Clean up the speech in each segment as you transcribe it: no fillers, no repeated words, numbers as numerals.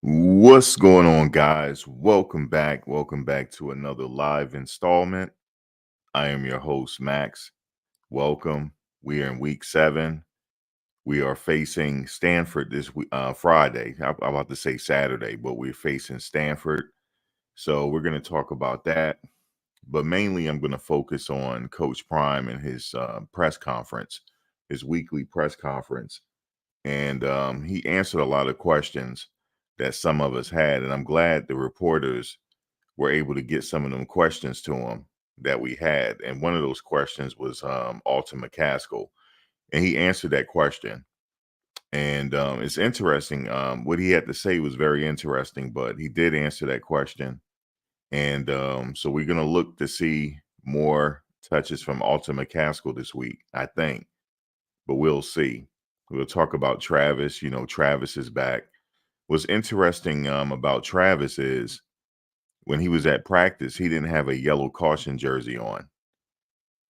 What's going on, guys? Welcome back. Welcome back to another live installment. I am your host, Max. Welcome. We are in week 7. We are facing Stanford this week, Friday. I'm about to say Saturday, but we're facing Stanford. So we're going to talk about that. But mainly, I'm going to focus on Coach Prime and his press conference, his weekly press conference. And he answered a lot of questions that some of us had. And I'm glad the reporters were able to get some of them questions to him that we had. And one of those questions was Alton McCaskill. And he answered that question. And it's interesting. What he had to say was very interesting, but he did answer that question. And so we're going to look to see more touches from Alton McCaskill this week, I think. But we'll see. We'll talk about Travis. Travis is back. What's interesting about Travis is when he was at practice, he didn't have a yellow caution jersey on.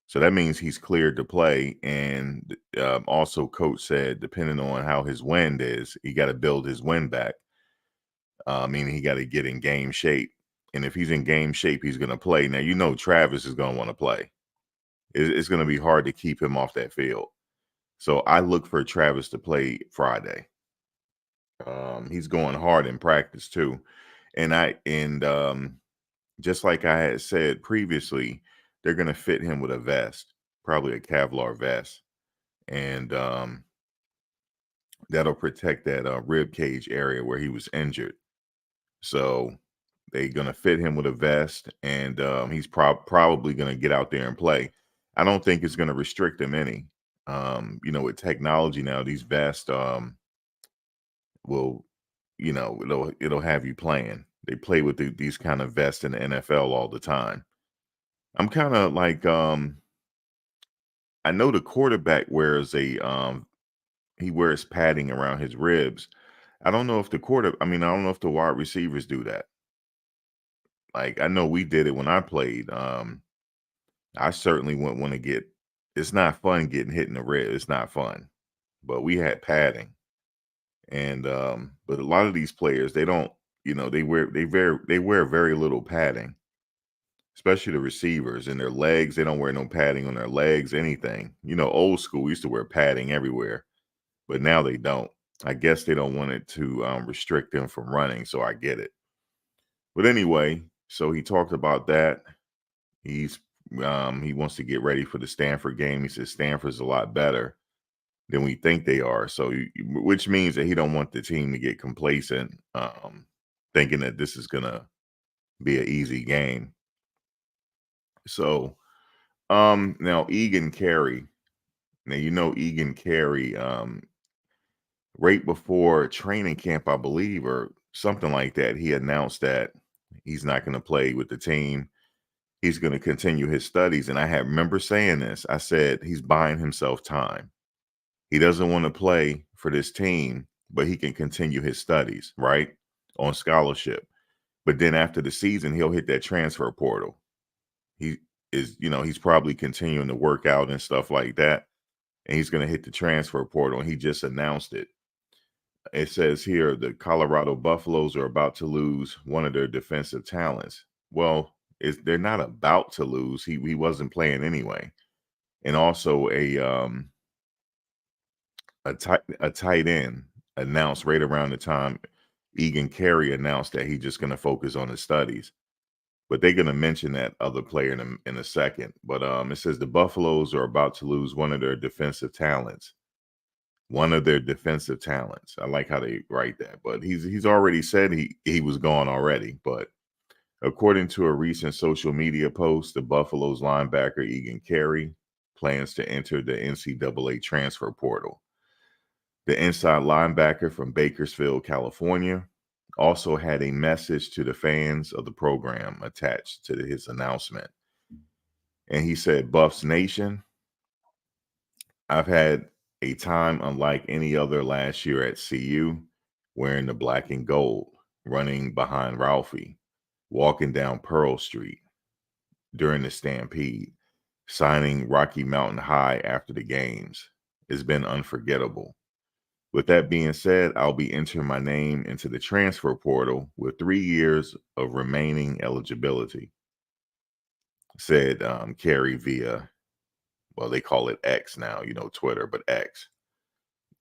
So that means he's cleared to play. And also, coach said, depending on how his wind is, he got to build his wind back. Meaning he got to get in game shape. And if he's in game shape, he's going to play. Now, Travis is going to want to play. It's going to be hard to keep him off that field. So I look for Travis to play Friday. He's going hard in practice too. And just like I had said previously, they're going to fit him with a vest, probably a Kevlar vest. And that'll protect that rib cage area where he was injured. So they're going to fit him with a vest, and he's probably going to get out there and play. I don't think it's going to restrict him any. With technology now, these vests will, it'll have you playing. They play with these kind of vests in the NFL all the time. I'm kind of like, I know the quarterback wears he wears padding around his ribs. I don't know if I don't know if the wide receivers do that. Like, I know we did it when I played. I certainly wouldn't want to it's not fun getting hit in the rib. It's not fun, but we had padding. And but a lot of these players, they don't, they wear very little padding, especially the receivers and their legs. They don't wear no padding on their legs, anything. Old school, we used to wear padding everywhere, but now they don't. I guess they don't want it to restrict them from running, so I get it. But anyway, so he talked about that. He wants to get ready for the Stanford game. He says Stanford's a lot better than we think they are. So, which means that he don't want the team to get complacent, thinking that this is gonna be an easy game. So, now Egan Carey. Now Egan Carey. Right before training camp, I believe, or something like that, he announced that he's not going to play with the team. He's going to continue his studies. And I remember saying this. I said he's buying himself time. He doesn't want to play for this team, but he can continue his studies, right? On scholarship. But then after the season, he'll hit that transfer portal. He's probably continuing to work out and stuff like that. And he's going to hit the transfer portal. And he just announced it. It says here the Colorado Buffaloes are about to lose one of their defensive talents. Well, they're not about to lose. He wasn't playing anyway. And also a tight end announced right around the time Egan Carey announced that he's just going to focus on his studies. But they're going to mention that other player in a second. But it says the Buffaloes are about to lose one of their defensive talents. One of their defensive talents. I like how they write that. But he's already said he was gone already. But according to a recent social media post, the Buffaloes linebacker Egan Carey plans to enter the NCAA transfer portal. The inside linebacker from Bakersfield, California, also had a message to the fans of the program attached to his announcement. And he said, Buffs Nation, I've had a time unlike any other last year at CU, wearing the black and gold, running behind Ralphie, walking down Pearl Street during the Stampede, signing Rocky Mountain High after the games. It's been unforgettable. With that being said, I'll be entering my name into the transfer portal with 3 years of remaining eligibility, said Carey via, well, they call it X now, Twitter, but X.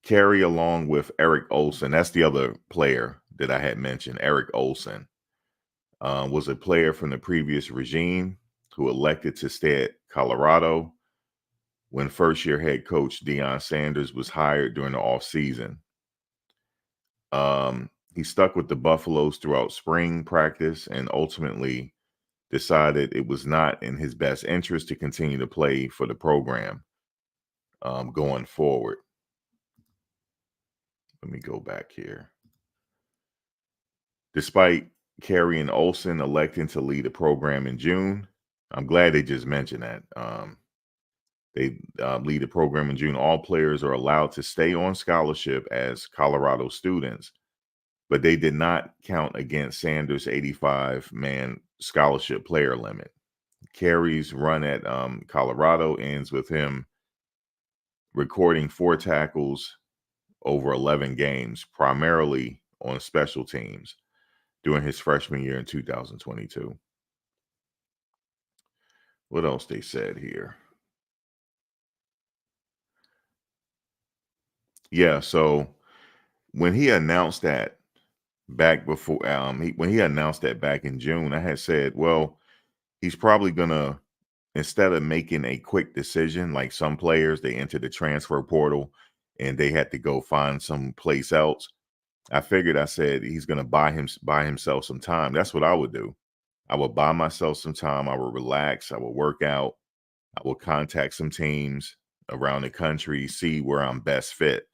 Carey, along with Eric Olson, that's the other player that I had mentioned, Eric Olson, was a player from the previous regime who elected to stay at Colorado when first-year head coach Shedeur Sanders was hired during the offseason. He stuck with the Buffaloes throughout spring practice and ultimately decided it was not in his best interest to continue to play for the program going forward. Let me go back here. Despite Carey and Olson electing to lead the program in June, I'm glad they just mentioned that. They lead the program in June. All players are allowed to stay on scholarship as Colorado students, but they did not count against Sanders' 85-man scholarship player limit. Carey's run at Colorado ends with him recording 4 tackles over 11 games, primarily on special teams, during his freshman year in 2022. What else they said here? Yeah, so when he announced that back before, when he announced that back in June, I had said, well, he's probably gonna, instead of making a quick decision like some players, they enter the transfer portal and they had to go find some place else. I said he's gonna buy himself some time. That's what I would do. I would buy myself some time. I would relax. I would work out. I will contact some teams around the country, see where I'm best fit,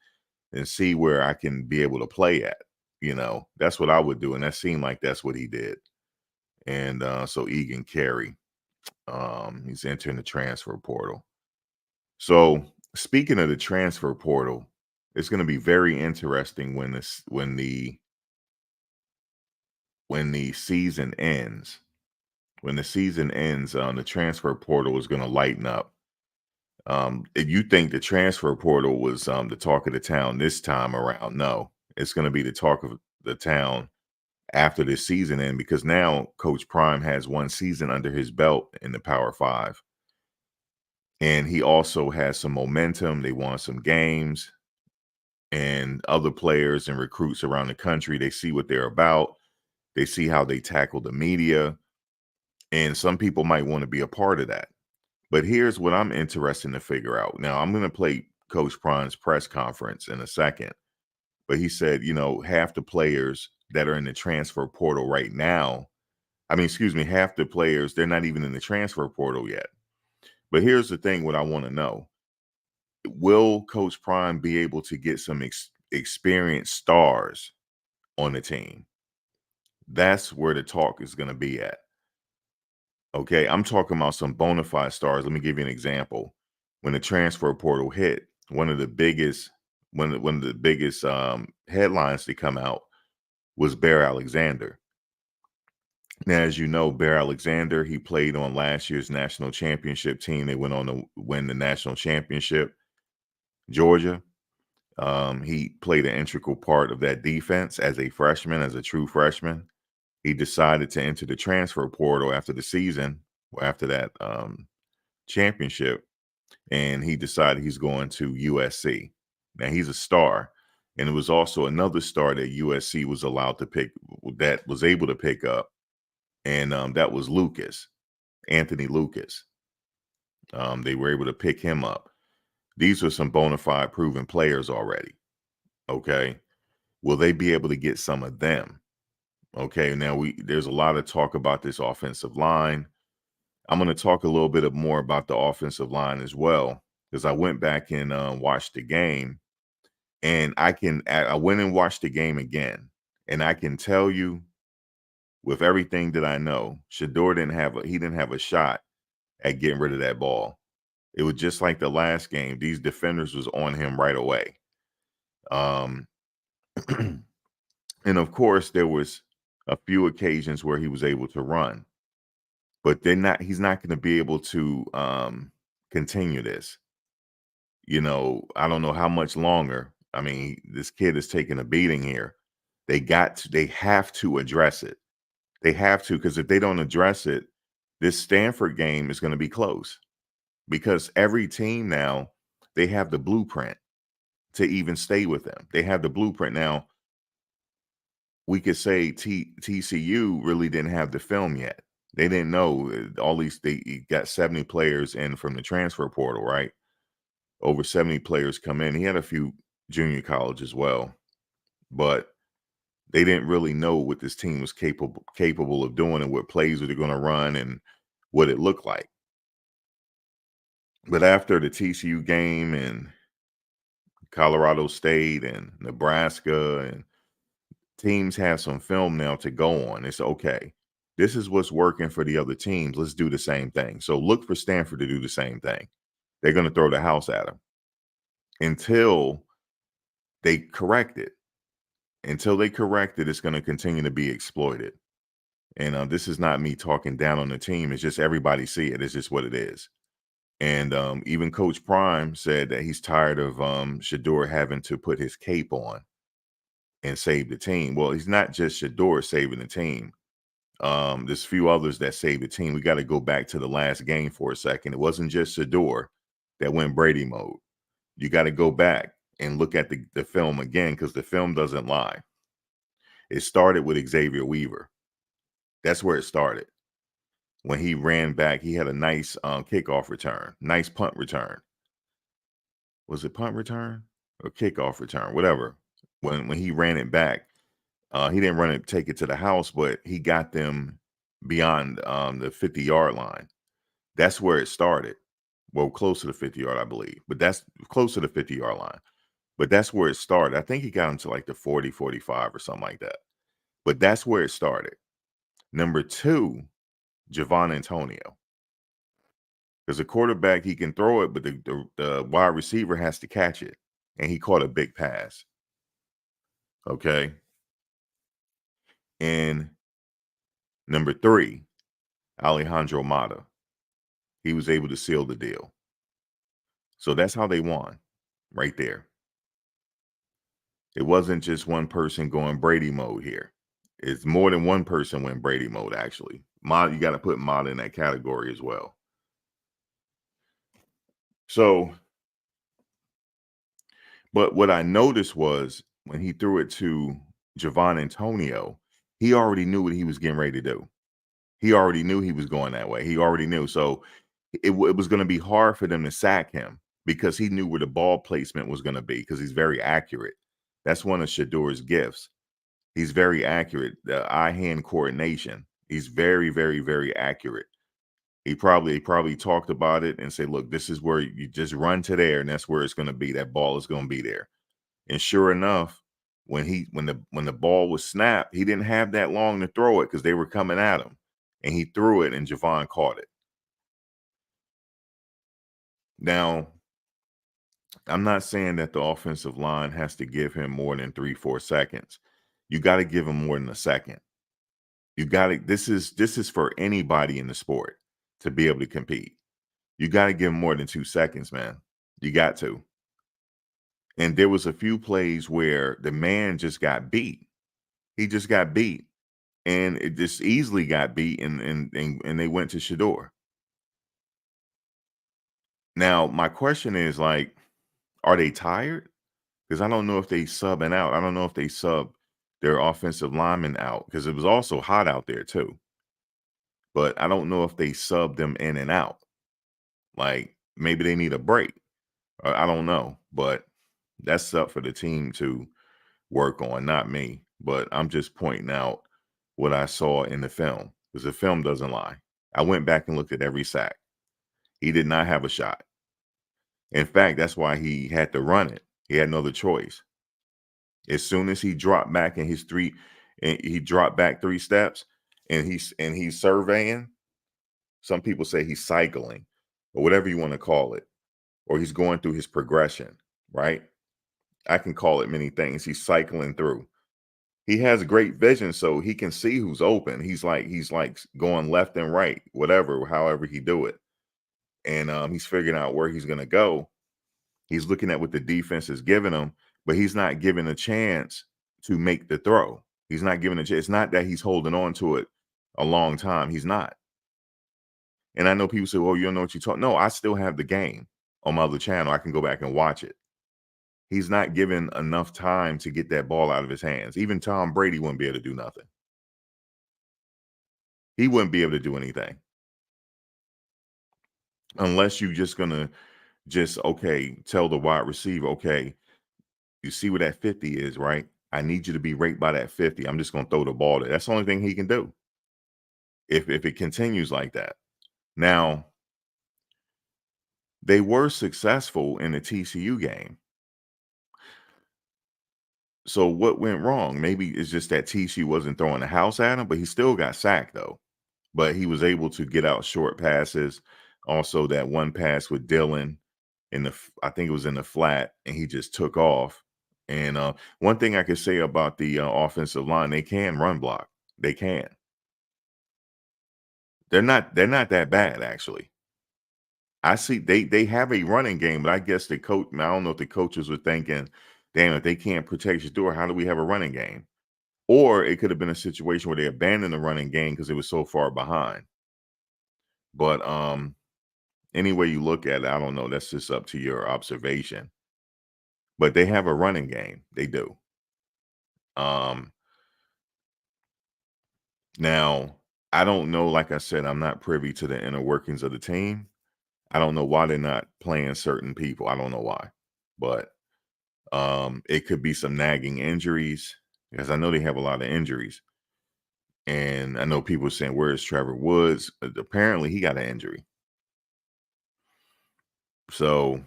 and see where I can be able to play at. That's what I would do. And that seemed like that's what he did. And so Egan Carey, he's entering the transfer portal. So speaking of the transfer portal, it's going to be very interesting when the season ends. When the season ends, the transfer portal is going to lighten up. If you think the transfer portal was the talk of the town this time around, no, it's going to be the talk of the town after this season end, because now Coach Prime has 1 season under his belt in the Power 5. And he also has some momentum. They won some games, and other players and recruits around the country, they see what they're about. They see how they tackle the media, and some people might want to be a part of that. But here's what I'm interested to figure out. Now, I'm going to play Coach Prime's press conference in a second, but he said, half the players that are in the transfer portal right now, half the players, they're not even in the transfer portal yet. But here's the thing, what I want to know. Will Coach Prime be able to get some experienced stars on the team? That's where the talk is going to be at. Okay, I'm talking about some bona fide stars. Let me give you an example. When the transfer portal hit, one of the biggest headlines to come out was Bear Alexander. Now, as you know, Bear Alexander, he played on last year's national championship team. They went on to win the national championship, Georgia. He played an integral part of that defense as a freshman, as a true freshman. He decided to enter the transfer portal after the season, or after that championship, and he decided he's going to USC. Now, he's a star, and it was also another star that USC was allowed to pick, that was able to pick up, and that was Anthony Lucas. They were able to pick him up. These are some bona fide proven players already. Okay. Will they be able to get some of them? Okay. Now there's a lot of talk about this offensive line. I'm going to talk a little bit more about the offensive line as well, because I went back and watched the game, and I went and watched the game again, and I can tell you with everything that I know, Shedeur didn't have a shot at getting rid of that ball. It was just like the last game. These defenders was on him right away. And of course, there was a few occasions where he was able to run, but he's not going to be able to continue this. I don't know how much longer. I mean, this kid is taking a beating here. They have to address it. They have to, because if they don't address it, this Stanford game is going to be close, because every team now, they have the blueprint to even stay with them. They have the blueprint. Now, we could say TCU really didn't have the film yet. They didn't know all these. They got 70 players in from the transfer portal, right? Over 70 players come in. He had a few junior college as well, but they didn't really know what this team was capable of doing and what plays were they going to run and what it looked like. But after the TCU game and Colorado State and Nebraska, and teams have some film now to go on. It's okay. This is what's working for the other teams. Let's do the same thing. So look for Stanford to do the same thing. They're going to throw the house at them until they correct it. Until they correct it, it's going to continue to be exploited. And this is not me talking down on the team. It's just everybody see it. It's just what it is. And even Coach Prime said that he's tired of Shedeur having to put his cape on and save the team. Well, he's not just Shedeur saving the team. There's a few others that saved the team. We got to go back to the last game for a second. It wasn't just Shedeur that went Brady mode. You got to go back and look at the film again, because the film doesn't lie. It started with Xavier Weaver. That's where it started. When he ran back, he had a nice kickoff return, nice punt return. Was it punt return or kickoff return? Whatever. When he ran it back, he didn't run it, take it to the house, but he got them beyond the 50-yard line. That's where it started. Well, close to the 50-yard, I believe, but that's close to the 50-yard line. But that's where it started. I think he got him to like the 40, 45 or something like that. But that's where it started. Number two, Javon Antonio. As a quarterback, he can throw it, but the wide receiver has to catch it. And he caught a big pass. Okay. And number three, Alejandro Mata. He was able to seal the deal. So that's how they won, right there. It wasn't just one person going Brady mode here. It's more than one person went Brady mode, actually. Mata, you got to put Mata in that category as well. So, but what I noticed was when he threw it to Javon Antonio, he already knew what he was getting ready to do. He already knew he was going that way. He already knew. So it was going to be hard for them to sack him, because he knew where the ball placement was going to be, because he's very accurate. That's one of Shedeur's gifts. He's very accurate. The eye-hand coordination. He's very, very, very accurate. He probably talked about it and said, look, this is where you just run to there, and that's where it's going to be. That ball is going to be there. And sure enough, when the ball was snapped, he didn't have that long to throw it, because they were coming at him. And he threw it, and Javon caught it. Now, I'm not saying that the offensive line has to give him more than 3-4 seconds. You got to give him more than a second. You got to. This is for anybody in the sport to be able to compete. You got to give him more than 2 seconds, man. You got to. And there was a few plays where the man just got beat. He just got beat, and it just easily got beat, and they went to Shedeur. Now, my question is, like, are they tired? Because I don't know if they subbing out. I don't know if they sub their offensive lineman out, because it was also hot out there too. But I don't know if they sub them in and out. Like, maybe they need a break. I don't know. But that's up for the team to work on, not me. But I'm just pointing out what I saw in the film, because the film doesn't lie. I went back and looked at every sack. He did not have a shot. In fact, that's why he had to run it. He had no other choice. As soon as he dropped back he dropped back 3 steps, and he's surveying. Some people say he's cycling, or whatever you want to call it, or he's going through his progression, right? I can call it many things. He's cycling through. He has great vision, so he can see who's open. He's like going left and right, whatever, however he do it. And he's figuring out where he's going to go. He's looking at what the defense is giving him, but he's not given a chance to make the throw. He's not given a chance. It's not that he's holding on to it a long time. He's not. And I know people say, well, you don't know what you're talking. No, I still have the game on my other channel. I can go back and watch it. He's not given enough time to get that ball out of his hands. Even Tom Brady wouldn't be able to do nothing. He wouldn't be able to do anything unless you're just going to okay, tell the wide receiver, okay, you see where that 50 is, right? I need you to be right by that 50. I'm just going to throw the ball there. That's the only thing he can do if it continues like that. Now, they were successful in the TCU game. So what went wrong? Maybe it's just that TCU wasn't throwing the house at him, but he still got sacked though. But he was able to get out short passes. Also, that one pass with Dylan I think it was in the flat, and he just took off. And one thing I could say about the offensive line, they can run block. They can. They're not that bad actually. I see they have a running game, but I guess the coach. I don't know if the coaches were thinking, damn, if they can't protect Shedeur, how do we have a running game? Or it could have been a situation where they abandoned the running game because it was so far behind. But any way you look at it, I don't know. That's just up to your observation. But they have a running game. They do. Um, Now, I don't know. Like I said, I'm not privy to the inner workings of the team. I don't know why they're not playing certain people. I don't know why, but it could be some nagging injuries because I know they have a lot of injuries. And I know people saying, "Where's Trevor Woods?" Apparently, he got an injury. So,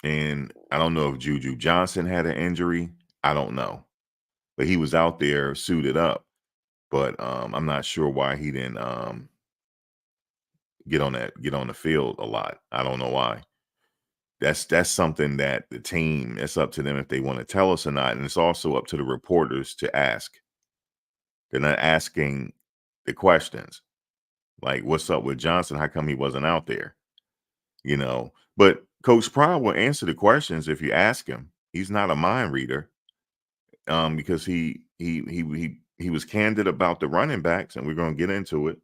and I don't know if Juju Johnson had an injury. I don't know, but he was out there suited up. But I'm not sure why he didn't get on the field a lot. I don't know why. That's something that the team, it's up to them if they want to tell us or not. And it's also up to the reporters to ask. They're not asking the questions. Like, what's up with Johnson? How come he wasn't out there? But Coach Pryor will answer the questions if you ask him. He's not a mind reader. Because he was candid about the running backs, and we're gonna get into it.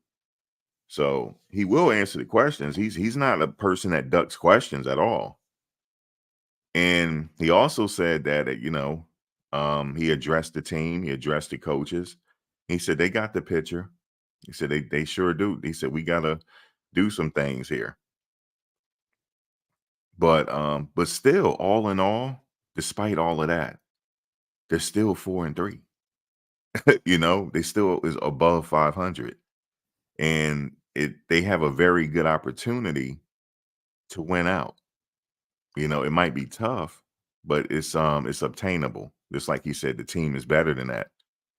So he will answer the questions. He's not a person that ducks questions at all. And he also said that, he addressed the team, he addressed the coaches. He said they got the picture. He said they sure do. He said we gotta do some things here. But still, all in all, despite all of that, they're still 4-3. They still is above 500. And they have a very good opportunity to win out. It might be tough, but it's obtainable. Just like you said, the team is better than that.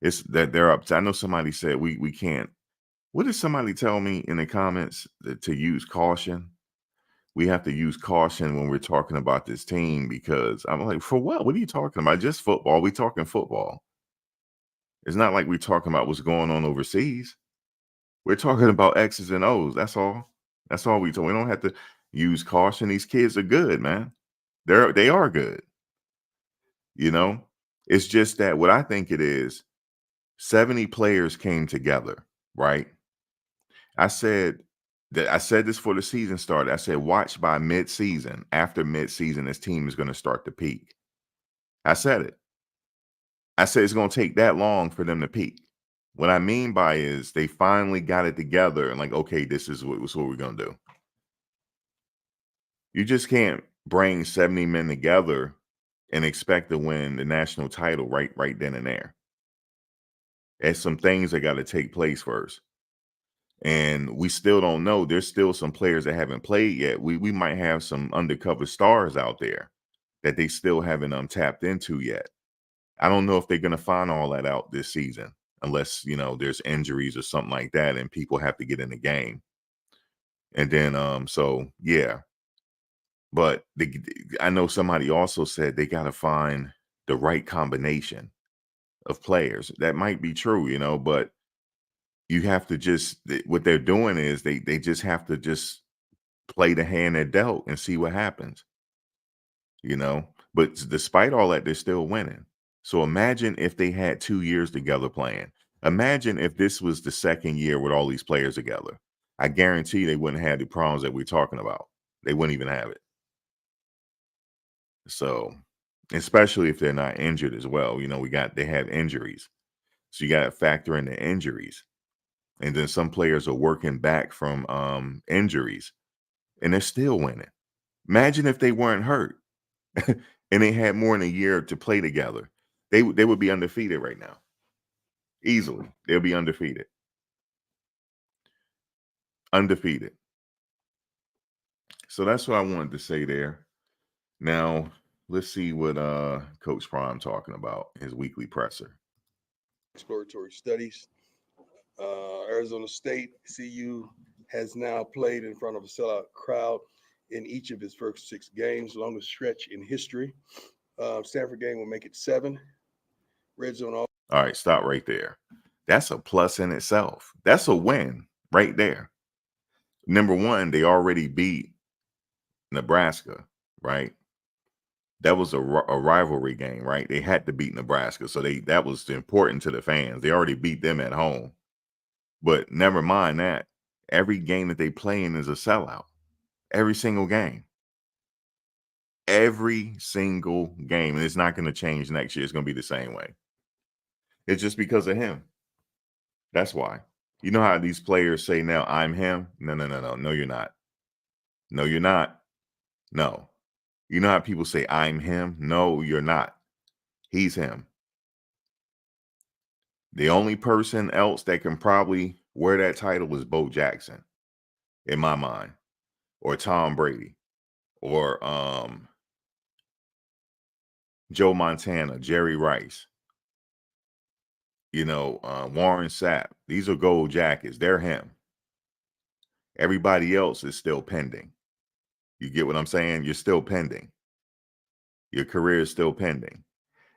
It's that they're up. I know somebody said we can't. What did somebody tell me in the comments to use caution? We have to use caution when we're talking about this team because I'm like, for what? What are you talking about? Just football. We talking football. It's not like we're talking about what's going on overseas. We're talking about X's and O's. That's all. That's all we do. We don't have to use caution. These kids are good, man. They are good. It's just that what I think it is, 70 players came together, right? I said I said this for the season started. I said, watch by mid-season. After mid-season, this team is going to start to peak. I said it. I said it's going to take that long for them to peak. What I mean by is they finally got it together and like, okay, this is what we're going to do. You just can't bring 70 men together and expect to win the national title right then and there. There's some things that got to take place first. And we still don't know. There's still some players that haven't played yet. We might have some undercover stars out there that they still haven't tapped into yet. I don't know if they're going to find all that out this season unless, there's injuries or something like that and people have to get in the game. And then so yeah. But I know somebody also said they got to find the right combination of players. That might be true, but you have to what they're doing is they just have to just play the hand they're dealt and see what happens. But despite all that, they're still winning. So imagine if they had 2 years together playing. Imagine if this was the second year with all these players together. I guarantee they wouldn't have the problems that we're talking about. They wouldn't even have it. So, especially if they're not injured as well. They have injuries. So you got to factor in the injuries. And then some players are working back from injuries and they're still winning. Imagine if they weren't hurt and they had more than a year to play together. They would be undefeated right now. Easily. They'll be undefeated. Undefeated. So that's what I wanted to say there. Now, let's see what Coach Prime talking about, his weekly presser. Exploratory studies. Arizona State CU has now played in front of a sellout crowd in each of his first 6 games, longest stretch in history. Stanford game will make it 7. Red zone. All right, stop right there. That's a plus in itself. That's a win right there. Number one, they already beat Nebraska, right? That was a rivalry game, right? They had to beat Nebraska, so that was important to the fans. They already beat them at home. But never mind that. Every game that they play in is a sellout. Every single game. Every single game. And it's not going to change next year. It's going to be the same way. It's just because of him. That's why. You know how these players say now, I'm him? No. No, you're not. No, you're not. No. You know how people say, I'm him? No, you're not. He's him. The only person else that can probably wear that title is Bo Jackson, in my mind, or Tom Brady, or Joe Montana, Jerry Rice, Warren Sapp. These are gold jackets. They're him. Everybody else is still pending. You get what I'm saying? You're still pending. Your career is still pending.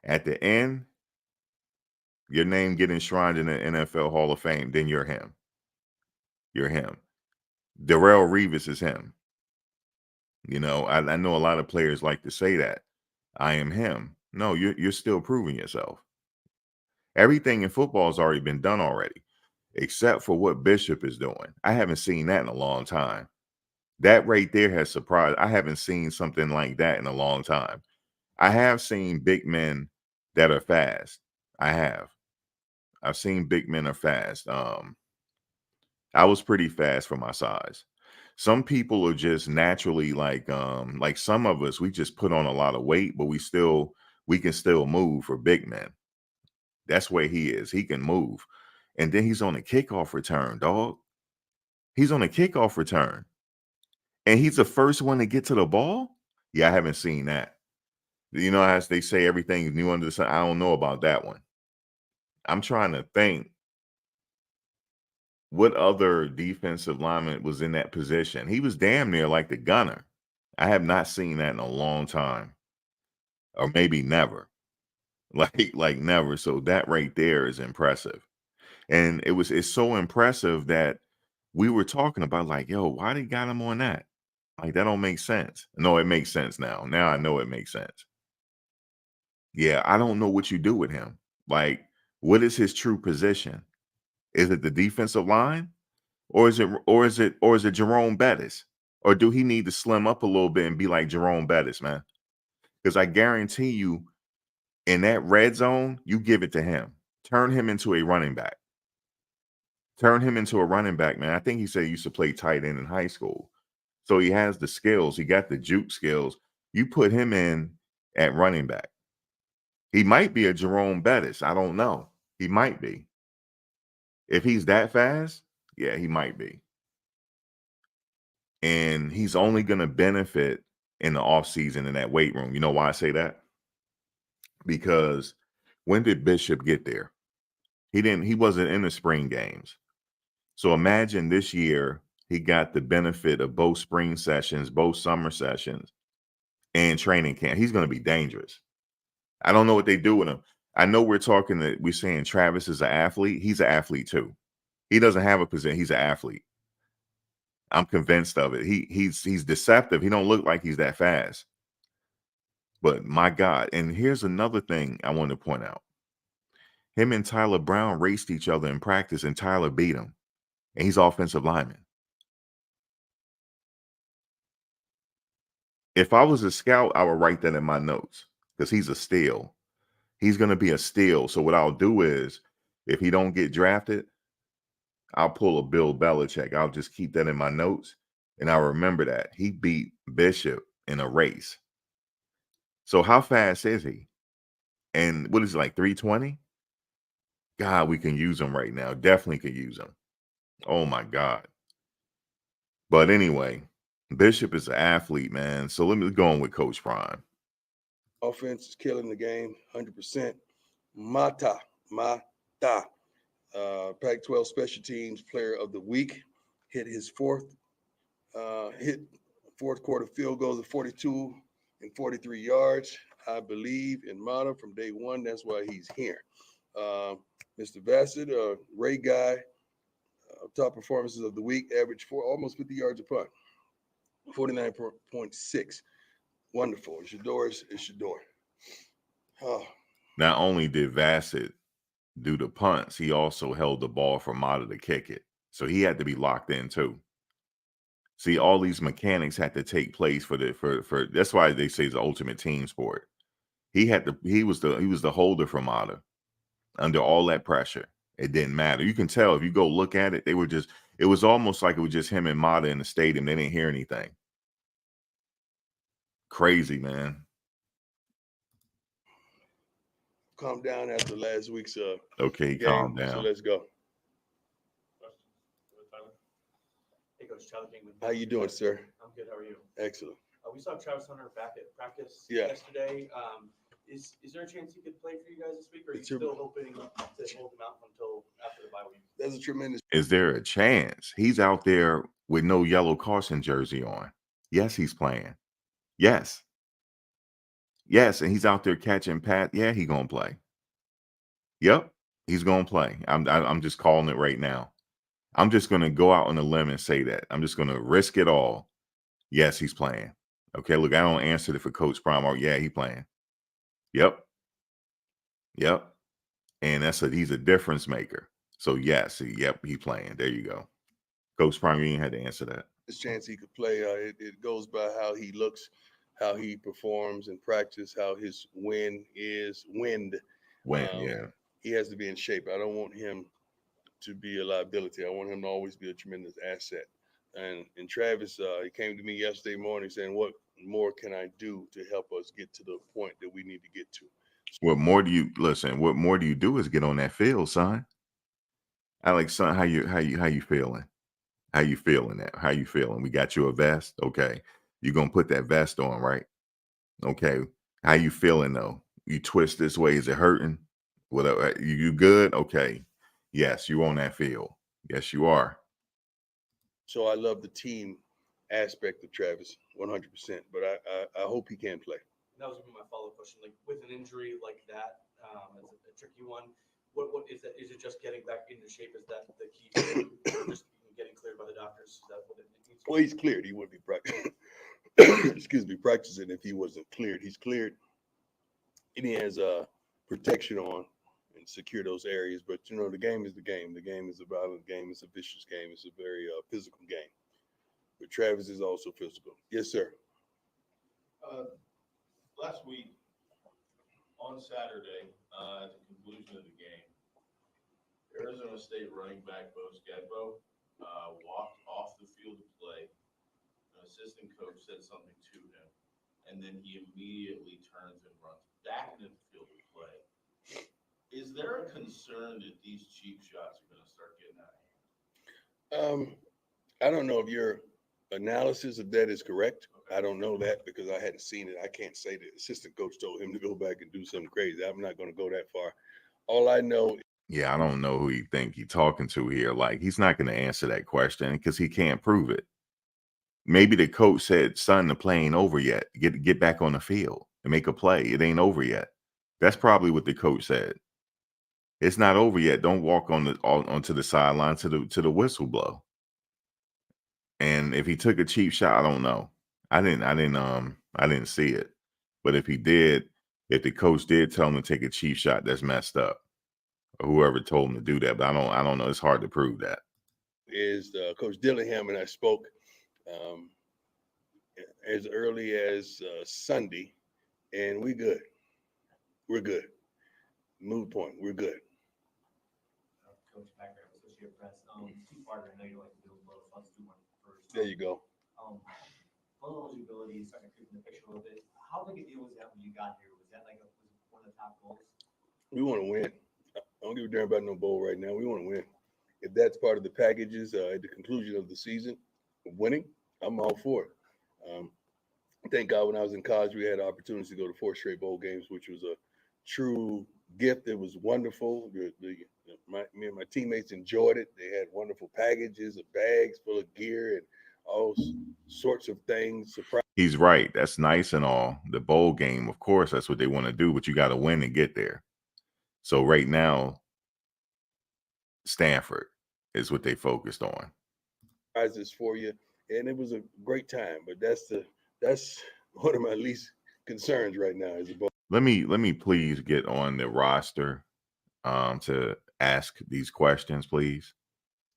At the end, your name get enshrined in the NFL Hall of Fame, then you're him. You're him. Darrelle Revis is him. I know a lot of players like to say that. I am him. No, you're still proving yourself. Everything in football has already been done already, except for what Bishop is doing. I haven't seen that in a long time. That right there has surprised. I haven't seen something like that in a long time. I have seen big men that are fast. I have. I've seen big men are fast. I was pretty fast for my size. Some people are just naturally like some of us, we just put on a lot of weight, but we can still move for big men. That's where he is. He can move. And then he's on a kickoff return, dog. He's on a kickoff return. And he's the first one to get to the ball? Yeah, I haven't seen that. As they say, everything is new under the sun. I don't know about that one. I'm trying to think what other defensive lineman was in that position. He was damn near like the gunner. I have not seen that in a long time, or maybe never. Like never. So that right there is impressive. And it's so impressive that we were talking about like, yo, why they got him on that? Like, that don't make sense. No, it makes sense now. Now I know it makes sense. Yeah, I don't know what you do with him. Like, what is his true position? Is it the defensive line? Or is it Jerome Bettis? Or do he need to slim up a little bit and be like Jerome Bettis, man? Because I guarantee you, in that red zone, you give it to him. Turn him into a running back. Turn him into a running back, man. I think he said he used to play tight end in high school. So he has the skills. He got the juke skills. You put him in at running back. He might be a Jerome Bettis. I don't know. He might be. If he's that fast, yeah, he might be. And he's only going to benefit in the offseason in that weight room. You know why I say that? Because when did Bishop get there? He wasn't in the spring games. So imagine this year he got the benefit of both spring sessions, both summer sessions, and training camp. He's going to be dangerous. I don't know what they do with him. I know we're saying Travis is an athlete. He's an athlete too. He doesn't have a position. He's an athlete. I'm convinced of it. He's deceptive. He don't look like he's that fast. But my God, and here's another thing I want to point out. Him and Tyler Brown raced each other in practice, and Tyler beat him. And he's offensive lineman. If I was a scout, I would write that in my notes because he's a steal. He's going to be a steal. So what I'll do is, if he don't get drafted, I'll pull a Bill Belichick. I'll just keep that in my notes, and I'll remember that he beat Bishop in a race. So how fast is he? And what is it, like 320? God, we can use him right now. Definitely could use him. Oh my God. But anyway, Bishop is an athlete, man. So let me go on with Coach Prime. Offense is killing the game, 100%. Mata. Pac-12 Special Teams Player of the Week. Hit fourth quarter field goals of 42 and 43 yards. I believe in Mata from day one. That's why he's here. Mr. Bassett, Ray Guy, top performances of the week, average almost 50 yards a punt, 49.6. Wonderful. Shedeur is Shedeur. Oh. Not only did Bassett do the punts, he also held the ball for Mata to kick it. So he had to be locked in too. See, all these mechanics had to take place for that's why they say it's the ultimate team sport. He was the holder for Mata under all that pressure. It didn't matter. You can tell if you go look at it, it was almost like it was just him and Mata in the stadium. They didn't hear anything. Crazy, man. Calm down after last week's okay, game. calm down. So let's go. Hey, Coach Tyler Kingman. How you doing, sir? I'm good. How are you? Excellent. We saw Travis Hunter back at practice Yeah. yesterday. Is there a chance he could play for you guys this week, or are you still hoping to hold him out until after the bye week? That's a tremendous. Is there a chance? He's out there with no yellow Carson jersey on. Yes, he's playing. Yes. Yes, and he's out there catching Pat. Yeah, he gonna play. Yep, he's gonna play. I'm just calling it right now. I'm just gonna go out on a limb and say that. I'm just gonna risk it all. Yes, he's playing. Okay, look, I don't answer it for Coach Prime. Or yeah, he playing. Yep. Yep. And he's a difference maker. So yes, yep, he playing. There you go. Coach Prime, you ain't had to answer that. This chance he could play. It goes by how he looks, how he performs in practice, how his wind. Yeah. He has to be in shape. I don't want him to be a liability. I want him to always be a tremendous asset. And Travis, he came to me yesterday morning saying, "What more can I do to help us get to the point that we need to get to?" What more do you do is get on that field, son. Alex, son, how you feeling? How you feeling that? How you feeling? We got you a vest? Okay. You're gonna put that vest on, right? Okay. How you feeling though? You twist this way, is it hurting? Whatever. You good? Okay. Yes, you on that field. Yes, you are. So I love the team aspect of Travis 100%, but I hope he can play. That was gonna be my follow-up question. Like with an injury like that, it's a tricky one. What is that? Is it just getting back into shape? Is that the key to just getting cleared by the doctors? Is that what it needs? Well, he's cleared. He wouldn't be practicing. Practicing if he wasn't cleared. He's cleared, and he has protection on and secure those areas. But the game is the game. The game is a violent game. It's a vicious game. It's a very physical game. But Travis is also physical. Yes, sir. Last week on Saturday, at the conclusion of the game, Arizona State running back Bo Scadbo walked off the field to play. An assistant coach said something to him, and then he immediately turns and runs back into the field to play. Is there a concern that these cheap shots are going to start getting out of hand? I don't know if your analysis of that is correct. I don't know that because I hadn't seen it. I can't say the assistant coach told him to go back and do something crazy. I'm not going to go that far. All I know. Yeah, I don't know who you think he's talking to here. Like, he's not going to answer that question because he can't prove it. Maybe the coach said, son, the play ain't over yet. Get back on the field and make a play. It ain't over yet. That's probably what the coach said. It's not over yet. Don't walk onto the sideline to the whistle blow. And if he took a cheap shot, I don't know. I didn't see it. But if the coach did tell him to take a cheap shot, that's messed up. Or whoever told him to do that. But I don't know. It's hard to prove that. Is Coach Dillingham and I spoke as early as Sunday, and we're good. We're good. Mood point. We're good. Coach Packer, Associate Press. Two-parter. I know you like to do both. Let's do one first. There you go. Full eligibility, starting to creep in the picture a little bit. How big a deal was that when you got here? Was that like one of the top goals? We want to win. I don't give a damn about no bowl right now. We want to win. If that's part of the packages at the conclusion of the season, winning, I'm all for it. Thank God when I was in college, we had the opportunity to go to 4 straight bowl games, which was a true gift. It was wonderful. Me and my teammates enjoyed it. They had wonderful packages of bags full of gear and all sorts of things. Surprise. He's right. That's nice and all. The bowl game, of course, that's what they want to do, but you got to win and get there. So right now, Stanford is what they focused on. Prizes for you, and it was a great time. But that's one of my least concerns right now is the bowl. Let me please get on the roster to ask these questions, please.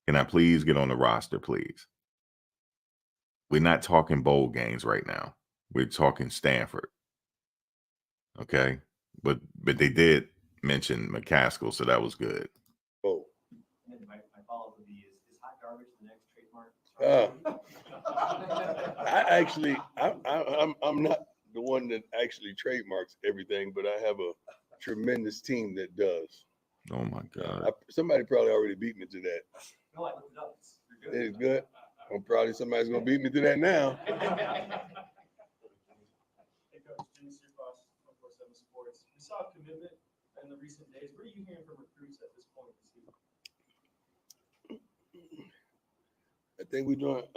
Can I please get on the roster, please? We're not talking bowl games right now. We're talking Stanford. Okay. But they did mention McCaskill, so that was good. Oh. And then my follow-up would be is hot garbage the next trademark? I'm not the one that actually trademarks everything, but I have a tremendous team that does. Oh my God. Somebody probably already beat me to that. No, I looked it up. It's good. I'm probably somebody's gonna beat me to that now. Hey, Coach, Jimmy Searfoss, 147 Sports. We saw a commitment in the recent days. What are you hearing from recruits at this point this season? I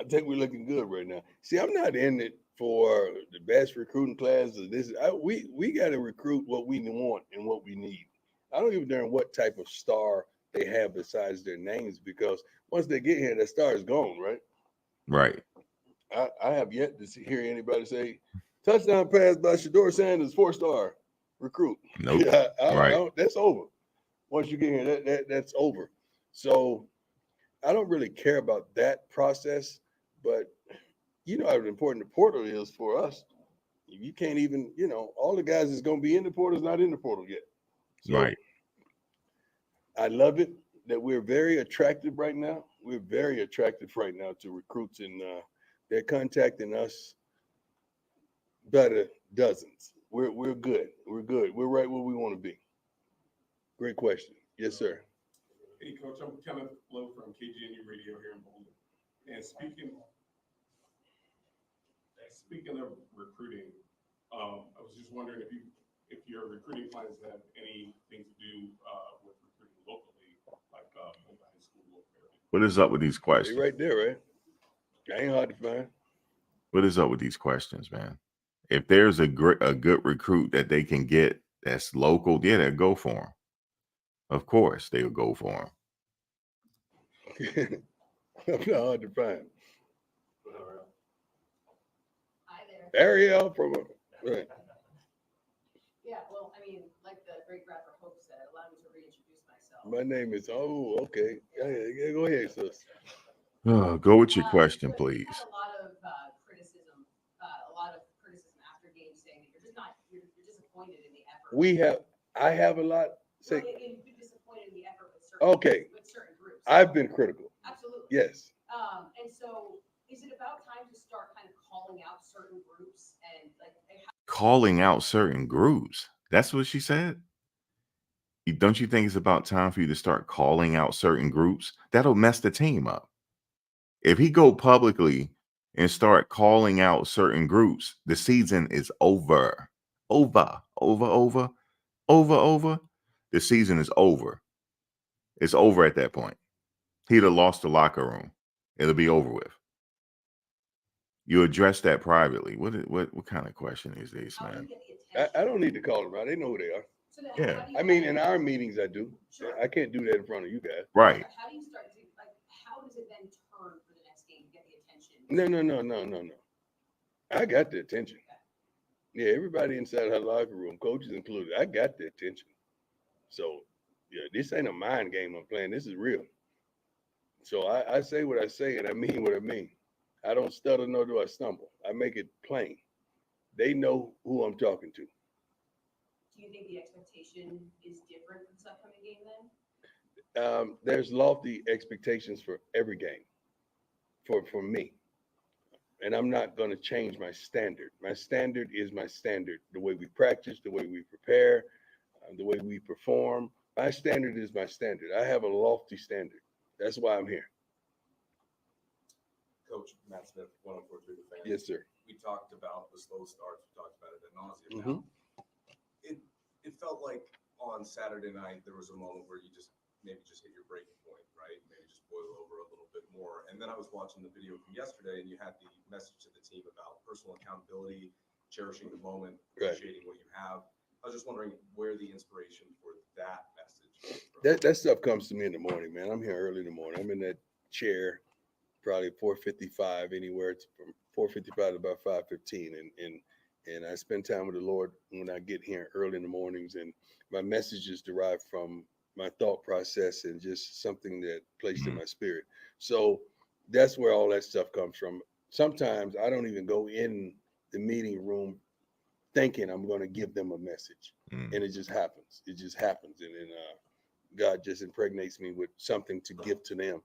think we're looking good right now. See, I'm not in it for the best recruiting class or this. We got to recruit what we want and what we need. I don't give a damn what type of star they have besides their names, because once they get here, that star is gone, right? Right. I have yet to hear anybody say touchdown pass by Shedeur Sanders, 4-star recruit. Nope. Right. That's over. Once you get here, that's over. So I don't really care about that process, but you know how important the portal is for us. You can't even, all the guys that's going to be in the portal is not in the portal yet. So Right. I love it that we're very attractive right now. We're very attractive right now to recruits, and they're contacting us better dozens. We're good. We're good. We're right where we want to be. Great question. Yes, sir. Hey, Coach, I'm Kenneth Lowe from KGNU Radio here in Boulder. And speaking of recruiting, I was just wondering if your recruiting plans have anything to do with recruiting locally, like Boulder High School. What is up with these questions? They're right there, right? Ain't hard to find. What is up with these questions, man? If there's a good recruit that they can get that's local, yeah, they'll go for him. Of course, they'll go for him. Not hard to find. Hi there. Ariel from right. Yeah, well, I mean, like the great rapper Hope said, allow me to reintroduce myself. My name is okay. Yeah, go ahead, sis. Go with your question, please. Had a lot of criticism after games saying that you're disappointed in the effort. I have a lot. You're disappointed in the effort with certain groups. I've been critical. Absolutely. Yes. And so is it about time to start kind of calling out certain groups and calling out certain groups? That's what she said. Don't you think it's about time for you to start calling out certain groups? That'll mess the team up. If he go publicly and start calling out certain groups, the season is over. Over. The season is over. It's over at that point. He'd have lost the locker room. It'll be over with. You address that privately. What kind of question is this, man? I don't need to call them out. They know who they are. So then Yeah. I mean, in our meetings, I do. Sure. I can't do that in front of you guys. Right. How do you start to how does it then turn for the next game to get the attention? No. I got the attention. Yeah, everybody inside her locker room, coaches included, I got the attention. So, yeah, this ain't a mind game I'm playing. This is real. So I say what I say and I mean what I mean. I don't stutter nor do I stumble. I make it plain. They know who I'm talking to. Do you think the expectation is different for this upcoming game then? There's lofty expectations for every game for me. And I'm not going to change my standard. My standard is my standard. The way we practice, the way we prepare, the way we perform. My standard is my standard. I have a lofty standard. That's why I'm here. Coach Matt Smith, 104.3 The Fan. Yes, sir. We talked about the slow starts. We talked about it ad nauseum. Mhm. Now, it felt like on Saturday night there was a moment where you just maybe just hit your breaking point, right? Maybe just boil over a little bit more. And then I was watching the video from yesterday, and you had the message to the team about personal accountability, cherishing the moment, Right. appreciating what you have. I was just wondering where the inspiration for that message came from. That stuff comes to me in the morning, man. I'm here early in the morning. I'm in that chair, probably 4:55, anywhere from 4:55 to about 5:15, and I spend time with the Lord when I get here early in the mornings, and my messages derive from my thought process and just something that placed in my spirit. So that's where all that stuff comes from. Sometimes I don't even go in the meeting room thinking I'm going to give them a message, and it just happens. It just happens, and then God just impregnates me with something to give to them.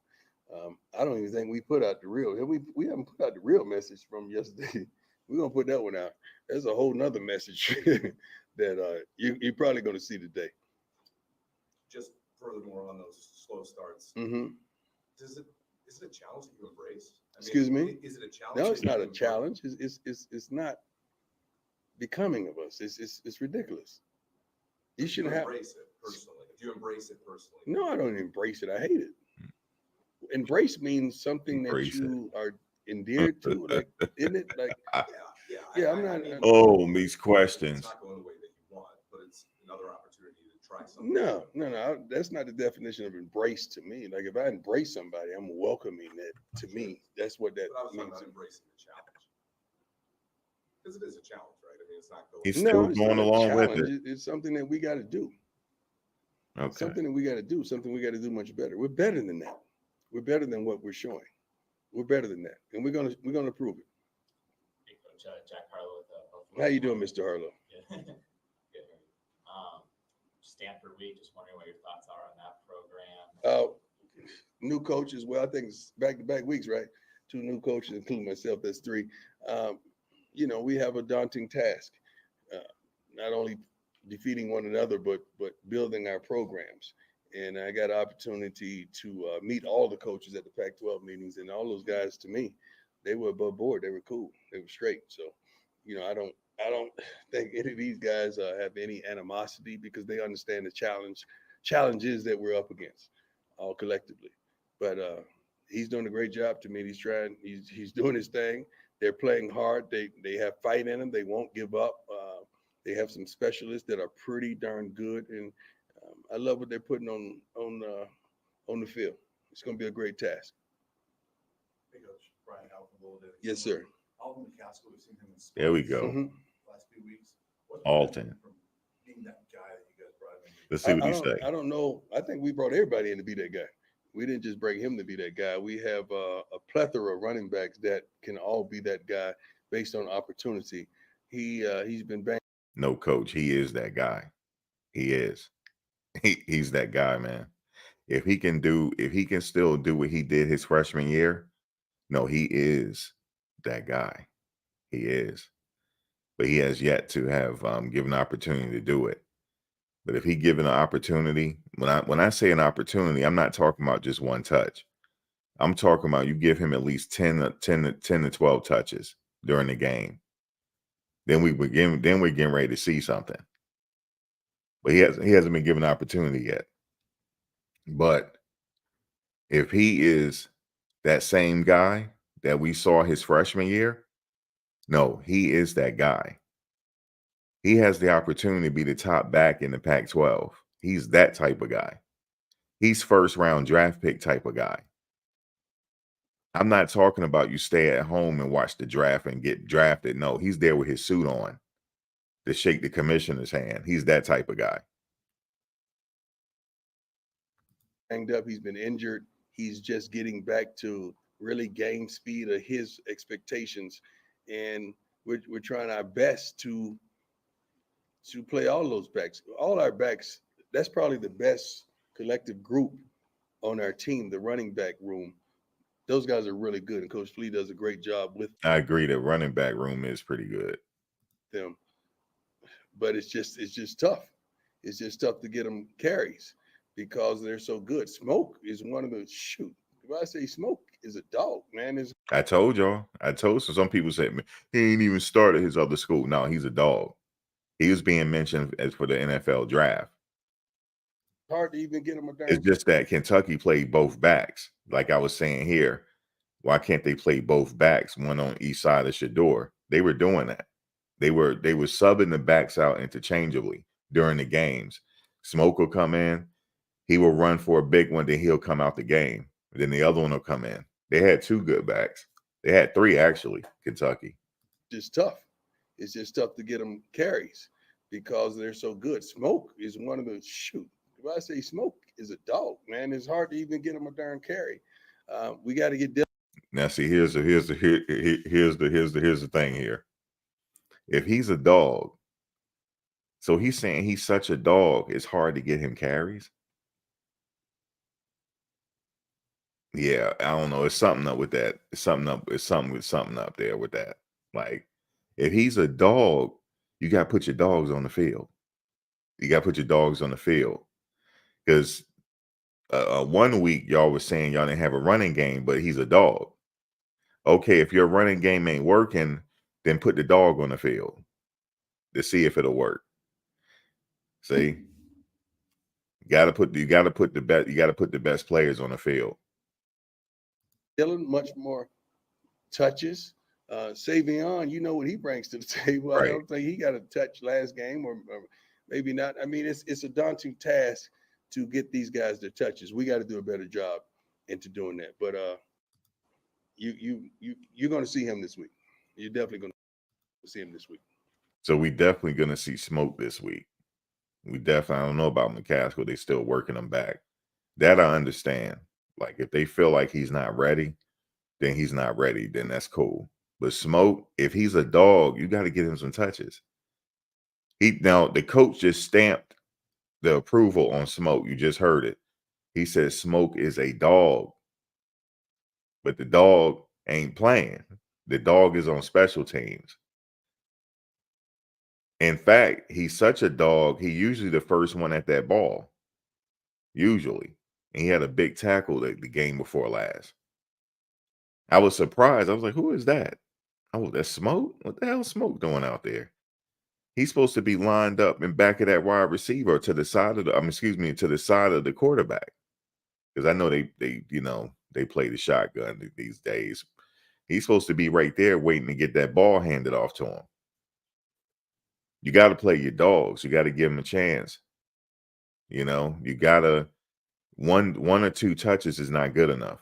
I don't even think we put out the real. We haven't put out the real message from yesterday. We're gonna put that one out. There's a whole nother message that you're probably gonna see today. Just furthermore on those slow starts, Mm-hmm. is it a challenge that you embrace? I mean, Excuse me? Is it a challenge? No, it's that you not a embrace? challenge. It's not becoming of us. It's ridiculous. You Do shouldn't have. embrace it personally. Do you embrace it personally? No, I don't embrace it. I hate it. Embrace means something Embrace that you are endeared to. Like, isn't it? Like, yeah, I'm not. Oh, these It's questions. not going the way that you want, but it's another opportunity to try something. No. That's not the definition of embrace to me. Like, if I embrace somebody, I'm welcoming that to me. That's what that But I was talking means. about embracing the challenge. Because it is a challenge, right? I mean, it's not going. He's No, still it's going not a along with challenge. it. It's something that we got to do. Okay. Something that we got to do. Something we got to do much better. We're better than that. We're better than what we're showing. We're better than that, and we're gonna prove it. Hey, Coach, Jack Harlow with How you doing, Mr. Harlow? Good. Good. Stanford week. Just wondering what your thoughts are on that program. New coaches. Well, I think it's back-to-back weeks, right? 2 new coaches, including myself. That's 3. We have a daunting task. Not only defeating one another, but building our programs. And I got an opportunity to meet all the coaches at the Pac-12 meetings, and all those guys, to me, they were above board. They were cool. They were straight. So, I don't think any of these guys have any animosity, because they understand the challenges that we're up against, all collectively. But he's doing a great job. To me, he's doing his thing. They're playing hard. They have fight in them. They won't give up. They have some specialists that are pretty darn good, and I love what they're putting on the field. It's going to be a great task. Hey, Coach. Brian Palpable. Yes, sir. Alton McCaskill, we've seen him in There we sports go. Mhm. last few weeks. What's Alton. from being that guy that you guys brought in? Let's see what he say. I don't know. I think we brought everybody in to be that guy. We didn't just bring him to be that guy. We have a plethora of running backs that can all be that guy based on opportunity. He's been banged. No, coach, he is that guy. He is. He's that guy, man. If he can still do what he did his freshman year, no, he is that guy. He is. But he has yet to have given opportunity to do it. But if he given an opportunity, when I say an opportunity, I'm not talking about just one touch. I'm talking about you give him at least 10 to 12 touches during the game. Then we're getting ready to see something. But he hasn't been given an opportunity yet. But if he is that same guy that we saw his freshman year, no, he is that guy. He has the opportunity to be the top back in the Pac-12. He's that type of guy. He's first round draft pick type of guy. I'm not talking about you stay at home and watch the draft and get drafted. No, he's there with his suit on. to shake the commissioner's hand. He's that type of guy. Banged up, he's been injured. He's just getting back to really game speed of his expectations, and we're trying our best to play all those backs. All our backs, that's probably the best collective group on our team, the running back room. Those guys are really good, and Coach Flea does a great job with I agree that running back room is pretty good. them. But it's just tough. It's just tough to get them carries because they're so good. Smoke is one of the shoot. If I say Smoke is a dog, man, is I told y'all. So some people said, man, he ain't even started his other school. No, he's a dog. He was being mentioned as for the NFL draft. hard to even get him a darn. It's just that Kentucky played both backs. Like I was saying here, why can't they play both backs, one on each side of Shedeur? They were doing that. They were subbing the backs out interchangeably during the games. Smoke will come in, he will run for a big one, then he'll come out the game. Then the other one will come in. They had 2 good backs. They had 3 actually, Kentucky. Just tough. It's just tough to get them carries because they're so good. Smoke is one of the shoot. If I say Smoke is a dog, man, it's hard to even get him a darn carry. We got to get. Now see, here's the thing here. If he's a dog, so he's saying he's such a dog, it's hard to get him carries. Yeah, I don't know. It's something up with that. It's something up there with that. Like, if he's a dog, you got to put your dogs on the field. You got to put your dogs on the field. Because 1 week y'all was saying y'all didn't have a running game, but he's a dog. Okay, if your running game ain't working, then put the dog on the field to see if it'll work. See, you got to put the best players on the field. Dylan, much more touches. Savion, you know what he brings to the table. Right. I don't think he got a touch last game, or maybe not. I mean, it's a daunting task to get these guys their touches. We got to do a better job into doing that. But you're going to see him this week. You're definitely going to see him this week. So we definitely going to see Smoke this week. I don't know about McCaskill. They still working him back. That I understand. Like, if they feel like he's not ready, then he's not ready. Then that's cool. But Smoke, if he's a dog, you got to get him some touches. Now, the coach just stamped the approval on Smoke. You just heard it. He says Smoke is a dog. But the dog ain't playing. The dog is on special teams. In fact, he's such a dog, he usually the first one at that ball. Usually. And he had a big tackle the game before last. I was surprised. I was like, who is that? Oh, that's Smoke? What the hell is Smoke doing out there? He's supposed to be lined up in back of that wide receiver to the side of to the side of the quarterback. Because I know they play the shotgun these days. He's supposed to be right there waiting to get that ball handed off to him. You got to play your dogs. You got to give them a chance. You got to one or 2 touches is not good enough.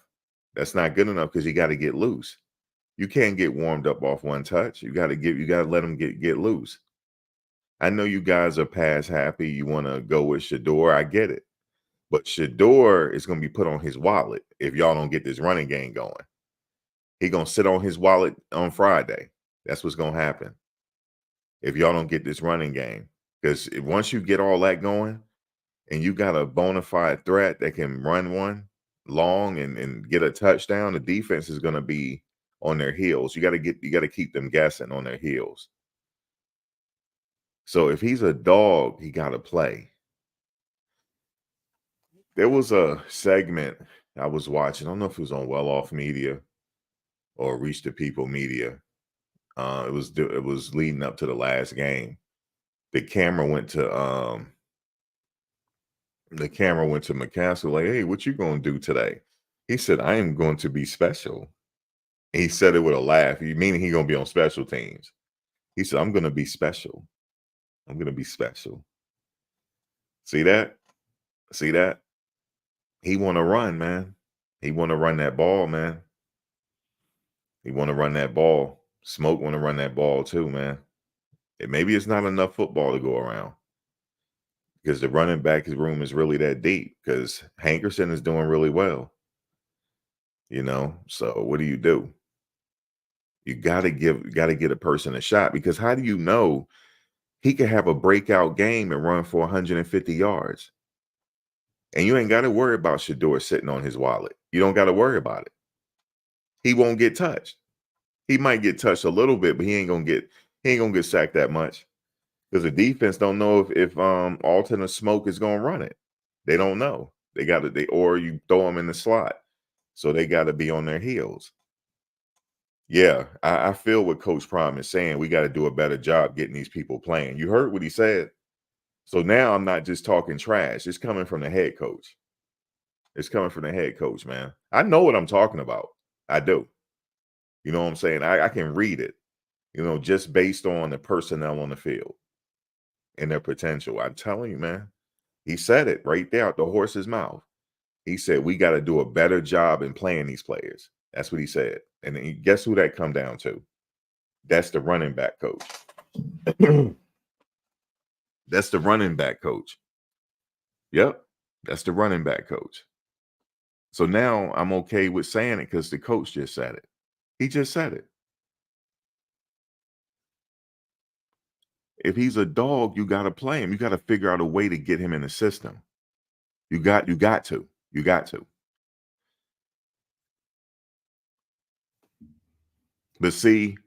That's not good enough because you got to get loose. You can't get warmed up off 1 touch. You got to let them get loose. I know you guys are pass happy. You want to go with Shedeur. I get it. But Shedeur is going to be put on his wallet if y'all don't get this running game going. He's going to sit on his wallet on Friday. That's what's going to happen if y'all don't get this running game. Because once you get all that going and you got a bona fide threat that can run one long and get a touchdown, the defense is going to be on their heels. You got to keep them guessing on their heels. So if he's a dog, he got to play. There was a segment I was watching. I don't know if it was on Well Off Media or Reach the People Media. It was leading up to the last game. The camera went to McCaskill, like, hey, what you gonna do today? He said, I am going to be special. And he said it with a laugh. Meaning he gonna be on special teams. He said, I'm gonna be special. I'm gonna be special. See that? See that? He want to run, man. He want to run that ball, man. He want to run that ball. Smoke want to run that ball too, man. And maybe it's not enough football to go around because the running back room is really that deep because Hankerson is doing really well. So what do? You got to get a person a shot, because how do you know he could have a breakout game and run for 150 yards? And you ain't got to worry about Shedeur sitting on his wallet. You don't got to worry about it. He won't get touched. He might get touched a little bit, but he ain't gonna get sacked that much, because the defense don't know if Alton or Smoke is gonna run it. They don't know. Or you throw them in the slot, so they got to be on their heels. Yeah, I feel what Coach Prime is saying. We got to do a better job getting these people playing. You heard what he said. So now I'm not just talking trash. It's coming from the head coach. It's coming from the head coach, man. I know what I'm talking about. I do. You know what I'm saying? I can read it, just based on the personnel on the field and their potential. I'm telling you, man. He said it right there out the horse's mouth. He said, we got to do a better job in playing these players. That's what he said. And then guess who that come down to? That's the running back coach. That's the running back coach. Yep. That's the running back coach. So now I'm okay with saying it because the coach just said it. He just said it. If he's a dog, you got to play him. You got to figure out a way to get him in the system. You got to. But see,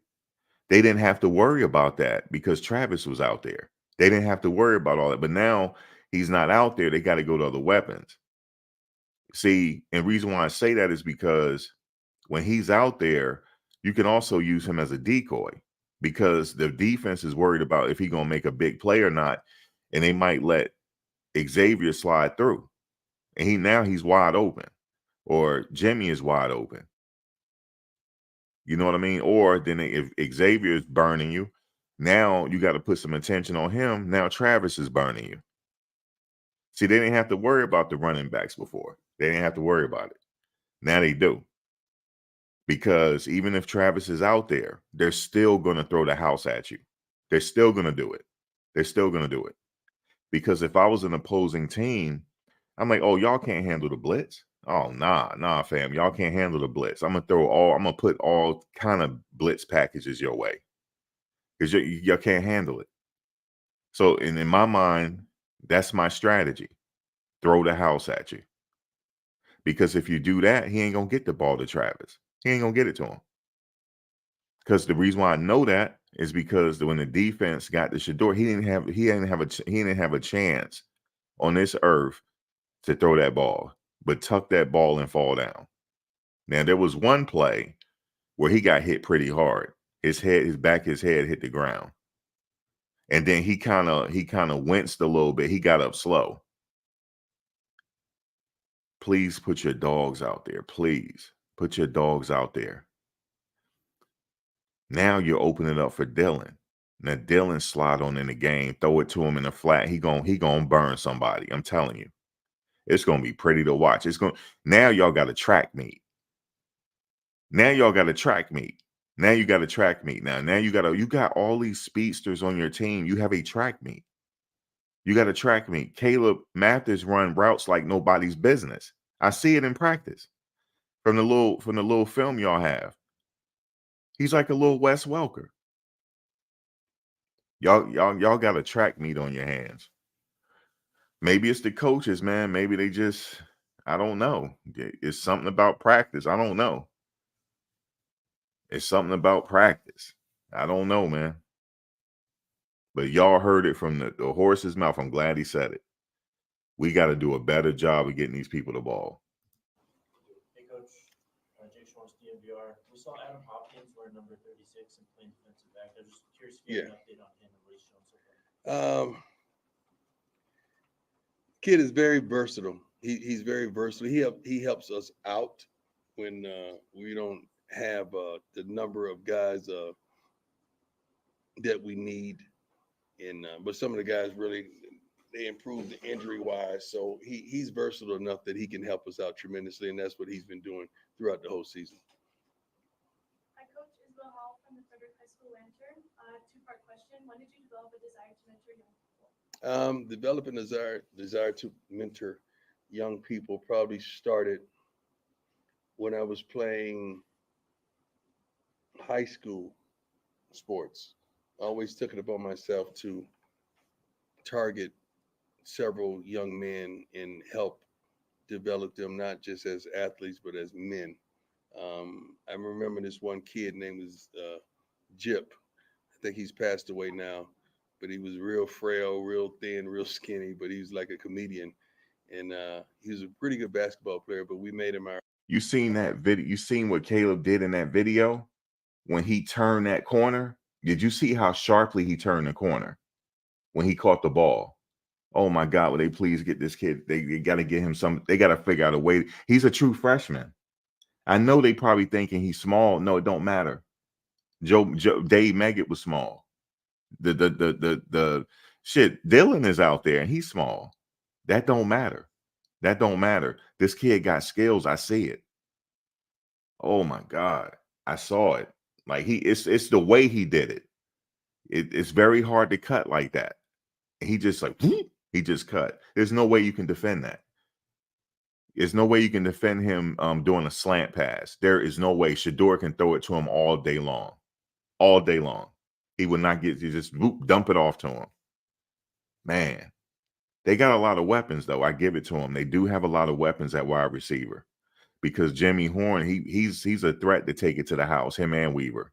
they didn't have to worry about that because Travis was out there. They didn't have to worry about all that. But now he's not out there. They got to go to other weapons. See, and reason why I say that is because when he's out there, you can also use him as a decoy, because the defense is worried about if he's going to make a big play or not. And they might let Xavier slide through. And he's wide open, or Jimmy is wide open. You know what I mean? Or then if Xavier is burning you, now you got to put some attention on him. Now Travis is burning you. See, they didn't have to worry about the running backs before. They didn't have to worry about it. Now they do. Because even if Travis is out there, they're still going to throw the house at you. They're still going to do it. Because if I was an opposing team, I'm like, oh, y'all can't handle the blitz. Oh, nah, fam. Y'all can't handle the blitz. I'm going to put all kind of blitz packages your way, because y'all can't handle it. So in my mind, that's my strategy. Throw the house at you. Because if you do that, he ain't going to get the ball to Travis. He ain't going to get it to him. Because the reason why I know that is because when the defense got to Shedeur, he didn't have a chance on this earth to throw that ball, but tuck that ball and fall down. Now there was one play where he got hit pretty hard. His head hit the ground. And then he kind of winced a little bit. He got up slow. Please put your dogs out there. Please put your dogs out there. Now you're opening it up for Dylan. Now Dylan slide on in the game, throw it to him in the flat. He gonna burn somebody. I'm telling you. It's gonna be pretty to watch. Now y'all got a track meet. Now you got a track meet. Now you got all these speedsters on your team. You have a track meet. You got a track meet. Caleb Mathis run routes like nobody's business. I see it in practice from the little film y'all have. He's like a little Wes Welker. Y'all got a track meet on your hands. Maybe it's the coaches, man. Maybe they just, I don't know. It's something about practice. I don't know. It's something about practice. I don't know, man. But y'all heard it from the horse's mouth. I'm glad he said it. We got to do a better job of getting these people the ball. Hey, Coach. Jake Schwartz, DMVR. We saw Adam Hopkins wear number 36 and playing defensive back. I'm just curious if you have an update on him and what he's shown so far. Kid is very versatile. He's very versatile. He helps us out when we don't have the number of guys that we need. But some of the guys really, they improved injury wise. So he's versatile enough that he can help us out tremendously. And that's what he's been doing throughout the whole season. Hi, Coach. Isabel Hall from the Frederick High school banter. Two-part question. When did you develop a desire to mentor young people? Developing desire to mentor young people probably started when I was playing high school sports. I always took it upon myself to target several young men and help develop them not just as athletes but as men. I remember this one kid named was Jip. I think he's passed away now, but he was real frail, real thin, real skinny, but he was like a comedian. And he was a pretty good basketball player, but we made him our. You seen that video? You seen what Caleb did in that video when he turned that corner? Did you see how sharply he turned the corner when he caught the ball? Oh my God, will they please get this kid? They got to get him some. They got to figure out a way. He's a true freshman. I know they probably thinking he's small. No, it don't matter. Dave Meggett was small. The shit. Dylan is out there and he's small. That don't matter. That don't matter. This kid got skills. I see it. Oh my God, I saw it. Like it's the way he did it. It's very hard to cut like that. He just like he just cut. There's no way you can defend that. There's no way you can defend him doing a slant pass. There is no way. Shedeur can throw it to him all day long. All day long. He would not get you just dump it off to him. Man, they got a lot of weapons, though. I give it to them. They do have a lot of weapons at wide receiver because Jimmy Horn, he's a threat to take it to the house, him and Weaver.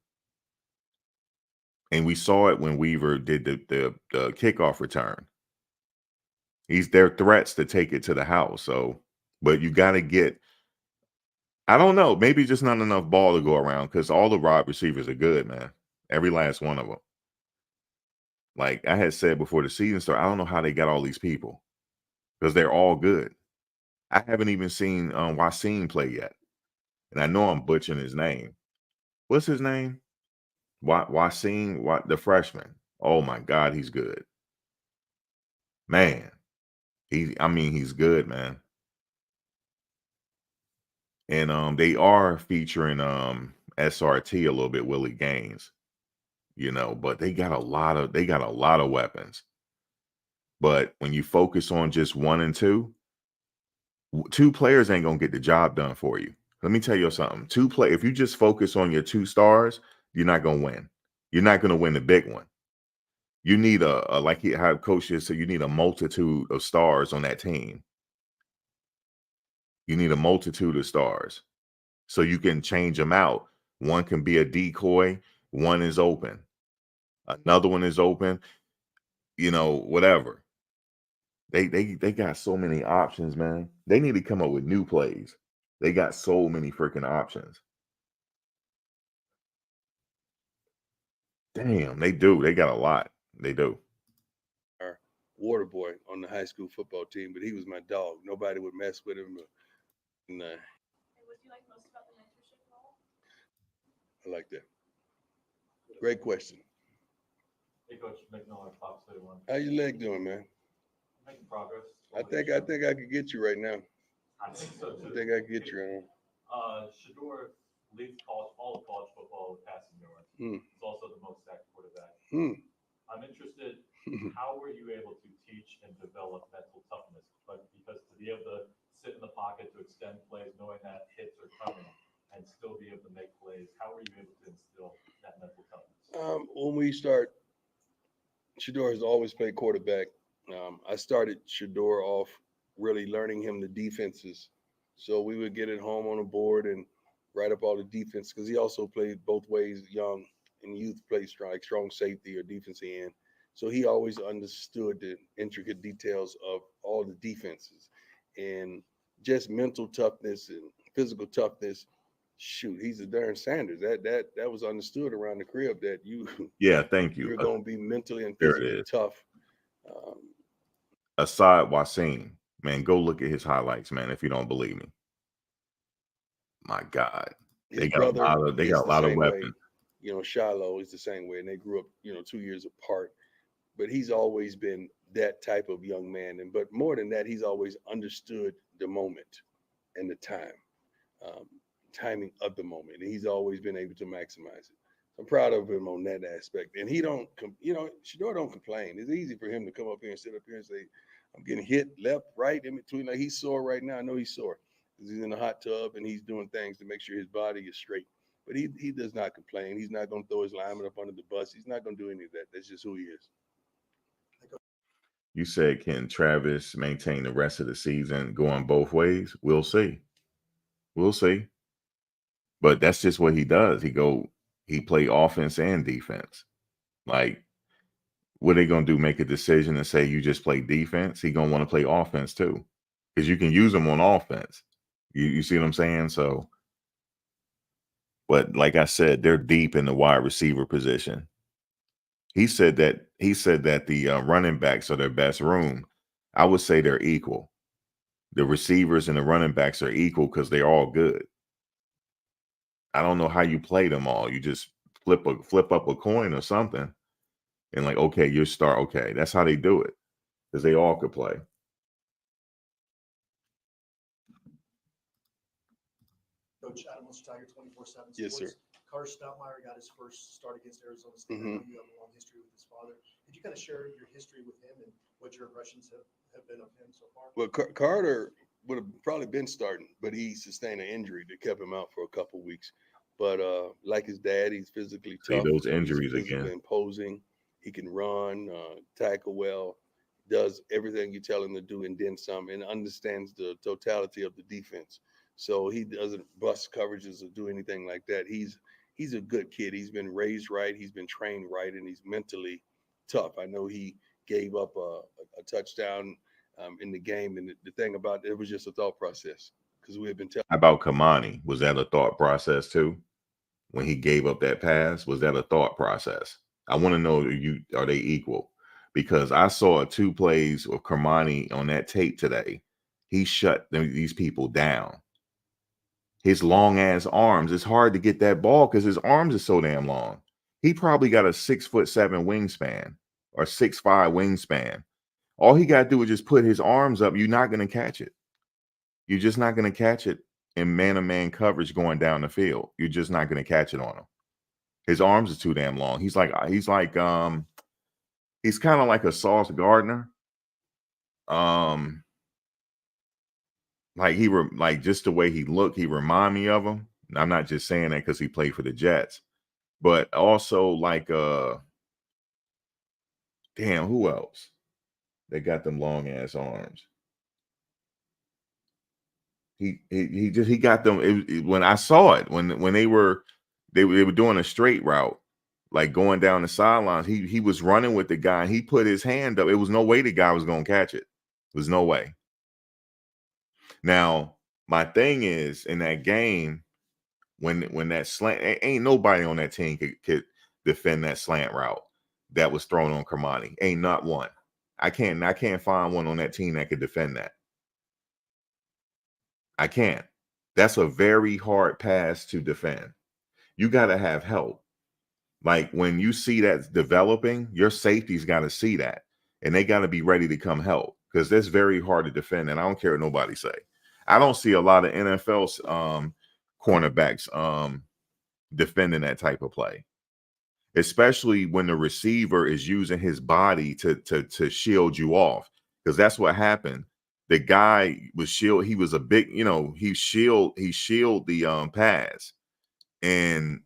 And we saw it when Weaver did the kickoff return. They're threats to take it to the house. So, but you got to get, I don't know, maybe just not enough ball to go around because all the wide receivers are good, man. Every last one of them. Like I had said before the season started, I don't know how they got all these people because they're all good. I haven't even seen Wasim play yet. And I know I'm butchering his name. What's his name? Wasim, the freshman. Oh my God, he's good. Man, he's good, man. And they are featuring SRT a little bit, Willie Gaines, but they got a lot of weapons. But when you focus on just 1 and 2, 2 players ain't gonna get the job done for you. Let me tell you something. If you just focus on your 2 stars, you're not gonna win. You're not gonna win the big one. You need how Coach said, you need a multitude of stars on that team. You need a multitude of stars so you can change them out. One can be a decoy, one is open, another one is open, whatever. They got so many options, man. They need to come up with new plays. They got so many freaking options. Damn, they do. They got a lot. They do. Our water boy on the high school football team, but he was my dog. Nobody would mess with him. And, What do you like most about the mentorship role? I like that. Great question. Hey, Coach McMillan, Fox 31. How your leg doing, man? Making progress. I think I could get you right now. I think so too. I think I could get you right now. Shedeur leads all of college football with passing yards. Hmm. He's also the most sacked quarterback. I'm interested, how were you able to teach and develop mental toughness? But because to be able to sit in the pocket to extend plays, knowing that hits are coming, and still be able to make plays, how were you able to instill that mental toughness? When we start, Shedeur has always played quarterback. I started Shedeur off really learning him the defenses. So we would get it home on a board and write up all the defense because he also played both ways, young and youth played strong safety or defensive end. So he always understood the intricate details of all the defenses and just mental toughness and physical toughness. Shoot, he's a darn Sanders. That was understood around the crib that Yeah, thank you. you're going to be mentally and There it physically is. tough. Asad Wasim, man, go look at his highlights, man, if you don't believe me. My God. They got a lot of weapons. Shiloh is the same way, and they grew up, 2 years apart. But he's always been that type of young man. But more than that, he's always understood the moment and the timing of the moment. And he's always been able to maximize it. I'm proud of him on that aspect. And he don't, Shedeur don't complain. It's easy for him to come up here and sit up here and say, I'm getting hit left, right, in between. Like he's sore right now. I know he's sore because he's in the hot tub and he's doing things to make sure his body is straight. But he does not complain. He's not going to throw his lineman up under the bus. He's not going to do any of that. That's just who he is. You said, can Travis maintain the rest of the season going both ways? We'll see. We'll see. But that's just what he does. He play offense and defense. Like, what are they gonna do? Make a decision and say you just play defense? He gonna want to play offense too, because you can use him on offense. You see what I'm saying? So, but like I said, they're deep in the wide receiver position. He said that the running backs are their best room. I would say they're equal. The receivers and the running backs are equal because they're all good. I don't know how you play them all. You just flip up a coin or something, and like, okay, you start. Okay, that's how they do it because they all could play. Coach Adam Tiger 24/7 Sports. Yes, sir. Carter Stoutmeyer got his first start against Arizona State. I know you have a long history with his father. Could you kind of share your history with him and what your impressions have been of him so far? Well, Carter would have probably been starting, but he sustained an injury that kept him out for a couple weeks. But like his dad, he's physically tough. See those injuries he's physically again. imposing. He can run, tackle well, does everything you tell him to do, and then some, and understands the totality of the defense. So he doesn't bust coverages or do anything like that. He's a good kid. He's been raised right. He's been trained right, and he's mentally tough. I know he gave up a touchdown in the game, and the thing about it was just a thought process because we had been telling. How about Kamani? Was that a thought process too? When he gave up that pass, was that a thought process? I want to know, are they equal? Because I saw 2 plays of Kamani on that tape today. He shut these people down. His long ass arms, it's hard to get that ball because his arms are so damn long. He probably got a 6'7" wingspan or 6'5" wingspan. All he got to do is just put his arms up. You're not going to catch it. You're just not going to catch it in man-to-man coverage going down the field. You're just not going to catch it on him. His arms are too damn long. He's kind of like a Sauce Gardner. Like just the way he looked, he remind me of him. I'm not just saying that because he played for the Jets, but also like damn, who else? They got them long ass arms. He got them. When I saw it, when they were doing a straight route, like going down the sidelines, he was running with the guy and he put his hand up. It was no way the guy was gonna catch it. There's no way. Now, my thing is, in that game, when that slant, ain't nobody on that team could defend that slant route that was thrown on Kamani. Ain't not one. I can't find one on that team that could defend that. I can't. That's a very hard pass to defend. You got to have help. Like when you see that developing, your safety's got to see that, and they got to be ready to come help because that's very hard to defend. And I don't care what nobody say. I don't see a lot of NFL cornerbacks defending that type of play, especially when the receiver is using his body to shield you off, because that's what happened. The guy was shield. He was a big, he shield the pass, and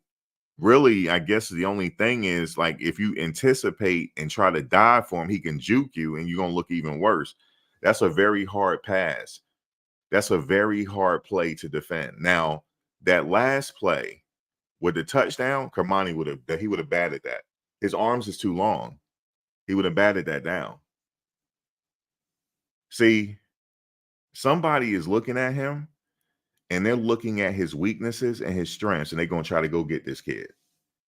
really, I guess the only thing is, like, if you anticipate and try to dive for him, he can juke you, and you're gonna look even worse. That's a very hard pass. That's a very hard play to defend. Now, that last play with the touchdown, Kamani would have batted that. His arms is too long. He would have batted that down. See, somebody is looking at him, and they're looking at his weaknesses and his strengths, and they're going to try to go get this kid.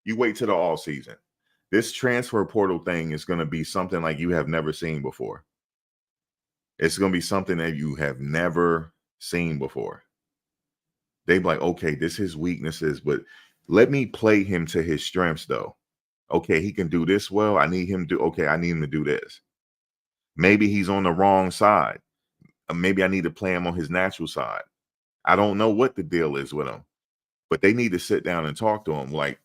You wait till the all season. This transfer portal thing is going to be something like you have never seen before. It's going to be something that you have never seen before. They be like, okay, this is his weaknesses, but let me play him to his strengths, though. Okay, he can do this well. I need him to do this. Maybe he's on the wrong side. Maybe I need to play him on his natural side. I don't know what the deal is with him, but they need to sit down and talk to him. Like,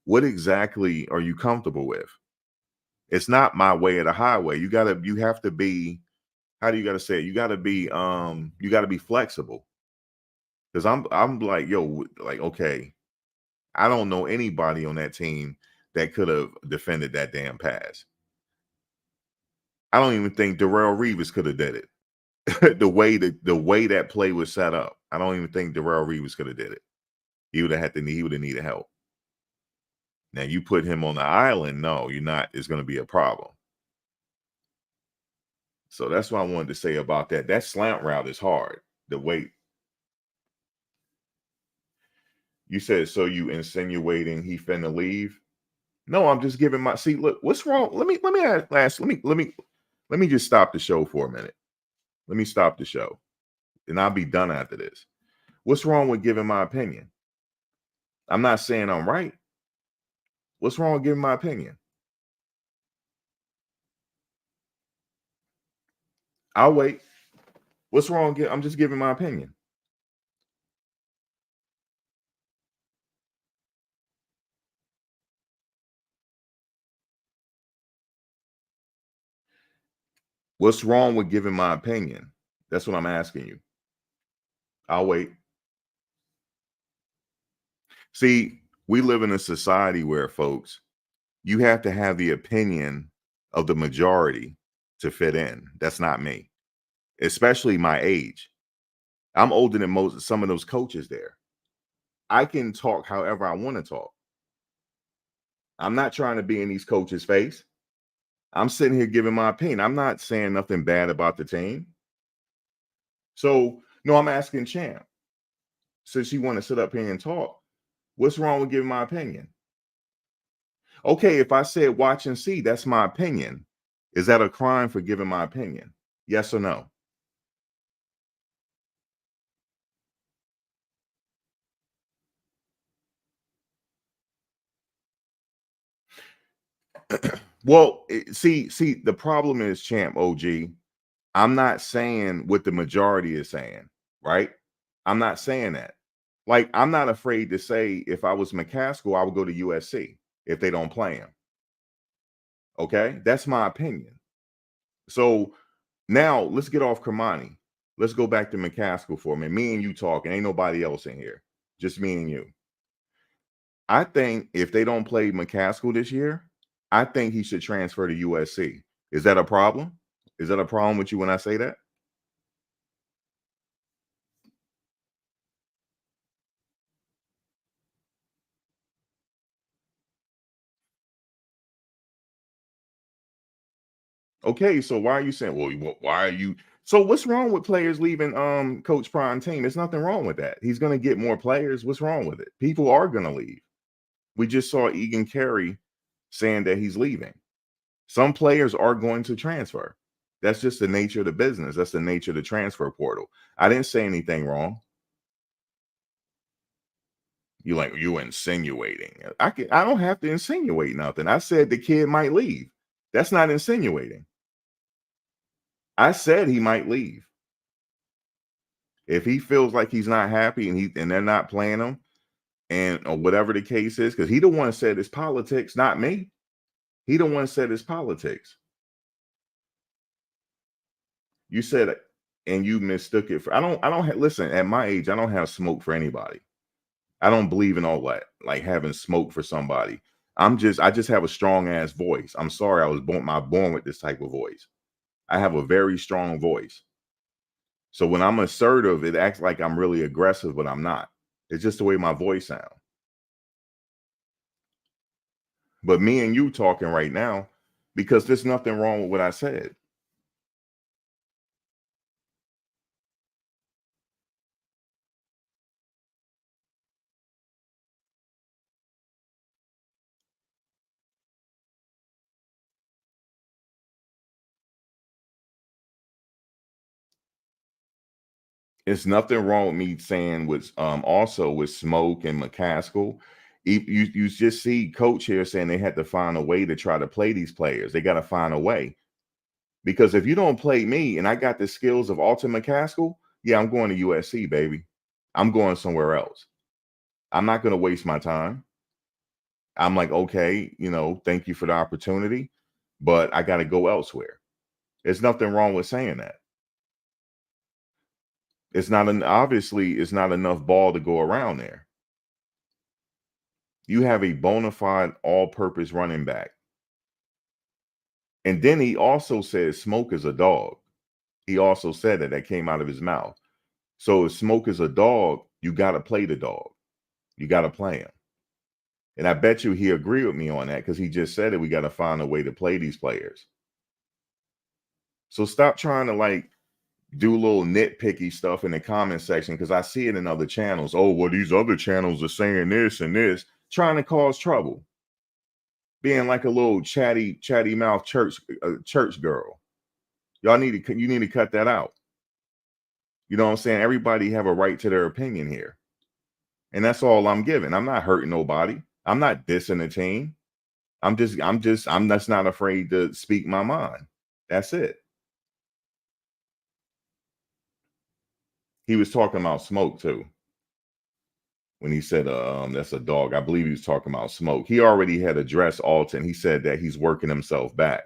What exactly are you comfortable with? It's not my way or the highway. You have to be, how do you gotta say it? You gotta be flexible. Because I'm like, yo, like, okay, I don't know anybody on that team that could have defended that damn pass. I don't even think Darrell Reeves could have did it. the way that play was set up. I don't even think Darrell Reeves could have did it. He would have needed help. Now you put him on the island, no, you're not, it's gonna be a problem. So that's what I wanted to say about that. That slant route is hard. The weight. You said, so you insinuating he finna leave? No, I'm just giving my, see, look, what's wrong? Let me just stop the show for a minute. Let me stop the show. And I'll be done after this. What's wrong with giving my opinion? I'm not saying I'm right. What's wrong with giving my opinion? I'll wait. What's wrong? I'm just giving my opinion. What's wrong with giving my opinion? That's what I'm asking you. I'll wait. See, we live in a society where, folks, you have to have the opinion of the majority to fit in. That's not me, especially my age. I'm older than some of those coaches there. I can talk however I want to talk. I'm not trying to be in these coaches' face. I'm sitting here giving my opinion. I'm not saying nothing bad about the team. So, no, I'm asking Champ, since you want to sit up here and talk, what's wrong with giving my opinion? Okay, if I said watch and see, that's my opinion. Is that a crime for giving my opinion? Yes or no? Well, see, the problem is, Champ OG, I'm not saying what the majority is saying, right? I'm not saying that. Like, I'm not afraid to say if I was McCaskill, I would go to USC if they don't play him. Okay, that's my opinion. So now let's get off Kermani. Let's go back to McCaskill for a minute. Me and you talking. Ain't nobody else in here. Just me and you. I think if they don't play McCaskill this year, I think he should transfer to USC. Is that a problem? Is that a problem with you when I say that? Okay, so why are you saying, well, why are you? So what's wrong with players leaving Coach Prime team? There's nothing wrong with that. He's going to get more players. What's wrong with it? People are going to leave. We just saw Egan Carey saying that he's leaving. Some players are going to transfer. That's just the nature of the business. That's the nature of the transfer portal. I didn't say anything wrong. You insinuating. I don't have to insinuate nothing. I said the kid might leave. That's not insinuating. I said he might leave. If he feels like he's not happy and they're not playing him, and or whatever the case is, because he the one said it's politics, not me. He the one said it's politics. You said it, and you mistook it for. I don't listen. At my age, I don't have smoke for anybody. I don't believe in all that, like having smoke for somebody. I just have a strong ass voice. I'm sorry, I was born with this type of voice. I have a very strong voice. So when I'm assertive, it acts like I'm really aggressive, but I'm not. It's just the way my voice sounds. But me and you talking right now, because there's nothing wrong with what I said. It's nothing wrong with me saying with also with Smoke and McCaskill. You just see Coach here saying they had to find a way to try to play these players. They got to find a way. Because if you don't play me and I got the skills of Alton McCaskill, yeah, I'm going to USC, baby. I'm going somewhere else. I'm not going to waste my time. I'm like, okay, thank you for the opportunity, but I got to go elsewhere. There's nothing wrong with saying that. Obviously it's not enough ball to go around there. You have a bona fide all-purpose running back. And then he also said Smoke is a dog. He also said that came out of his mouth. So if Smoke is a dog, you got to play the dog. You got to play him. And I bet you he agreed with me on that because he just said it. We got to find a way to play these players. So stop trying to do little nitpicky stuff in the comment section because I see it in other channels. Oh, well, these other channels are saying this and this, trying to cause trouble. Being like a little chatty mouth church girl. You need to cut that out. You know what I'm saying? Everybody have a right to their opinion here. And that's all I'm giving. I'm not hurting nobody. I'm not dissing the team. I'm just not afraid to speak my mind. That's it. He was talking about Smoke too. When he said that's a dog, I believe he was talking about Smoke. He already had addressed Alton. He said that he's working himself back.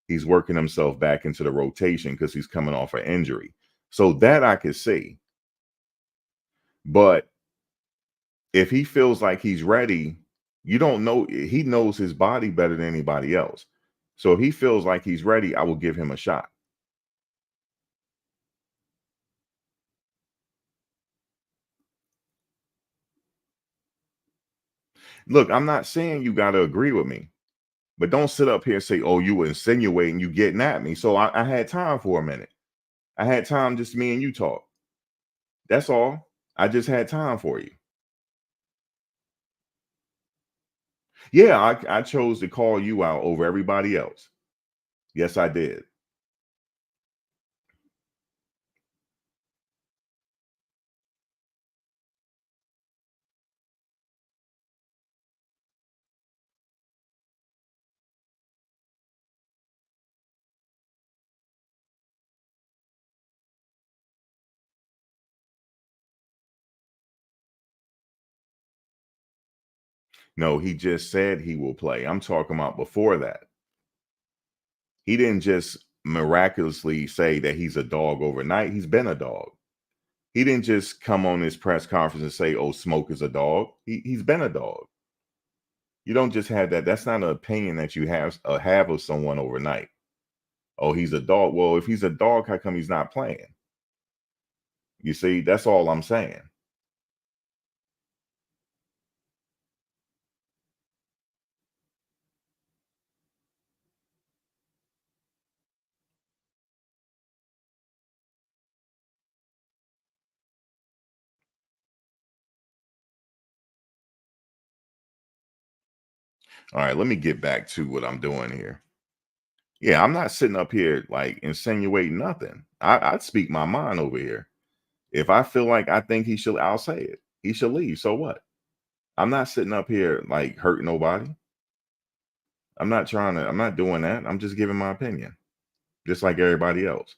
He's working himself back into the rotation because he's coming off an injury. So that I could see. But if he feels like he's ready, you don't know. He knows his body better than anybody else. So if he feels like he's ready, I will give him a shot. Look, I'm not saying you got to agree with me, but don't sit up here and say, oh, you were insinuating, you getting at me. So I had time for a minute. I had time just me and you talk. That's all. I just had time for you. Yeah, I chose to call you out over everybody else. Yes, I did. No, he just said he will play. I'm talking about before that. He didn't just miraculously say that he's a dog overnight. He's been a dog. He didn't just come on this press conference and say, oh, Smoke is a dog. He's been a dog. You don't just have that. That's not an opinion that you have of someone overnight. Oh, he's a dog. Well, if he's a dog, how come he's not playing? You see, that's all I'm saying. All right, let me get back to what I'm doing here. Yeah, I'm not sitting up here insinuating nothing. I'd speak my mind over here. If I feel like I think I'll say it. He should leave. So what? I'm not sitting up here hurting nobody. I'm not doing that. I'm just giving my opinion, just like everybody else.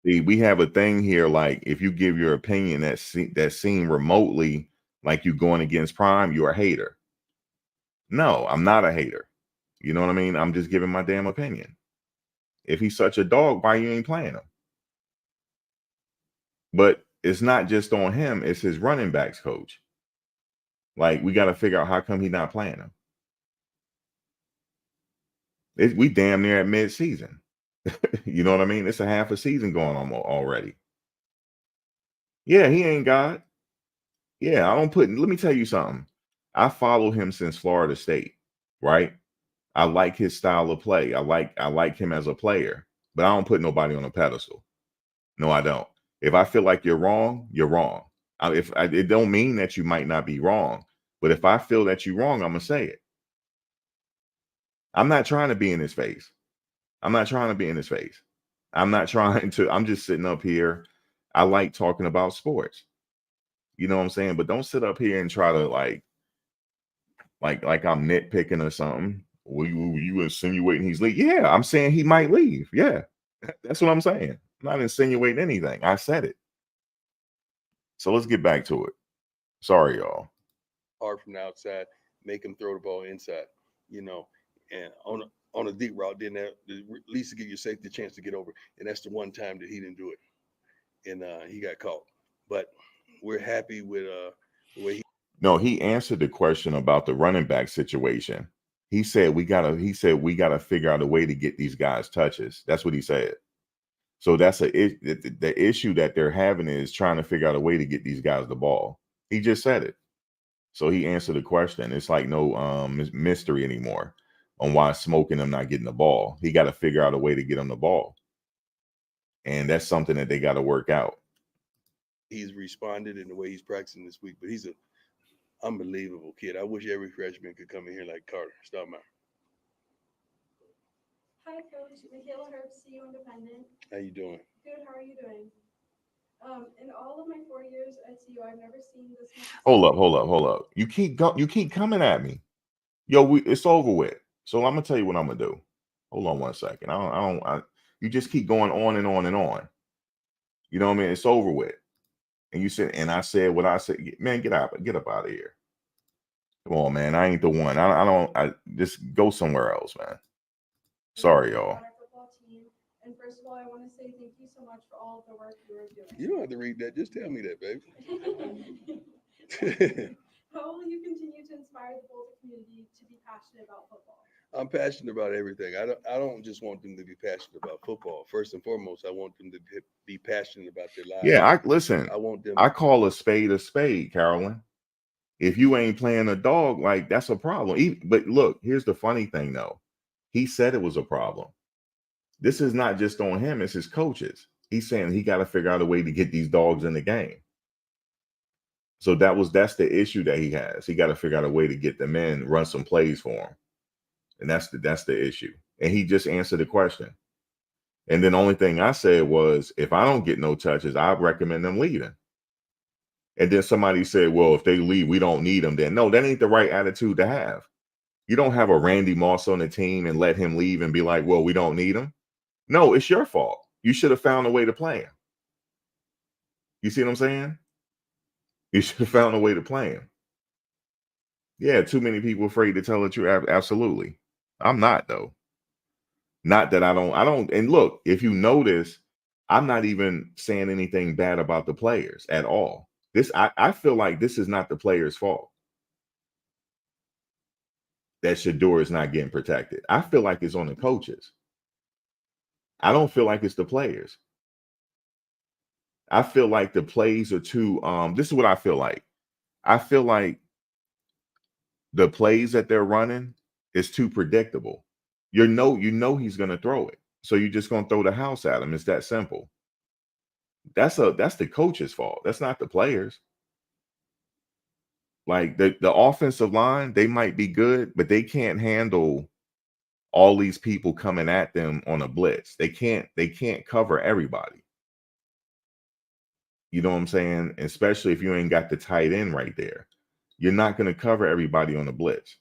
See, we have a thing here. If you give your opinion that seem remotely like you going against Prime, you're a hater. No, I'm not a hater. You know what I mean? I'm just giving my damn opinion. If he's such a dog, why you ain't playing him? But it's not just on him, it's his running backs coach. We got to figure out how come he's not playing him. We damn near at mid-season. You know what I mean? It's a half a season going on already. Yeah, he ain't God. Yeah, let me tell you something. I follow him since Florida State, right? I like his style of play. I like him as a player, but I don't put nobody on a pedestal. No, I don't. If I feel like you're wrong, you're wrong. It don't mean that you might not be wrong, but if I feel that you're wrong, I'm gonna say it. I'm not trying to be in his face. I'm not trying to. I'm just sitting up here. I like talking about sports. You know what I'm saying? But don't sit up here and try to like I'm nitpicking or something. Well, you insinuating he's leaving? Yeah, I'm saying he might leave. Yeah, that's what I'm saying. I'm not insinuating anything. I said it. So let's get back to it. Sorry, y'all. Hard from the outside, make him throw the ball inside, you know, and on a deep route, then at least to give your safety a chance to get over. And that's the one time that he didn't do it, and he got caught. But we're happy with the way he. No, he answered the question about the running back situation. He said we gotta figure out a way to get these guys touches. That's what he said. So that's the issue that they're having is trying to figure out a way to get these guys the ball. He just said it. So he answered the question. It's like no mystery anymore on why Smoke and them not getting the ball. He got to figure out a way to get them the ball. And that's something that they got to work out. He's responded in the way he's practicing this week, but he's an unbelievable kid. I wish every freshman could come in here like Carter. Stop my. Hi, Coach. Michaela Herbst, CU Independent. How you doing? Good. How are you doing? In all of my 4 years at CU, I've never seen this much. Hold up. You keep coming at me. Yo, it's over with. So I'm gonna tell you what I'm gonna do. Hold on one second. You just keep going on and on and on. You know what I mean? It's over with. And you said, and I said what I said. Man, get up out of here. Come on, man. I ain't the one. I just go somewhere else, man. Sorry, y'all. And first of all, I want to say thank you so much for all of the work you are doing. You don't have to read that. Just tell me that, baby. How will you continue to inspire the Boulder community to be passionate about football? I'm passionate about everything. I don't just want them to be passionate about football. First and foremost, I want them to be passionate about their lives. Yeah, listen. I want them. I call a spade, Carolyn. If you ain't playing a dog, like that's a problem. But look, here's the funny thing, though. He said it was a problem. This is not just on him, it's his coaches. He's saying he got to figure out a way to get these dogs in the game. So that's the issue that he has. He got to figure out a way to get them in, run some plays for him. And that's the issue. And he just answered the question. And then the only thing I said was, if I don't get no touches, I recommend them leaving. And then somebody said, well, if they leave, we don't need them then. No, that ain't the right attitude to have. You don't have a Randy Moss on the team and let him leave and be like, well, we don't need him. No, it's your fault. You should have found a way to play him. You see what I'm saying? You should have found a way to play him. Yeah, too many people afraid to tell the truth. Absolutely. I'm not, though. Not that I don't. And look, if you notice, I'm not even saying anything bad about the players at all. I feel like this is not the players' fault that Shedeur is not getting protected. I feel like it's on the coaches. I don't feel like it's the players. I feel like the plays are too, this is what I feel like. I feel like the plays that they're running is too predictable. You know he's going to throw it. So you're just going to throw the house at him. It's that simple. That's the coach's fault. That's not the players. Like the offensive line, they might be good, but they can't handle all these people coming at them on a blitz. They can't cover everybody. You know what I'm saying? Especially if you ain't got the tight end right there. You're not going to cover everybody on the blitz.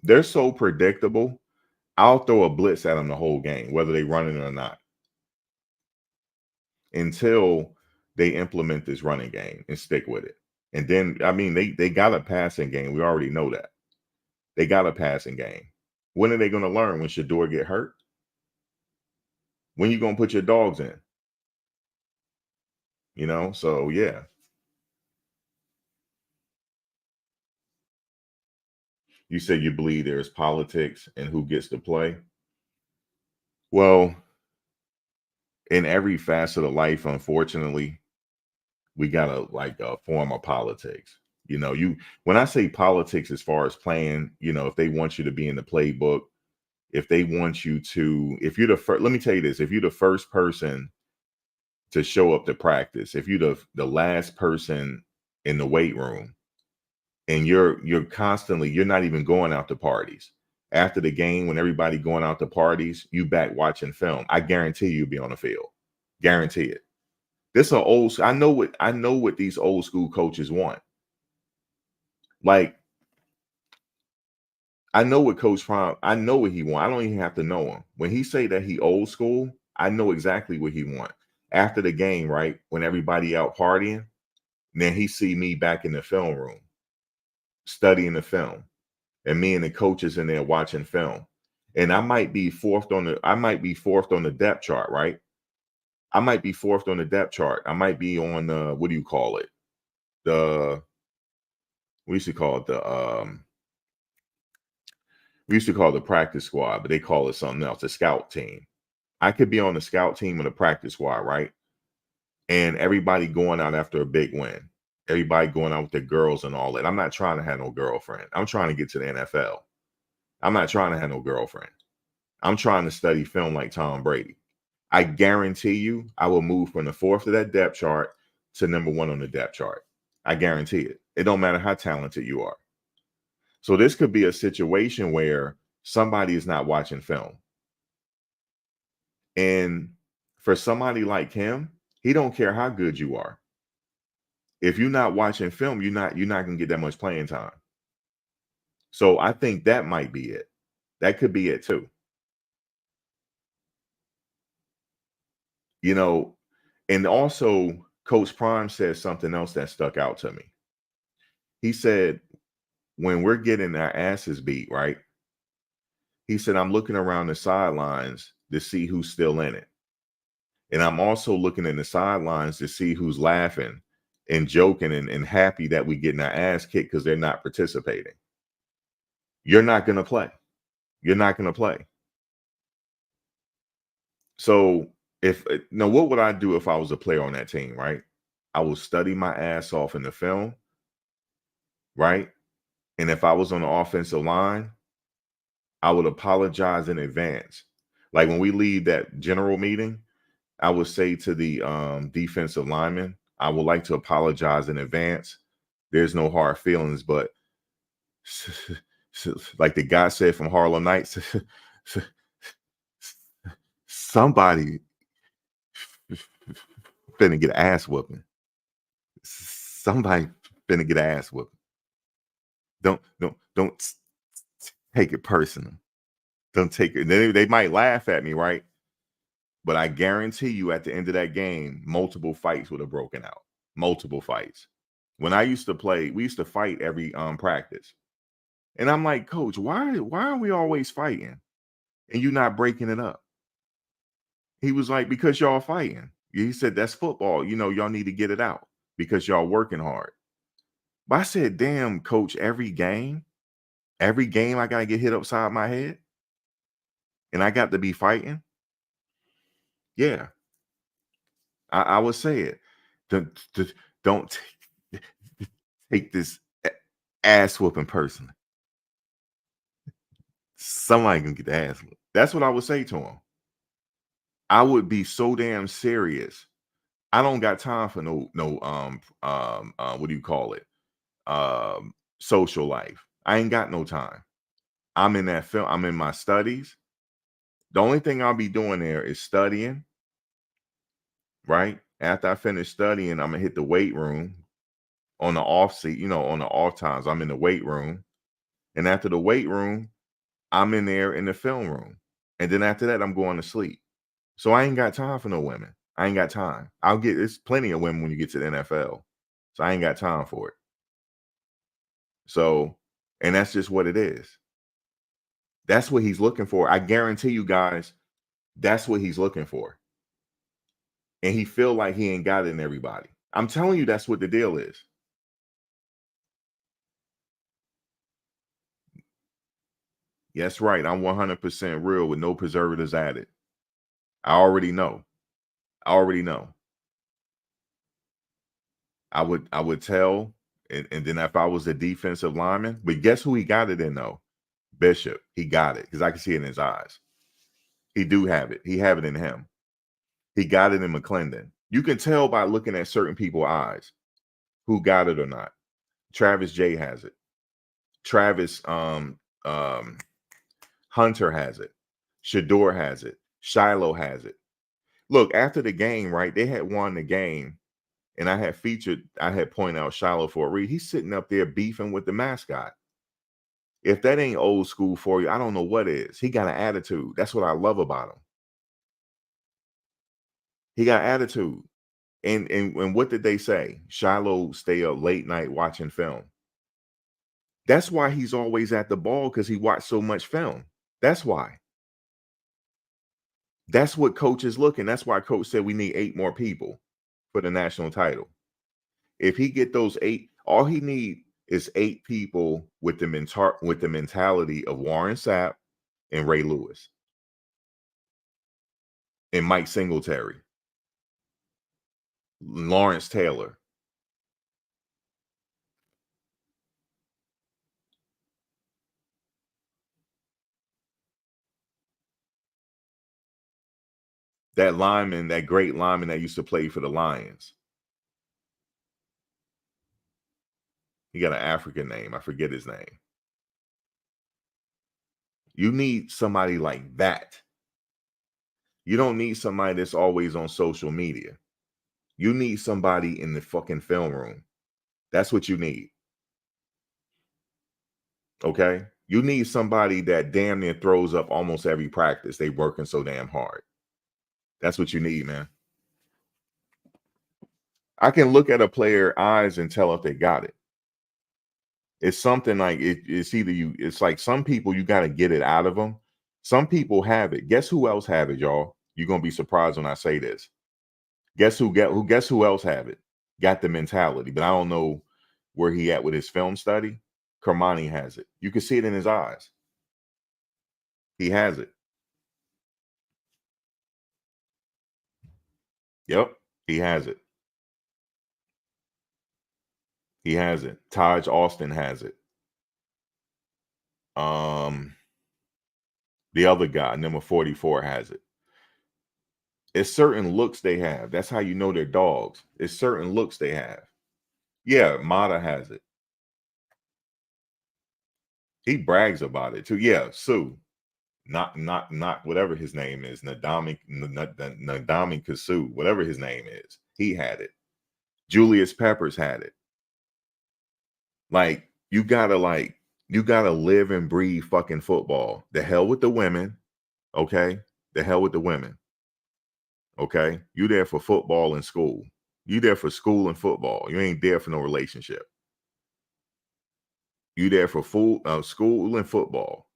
They're so predictable. I'll throw a blitz at them the whole game, whether they run it or not, until they implement this running game and stick with it. And then, I mean, they got a passing game. We already know that. They got a passing game. When are they going to learn? When Shedeur get hurt? When you going to put your dogs in? You know, so yeah. You said you believe there's politics and who gets to play. Well, in every facet of life, unfortunately, we got a form of politics. You know, when I say politics as far as playing, you know, if they want you to be in the playbook, if they want you to, if you're the first, let me tell you this, if you're the first person to show up to practice, if you're the last person in the weight room, and you're not even going out to parties. After the game, when everybody going out to parties, you back watching film. I guarantee you'll be on the field. Guarantee it. I know what these old school coaches want. Like, I know what Coach Prime, I know what he wants. I don't even have to know him. When he say that he old school, I know exactly what he wants. after the game, right, when everybody out partying, then he see me back in the film room studying the film, and me and the coaches in there watching film. And I might be fourth on the depth chart, right? I might be fourth on the depth chart. I might be on the, what do you call it? We used to call it the practice squad, but they call it something else, the scout team. I could be on the scout team or the practice squad, right? And everybody going out after a big win. Everybody going out with their girls and all that. I'm not trying to have no girlfriend. I'm trying to get to the NFL. I'm not trying to have no girlfriend. I'm trying to study film like Tom Brady. I guarantee you I will move from the fourth of that depth chart to number one on the depth chart. I guarantee it. It don't matter how talented you are. So this could be a situation where somebody is not watching film. And for somebody like him, he don't care how good you are. If you're not watching film, you're not gonna get that much playing time. So I think that might be it. That could be it too. You know, and also Coach Prime said something else that stuck out to me. He said, when we're getting our asses beat, right? He said, I'm looking around the sidelines to see who's still in it. And I'm also looking in the sidelines to see who's laughing and joking and happy that we getting our ass kicked because they're not participating. You're not going to play. You're not going to play. So what would I do if I was a player on that team, right? I would study my ass off in the film, right? And if I was on the offensive line, I would apologize in advance. Like when we leave that general meeting, I would say to the defensive lineman, I would like to apologize in advance. There's no hard feelings, but like the guy said from Harlem Nights, somebody finna get an ass whooping. Somebody finna get an ass whooping. Don't take it personal. Don't take it. They might laugh at me, right? But I guarantee you at the end of that game, multiple fights would have broken out. Multiple fights. When I used to play, we used to fight every practice. And I'm like, Coach, why are we always fighting? And you not breaking it up? He was like, because y'all fighting. He said, that's football. You know, y'all need to get it out because y'all working hard. But I said, damn, Coach, every game I got to get hit upside my head. And I got to be fighting. Yeah. I would say it. Don't take this ass whooping personally. Somebody can get the ass whooped. That's what I would say to him. I would be so damn serious. I don't got time for no what do you call it? Social life. I ain't got no time. I'm in that film. I'm in my studies. The only thing I'll be doing there is studying. Right? After I finish studying, I'm gonna hit the weight room on the off seat, on the off times. I'm in the weight room. And after the weight room, I'm in there in the film room. And then after that, I'm going to sleep. So I ain't got time for no women. I ain't got time. There's plenty of women when you get to the NFL. So I ain't got time for it. So, and that's just what it is. That's what he's looking for. I guarantee you guys, that's what he's looking for. And he feel like he ain't got it in everybody. I'm telling you, that's what the deal is. That's right. I'm 100% real with no preservatives added. I already know. I would tell, and then if I was a defensive lineman, but guess who he got it in though? Bishop. He got it because I can see it in his eyes. He do have it. He have it in him. He got it in McClendon. You can tell by looking at certain people's eyes who got it or not. Travis J has it. Travis Hunter has it. Shedeur has it. Shiloh has it. Look, after the game, right, they had won the game, and I had pointed out Shiloh for a reason. He's sitting up there beefing with the mascot. If that ain't old school for you, I don't know what is. He got an attitude. That's what I love about him. He got attitude. And what did they say? Shiloh stay up late night watching film. That's why he's always at the ball, because he watched so much film. That's why. That's what coach is looking. That's why coach said we need 8 more people for the national title. If he get those 8, all he need is 8 people with the mentality of Warren Sapp and Ray Lewis and Mike Singletary, Lawrence Taylor. That lineman, that great lineman that used to play for the Lions. He got an African name. I forget his name. You need somebody like that. You don't need somebody that's always on social media. You need somebody in the fucking film room. That's what you need. Okay? You need somebody that damn near throws up almost every practice. They working so damn hard. That's what you need, man. I can look at a player eyes and tell if they got it. It's something like it's either you, it's like some people you got to get it out of them. Some people have it. Guess who else have it, y'all? You're gonna be surprised when I say this. Guess who else have it? Got the mentality, but I don't know where he at with his film study. Kermani has it. You can see it in his eyes. He has it. Yep, he has it. He has it. Taj Austin has it. The other guy, number 44, has it. It's certain looks they have. That's how you know they're dogs. It's certain looks they have. Yeah, Mata has it. He brags about it too. Yeah, Sue. Not whatever his name is. Nadami Kasu, whatever his name is. He had it. Julius Peppers had it. Like, you gotta live and breathe fucking football. The hell with the women. Okay? The hell with the women. Okay? You there for football and school. You there for school and football. You ain't there for no relationship. You there for school and football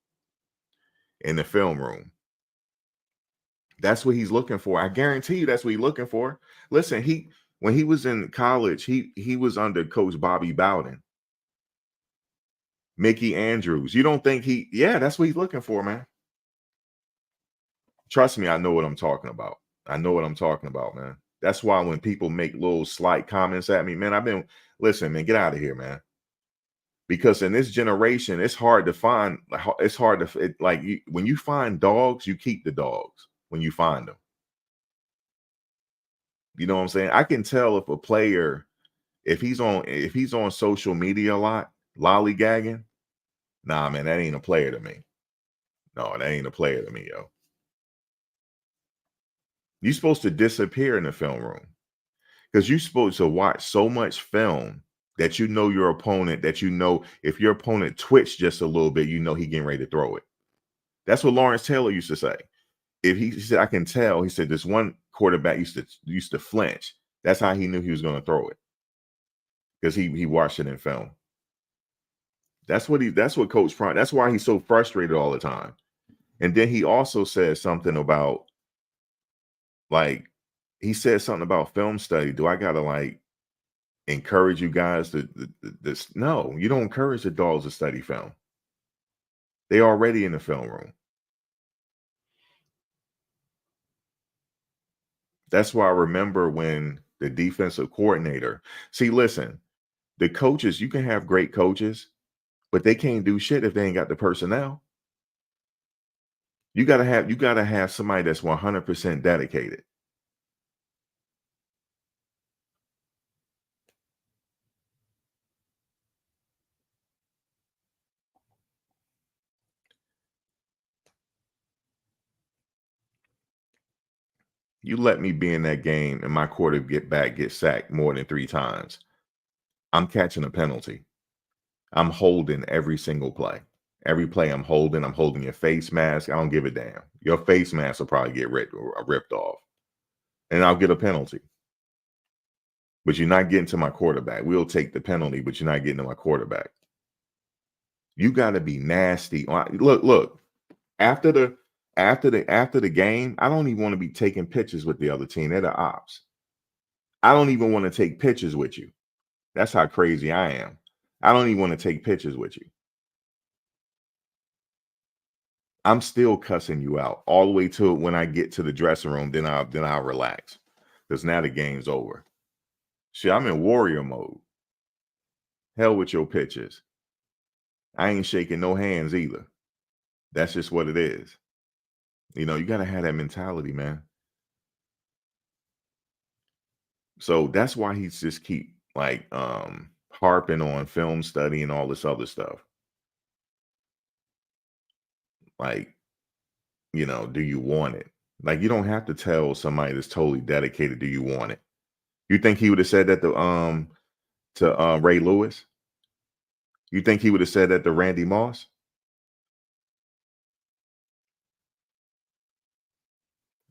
in the film room. That's what he's looking for. I guarantee you that's what he's looking for. Listen, when he was in college, he was under Coach Bobby Bowden. Mickey Andrews. You don't think that's what he's looking for, man. Trust me, I know what I'm talking about. I know what I'm talking about, man. That's why when people make little slight comments at me, man, listen, man, get out of here, man. Because in this generation, it's hard to find. When you find dogs, you keep the dogs when you find them. You know what I'm saying? I can tell if a player, if he's on social media a lot, lollygagging, nah, man, that ain't a player to me. No, that ain't a player to me, yo. You're supposed to disappear in the film room because you're supposed to watch so much film that you know your opponent, that you know if your opponent twitched just a little bit, you know he getting ready to throw it. That's what Lawrence Taylor used to say. If he said, I can tell, he said this one quarterback used to flinch. That's how he knew he was going to throw it. Because he watched it in film. That's what Coach Prime, that's why he's so frustrated all the time. And then he also said something about, he said something about film study. Do I gotta encourage you guys to this? No, you don't encourage the dogs to study film. They already in the film room. That's why I remember when the defensive coordinator, listen, the coaches, you can have great coaches, but they can't do shit if they ain't got the personnel. You gotta have somebody that's 100% dedicated. You let me be in that game and my quarterback get sacked more than 3 times. I'm catching a penalty. I'm holding every single play. Every play I'm holding your face mask. I don't give a damn. Your face mask will probably get ripped off. and I'll get a penalty. But you're not getting to my quarterback. We'll take the penalty, but you're not getting to my quarterback. You got to be nasty. Look. After the game, I don't even want to be taking pictures with the other team. They're the ops. I don't even want to take pictures with you. That's how crazy I am. I don't even want to take pictures with you. I'm still cussing you out all the way to when I get to the dressing room. Then I'll relax because now the game's over. Shit, I'm in warrior mode. Hell with your pictures. I ain't shaking no hands either. That's just what it is. You know, you got to have that mentality, man. So that's why he's just keep like harping on film study and all this other stuff. Like, you know, do you want it? Like, you don't have to tell somebody that's totally dedicated, do you want it? You think he would have said that to Ray Lewis? You think he would have said that to Randy Moss?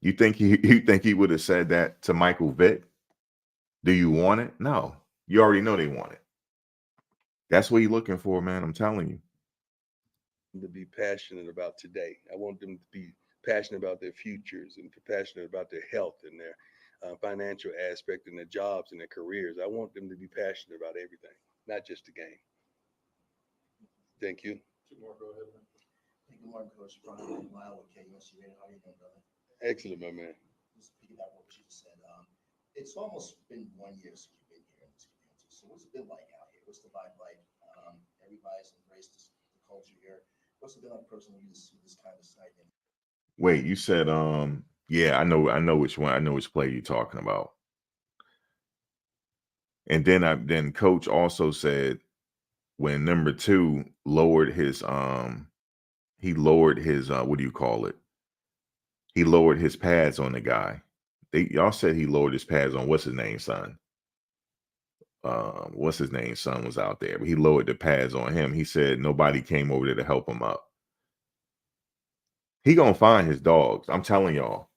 You think he would have said that to Michael Vick? Do you want it? No. You already know they want it. That's what you're looking for, man. I'm telling you. To be passionate about today. I want them to be passionate about their futures and passionate about their health and their financial aspect and their jobs and their careers. I want them to be passionate about everything, not just the game. Thank you. Two more, go ahead, man. Good morning, Coach. Brian Lyle with KUSU. How are you doing, brother? Excellent, my man. Just picking up what you just said. It's almost been 1 year since you've been here in this community. So what's it been like out here? What's the vibe like? Everybody's embraced the culture here. What's it been like personally to see this kind of site? Wait, you said yeah, I know which one. I know which play you're talking about. And then coach also said when number 2 lowered his he lowered his what do you call it? He lowered his pads on the guy. Y'all said he lowered his pads on what's his name, son? What's his name? Son was out there, but he lowered the pads on him. He said nobody came over there to help him up. He gonna find his dogs. I'm telling y'all.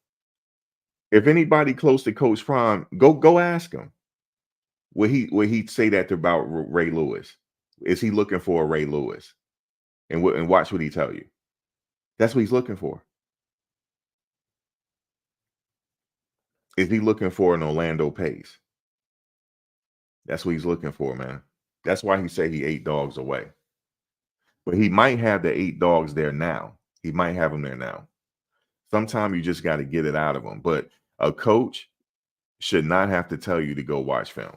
If anybody close to Coach Prime, go ask him. Would he say that about Ray Lewis? Is he looking for a Ray Lewis? And watch what he tell you. That's what he's looking for. Is he looking for an Orlando Pace? That's what he's looking for, man. That's why he said he 8 dogs away. But he might have the 8 dogs there now. He might have them there now. Sometimes you just got to get it out of them. But a coach should not have to tell you to go watch film.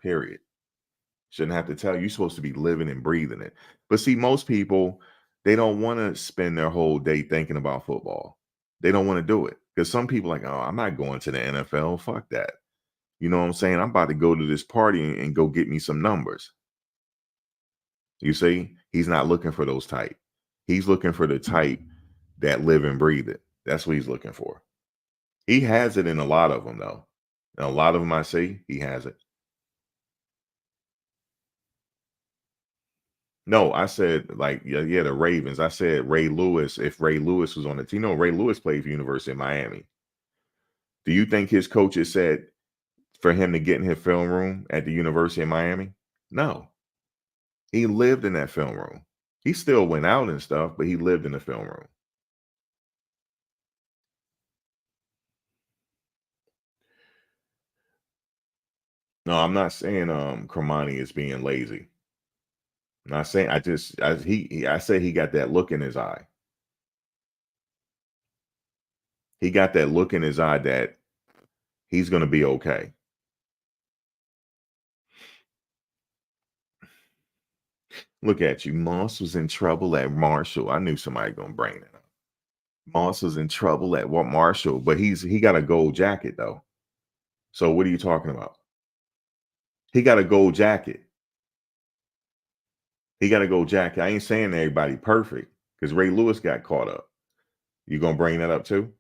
Period. Shouldn't have to tell you. You're supposed to be living and breathing it. But see, most people, they don't want to spend their whole day thinking about football. They don't want to do it. Because some people are like, oh, I'm not going to the NFL. Fuck that. You know what I'm saying? I'm about to go to this party and go get me some numbers. You see, he's not looking for those type. He's looking for the type that live and breathe it. That's what he's looking for. He has it in a lot of them, though. And a lot of them I see, he has it. No, I said like, yeah, the Ravens. I said Ray Lewis, if Ray Lewis was on the team. You know, Ray Lewis played for University of Miami. Do you think his coaches said for him to get in his film room at the University of Miami? No. He lived in that film room. He still went out and stuff, but he lived in the film room. No, I'm not saying Cremani is being lazy. I'm not saying I said he got that look in his eye. He got that look in his eye that he's going to be okay. Look at you. Moss was in trouble at Marshall. I knew somebody going to bring that up. Moss was in trouble at Marshall, but he got a gold jacket though. So what are you talking about? He got a gold jacket. He got a gold jacket. I ain't saying everybody perfect because Ray Lewis got caught up. You going to bring that up too?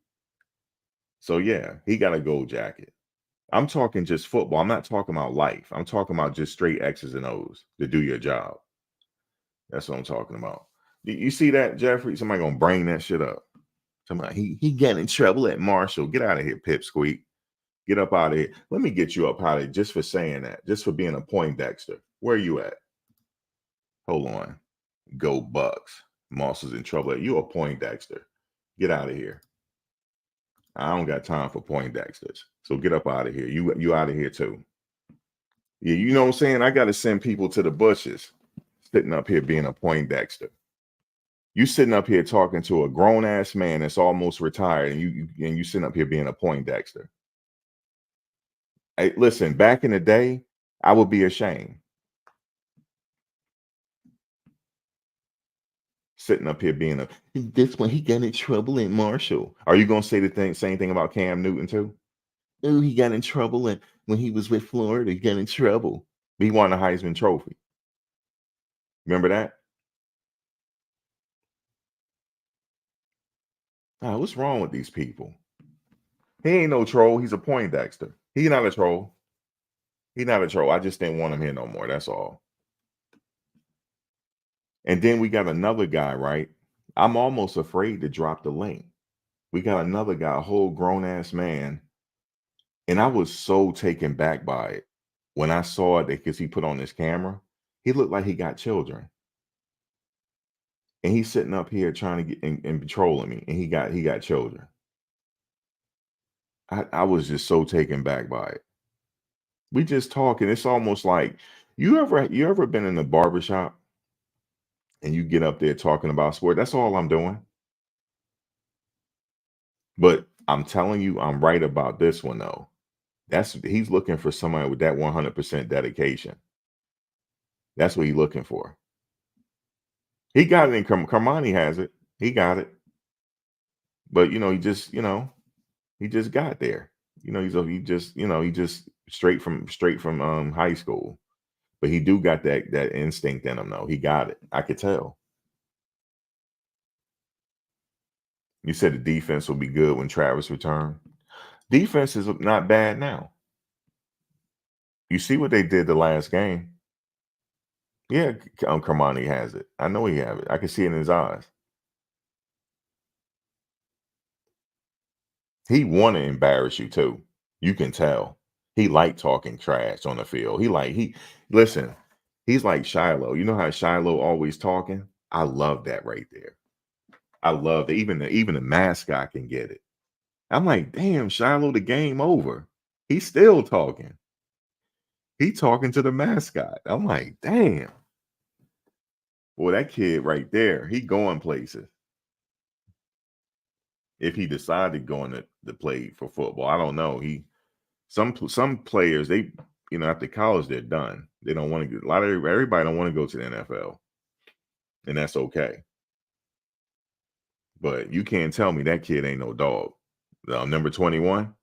So yeah, he got a gold jacket. I'm talking just football. I'm not talking about life. I'm talking about just straight X's and O's to do your job. That's what I'm talking about. You see that, Jeffrey? Somebody going to bring that shit up. Somebody, he got in trouble at Marshall. Get out of here, Pipsqueak. Get up out of here. Let me get you up out of here just for saying that, just for being a Poindexter. Where are you at? Hold on. Go Bucks. Moss is in trouble. You a Poindexter. Get out of here. I don't got time for Poindexters. So get up out of here. You out of here too. Yeah, you know what I'm saying? I got to send people to the bushes. Sitting up here being a Poindexter. You sitting up here talking to a grown ass man that's almost retired, and you sitting up here being a Poindexter. Hey, listen, back in the day, I would be ashamed. Sitting up here being this one, he got in trouble in Marshall. Are you gonna say the same thing about Cam Newton too? Oh, he got in trouble and when he was with Florida, he got in trouble. He won the Heisman Trophy. Remember that? Oh, what's wrong with these people? He ain't no troll. He's a Poindexter. He's not a troll. He's not a troll. I just didn't want him here no more. That's all. And then we got another guy, right? I'm almost afraid to drop the link. We got another guy, a whole grown ass man. And I was so taken back by it. When I saw it, because he put on his camera, he looked like he got children. And he's sitting up here trying to get and patrolling me. And he got children. I was just so taken back by it. We just talking. It's almost like you ever been in a barbershop and you get up there talking about sport? That's all I'm doing. But I'm telling you, I'm right about this one though. He's looking for somebody with that 100% dedication. That's what he's looking for. He got it in Carmani has it. He got it. But he just got there. He just straight from high school. But he do got that instinct in him though. He got it. I could tell. You said the defense will be good when Travis returned. Defense is not bad now. You see what they did the last game. Yeah, Carmani has it. I know he have it. I can see it in his eyes. He want to embarrass you too. You can tell. He like talking trash on the field. Listen, he's like Shiloh. You know how Shiloh always talking? I love that right there. I love that. Even the mascot can get it. I'm like, damn, Shiloh, the game over. He's still talking. He talking to the mascot. I'm like, damn. Well, that kid right there, he going places. If he decided going to play for football, I don't know. Some players, they after college they're done. They don't want to get everybody don't want to go to the NFL, and that's okay. But you can't tell me that kid ain't no dog. Number 21.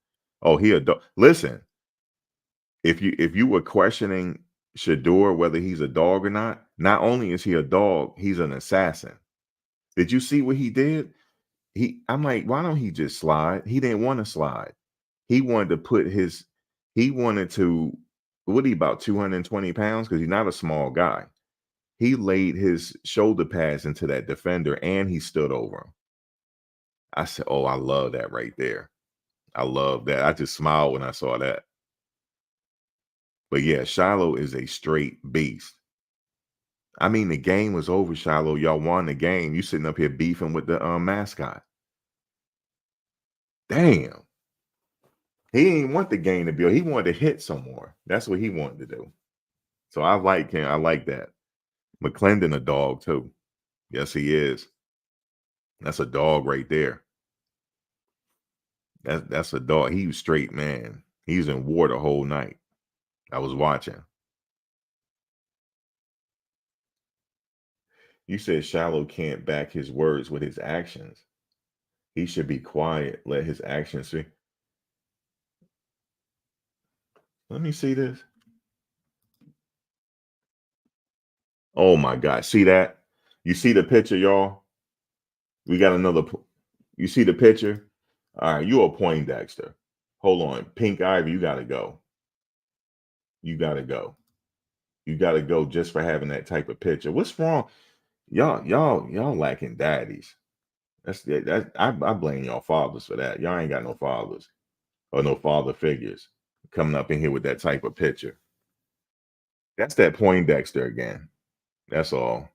Oh, he a dog. Listen, if you were questioning Shedeur whether he's a dog or not only is he a dog, he's an assassin. Did you see what he did? I'm like, why don't he just slide? He didn't want to slide. He wanted to, what he about 220 pounds? Because he's not a small guy. He laid his shoulder pads into that defender and he stood over him. I said, oh, I love that right there. I love that. I just smiled when I saw that. But yeah, Shiloh is a straight beast. I mean, the game was over, Shiloh. Y'all won the game. You sitting up here beefing with the mascot. Damn. He didn't want the game to be. He wanted to hit some more. That's what he wanted to do. So I like him. I like that. McClendon a dog too. Yes, he is. That's a dog right there. That's a dog. He was straight, man. He was in war the whole night. I was watching. You said Shiloh can't back his words with his actions. He should be quiet. Let his actions speak. Let me see this. Oh my God. See that? You see the picture, y'all? We got another. You see the picture? All right, you a Poindexter. Hold on. Pink Ivy, you got to go. You got to go. You got to go just for having that type of picture. What's wrong? Y'all lacking daddies. I blame y'all fathers for that. Y'all ain't got no fathers or no father figures coming up in here with that type of picture. That's that Poindexter again. That's all.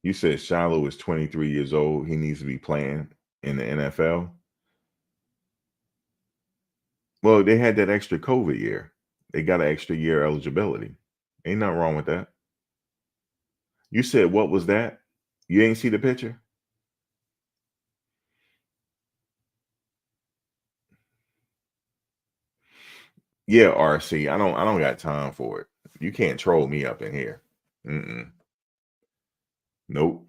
You said Shiloh is 23 years old. He needs to be playing in the NFL. Well, they had that extra COVID year. They got an extra year eligibility. Ain't nothing wrong with that. You said, what was that? You ain't see the picture? Yeah, RC. I don't got time for it. You can't troll me up in here. Nope.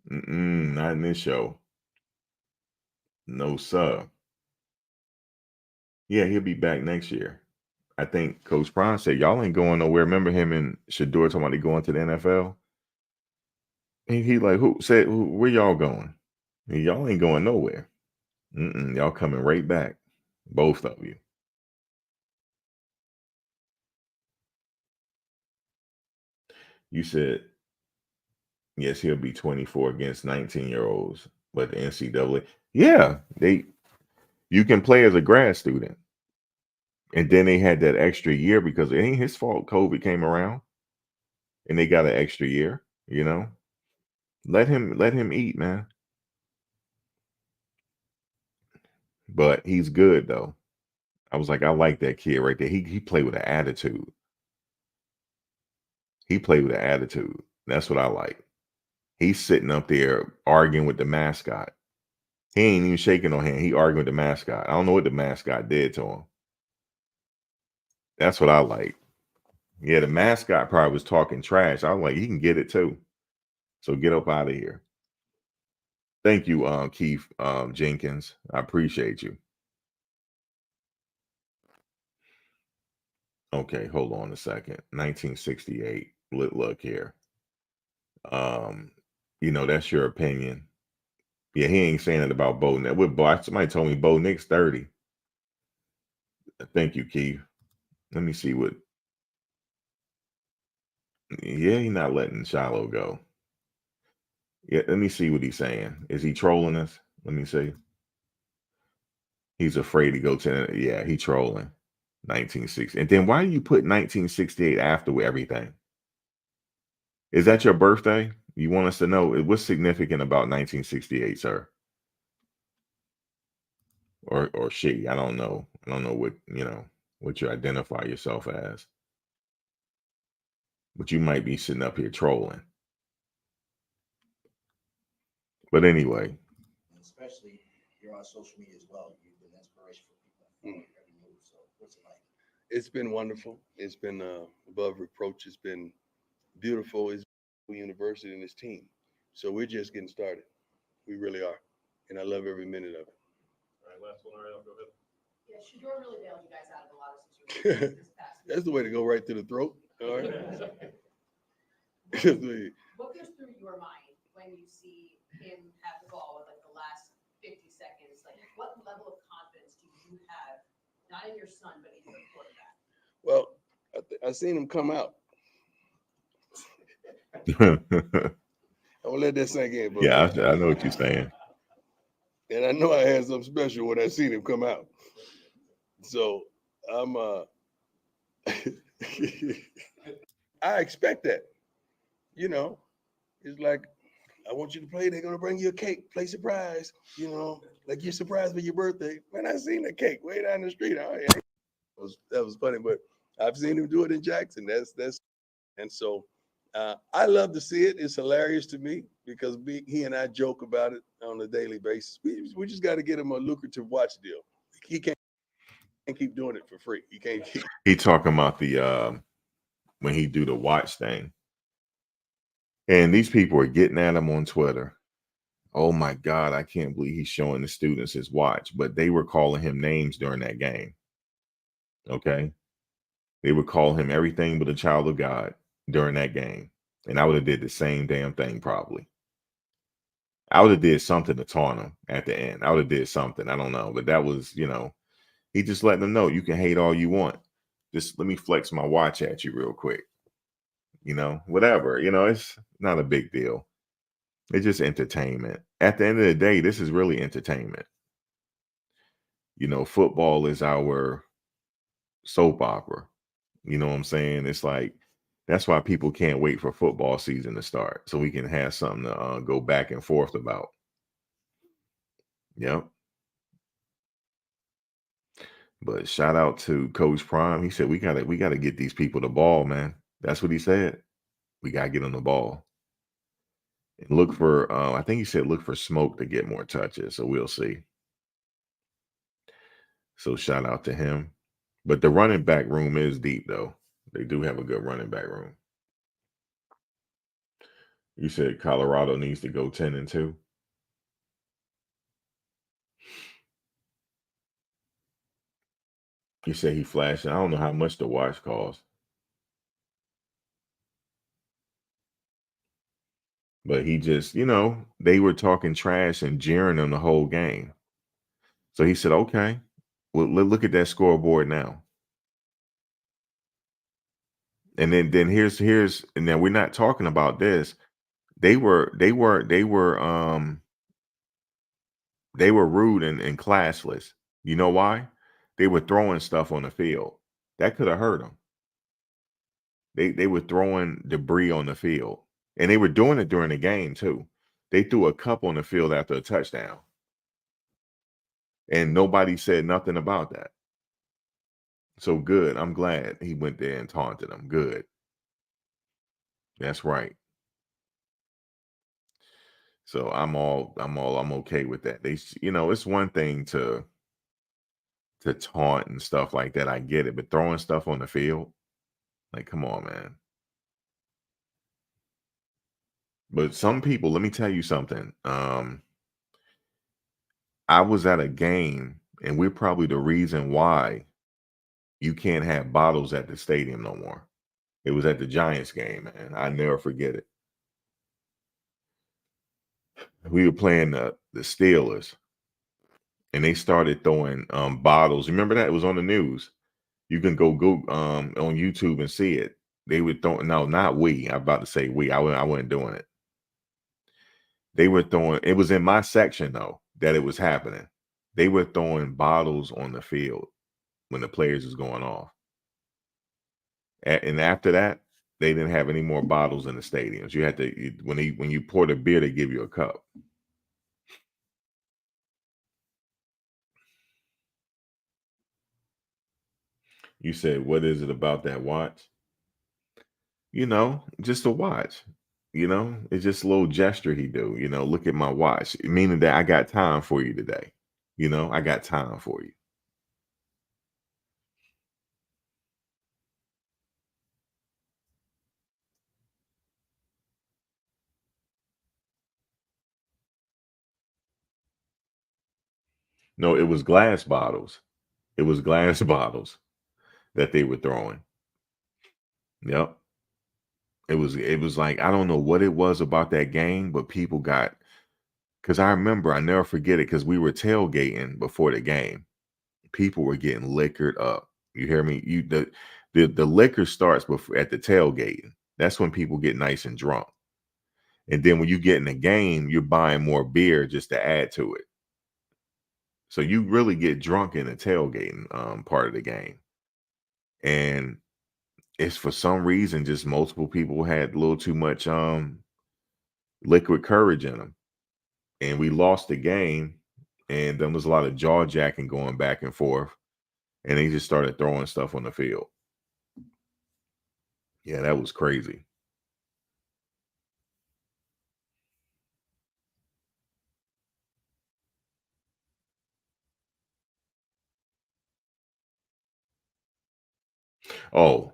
Not in this show. No, sir. Yeah, he'll be back next year. I think Coach Prime said y'all ain't going nowhere. Remember him and Shedeur talking about they going to the NFL? And he like, where y'all going? And y'all ain't going nowhere. Y'all coming right back. Both of you. You said, yes, he'll be 24 against 19-year-olds. But the NCAA, yeah, you can play as a grad student. And then they had that extra year because it ain't his fault COVID came around. And they got an extra year, you know. Let him eat, man. But he's good though. I was like, I like that kid right there. He played with an attitude. He played with an attitude. That's what I like. He's sitting up there arguing with the mascot. He ain't even shaking no hand. He arguing with the mascot. I don't know what the mascot did to him. That's what I like. Yeah, the mascot probably was talking trash. I was like, he can get it too. So get up out of here. Thank you, Keith Jenkins. I appreciate you. Okay, hold on a second. 1968. Look here. That's your opinion. Yeah, he ain't saying it about Bo Nix. Somebody told me Bo Nix 30. Thank you, Keith. Let me see what. Yeah, he's not letting Shiloh go. Yeah, let me see what he's saying. Is he trolling us? Let me see. He's afraid to go to. Yeah, he trolling. 1960. And then why do you put 1968 after everything? Is that your birthday? You want us to know what's significant about 1968, sir? Or she? I don't know. I don't know what you identify yourself as. But you might be sitting up here trolling. But anyway. Especially you're on social media as well. You've been inspiration for people. Every move. So what's it like? It's been wonderful. It's been above reproach. It's been beautiful. It's university and its team. So we're just getting started. We really are. And I love every minute of it. All right, last one. All right, I'll go ahead. Yeah, Shedeur really bailed you guys out of a lot of situations. That's the way to go, right to the throat. All right. What goes through your mind when you see him have the ball with like the last 50 seconds? Like, what level of confidence do you have, not in your son, but in your quarterback? Well, I seen him come out. I'm gonna let that sink in. But yeah, I know what you're saying. And I know I had something special when I seen him come out. So I'm I expect that. It's like, I want you to play. They're gonna bring you a cake, play surprise. Like you're surprised for your birthday. When I seen the cake way down the street, that was funny. But I've seen him do it in Jackson. And so I love to see it. It's hilarious to me because he and I joke about it on a daily basis. We just got to get him a lucrative watch deal. He can't keep doing it for free. He can't keep. He talking about the when he do the watch thing. And these people are getting at him on Twitter. Oh my God, I can't believe he's showing the students his watch. But they were calling him names during that game. Okay. They would call him everything but a child of God during that game. And I would have did the same damn thing probably. I would have did something to taunt him at the end. I would have did something. I don't know. But that was, He just letting them know you can hate all you want. Just let me flex my watch at you real quick. Whatever. It's not a big deal. It's just entertainment. At the end of the day, this is really entertainment. Football is our soap opera. You know what I'm saying? It's like, that's why people can't wait for football season to start, so we can have something to go back and forth about. Yep. But shout out to Coach Prime. He said we gotta get these people the ball, man. That's what he said. We gotta get on the ball and look for. I think he said look for Smoke to get more touches. So we'll see. So shout out to him. But the running back room is deep, though. They do have a good running back room. You said Colorado needs to go 10-2. You said he flashing. I don't know how much the watch costs. But he just, they were talking trash and jeering him the whole game. So he said, okay, well, look at that scoreboard now. And then here's and then we're not talking about this. They were rude and classless. You know why? They were throwing stuff on the field. That could have hurt them. They were throwing debris on the field. And they were doing it during the game too. They threw a cup on the field after a touchdown. And nobody said nothing about that. So good. I'm glad he went there and taunted them. Good. That's right. So I'm okay with that. It's one thing to taunt and stuff like that. I get it, but throwing stuff on the field, like, come on, man. But some people, let me tell you something. I was at a game, and we're probably the reason why you can't have bottles at the stadium no more. It was at the Giants game, man. I never forget it. We were playing the Steelers, and they started throwing bottles. Remember that? It was on the news. You can go on YouTube and see it. They were throwing, no, not we. I'm about to say we. I wasn't doing it. They were throwing, it was in my section though that it was happening. They were throwing bottles on the field when the players was going off. And after that, they didn't have any more bottles in the stadiums. You had to, when you poured a beer, they give you a cup. You said, what is it about that watch? Just a watch. It's just a little gesture he do. Look at my watch, meaning that I got time for you today. I got time for you. No, it was glass bottles. It was glass bottles that they were throwing. Yep. It was like, I don't know what it was about that game, but people got, because I remember, I never forget it, because we were tailgating before the game. People were getting liquored up. You hear me? The liquor starts before at the tailgating. That's when people get nice and drunk. And then when you get in the game, you're buying more beer just to add to it. So you really get drunk in the tailgating part of the game. And it's for some reason just multiple people had a little too much liquid courage in them. And we lost the game, and there was a lot of jaw jacking going back and forth. And they just started throwing stuff on the field. Yeah, that was crazy. Oh,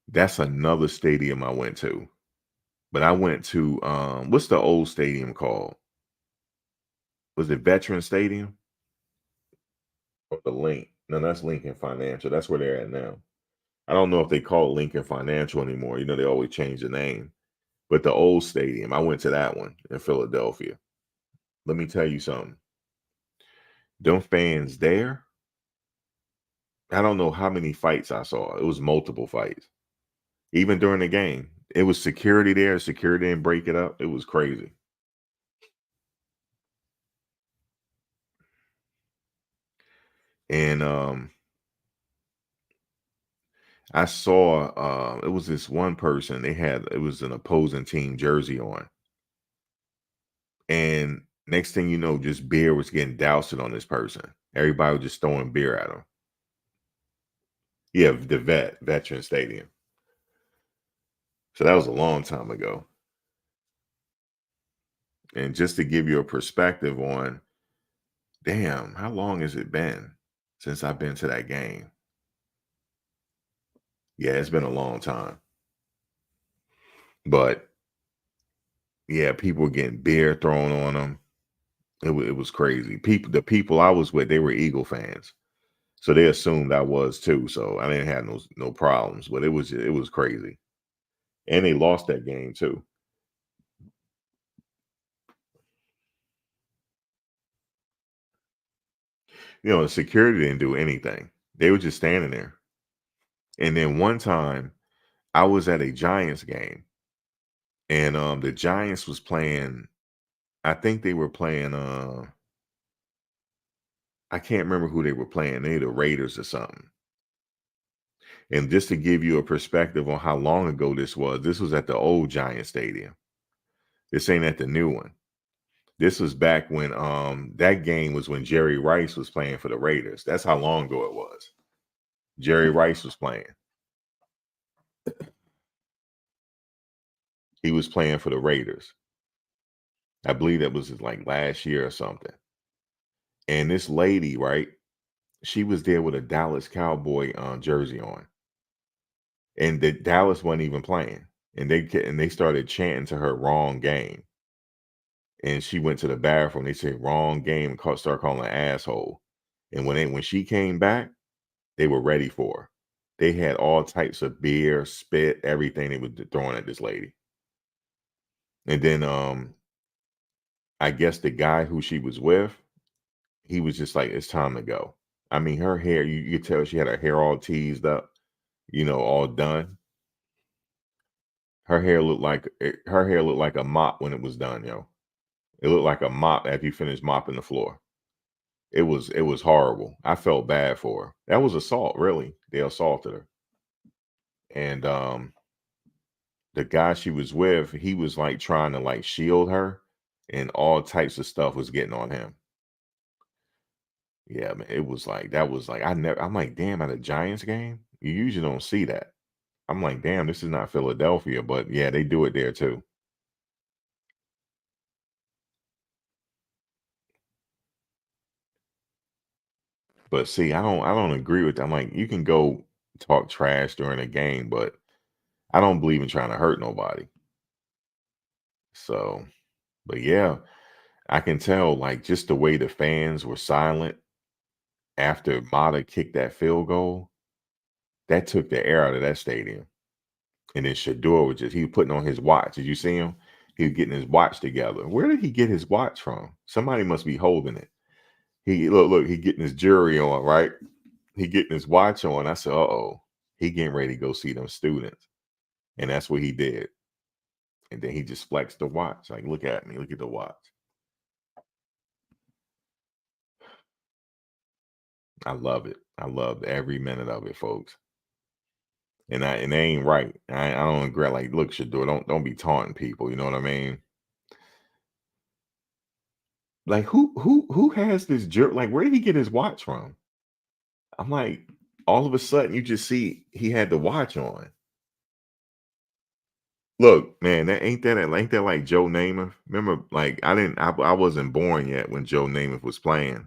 that's another stadium I went to. But I went to what's the old stadium called? Was it Veteran Stadium? Or the Link? No, that's Lincoln Financial. That's where they're at now. I don't know if they call it Lincoln Financial anymore. They always change the name. But the old stadium, I went to that one in Philadelphia. Let me tell you something. Them fans there, I don't know how many fights I saw. It was multiple fights. Even during the game. It was security there. Security didn't break it up. It was crazy. And I saw it was this one person, it was an opposing team jersey on. And next thing you know, just beer was getting doused on this person. Everybody was just throwing beer at him. Yeah, the Veteran Stadium. So that was a long time ago. And just to give you a perspective on, damn, how long has it been since I've been to that game? Yeah, it's been a long time. But yeah, people were getting beer thrown on them. It was crazy. The people I was with, they were Eagle fans, so they assumed I was too. So I didn't have no problems. But it was crazy, and they lost that game too. The security didn't do anything. They were just standing there. And then one time, I was at a Giants game, and the Giants was playing. I think they were playing. I can't remember who they were playing. They the Raiders or something. And just to give you a perspective on how long ago this was at the old Giant Stadium. This ain't at the new one. This was back when that game was when Jerry Rice was playing for the Raiders. That's how long ago it was. Jerry Rice was playing. He was playing for the Raiders. I believe that was like last year or something. And this lady, right? She was there with a Dallas Cowboy jersey on. And the Dallas wasn't even playing. And they started chanting to her wrong game. And she went to the bathroom. They said wrong game and started calling her asshole. And when she came back, they were ready for her. They had all types of beer, spit, everything they were throwing at this lady. And then I guess the guy who she was with, he was just like, it's time to go. I mean, her hair, you could tell she had her hair all teased up, all done. Her hair looked like a mop when it was done, yo. It looked like a mop after you finished mopping the floor. It was horrible. I felt bad for her. That was assault, really. They assaulted her. And the guy she was with, he was like trying to like shield her, and all types of stuff was getting on him. Yeah, man, it was like I'm like, damn, at a Giants game, you usually don't see that. I'm like, damn, this is not Philadelphia, but yeah, they do it there too. But see, I don't agree with that. I'm like, you can go talk trash during a game, but I don't believe in trying to hurt nobody. So, but yeah, I can tell like just the way the fans were silent after Mata kicked that field goal, that took the air out of that stadium. And then Shedeur he was putting on his watch. Did you see him? He was getting his watch together. Where did he get his watch from? Somebody must be holding it. He look, he getting his jewelry on, right? He getting his watch on. I said, uh-oh, he getting ready to go see them students. And that's what he did. And then he just flexed the watch. Like, look at me, look at the watch. I love it. I love every minute of it, folks. And it ain't right. I don't agree. Like, look, Shedeur, don't be taunting people. You know what I mean? Like, who has this jerk? Like, where did he get his watch from? I'm like, all of a sudden, you just see he had the watch on. Look, man, ain't that like Joe Namath? Remember, like I wasn't born yet when Joe Namath was playing,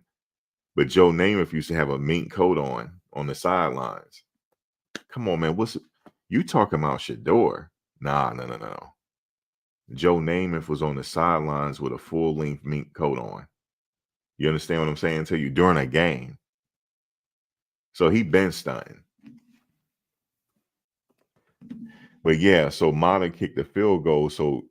but Joe Namath used to have a mink coat on the sidelines. Come on, man, you talking about Shedeur? Nah, no. Joe Namath was on the sidelines with a full-length mink coat on. You understand what I'm saying to you? During a game. So he been stunting. But yeah, so Mata kicked the field goal. So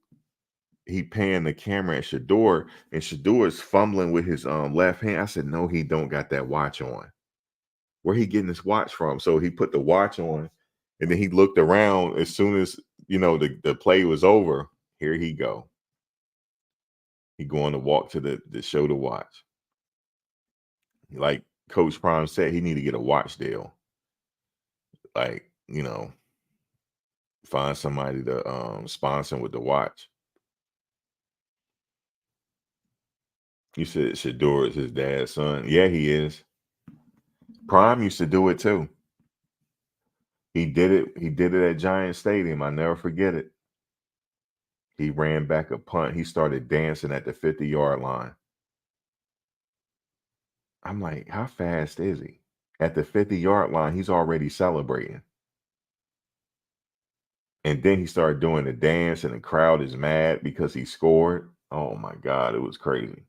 he panned the camera at Shedeur, and Shedeur is fumbling with his left hand. I said, no, he don't got that watch on. where he getting this watch from? So he put the watch on, and then he looked around as soon as, you know, the play was over. Here he go. He going to walk to the show to watch. Like Coach Prime said, he need to get a watch deal. Like, you know, find somebody to sponsor him with the watch. You said Shedeur is his dad's son. Yeah, he is. Prime used to do it too. He did it. He did it at Giant Stadium. I never forget it. He ran back a punt. He started dancing at the 50-yard line. I'm like, how fast is he? At the 50-yard line, he's already celebrating. And then he started doing the dance, and the crowd is mad because he scored. Oh my God, it was crazy.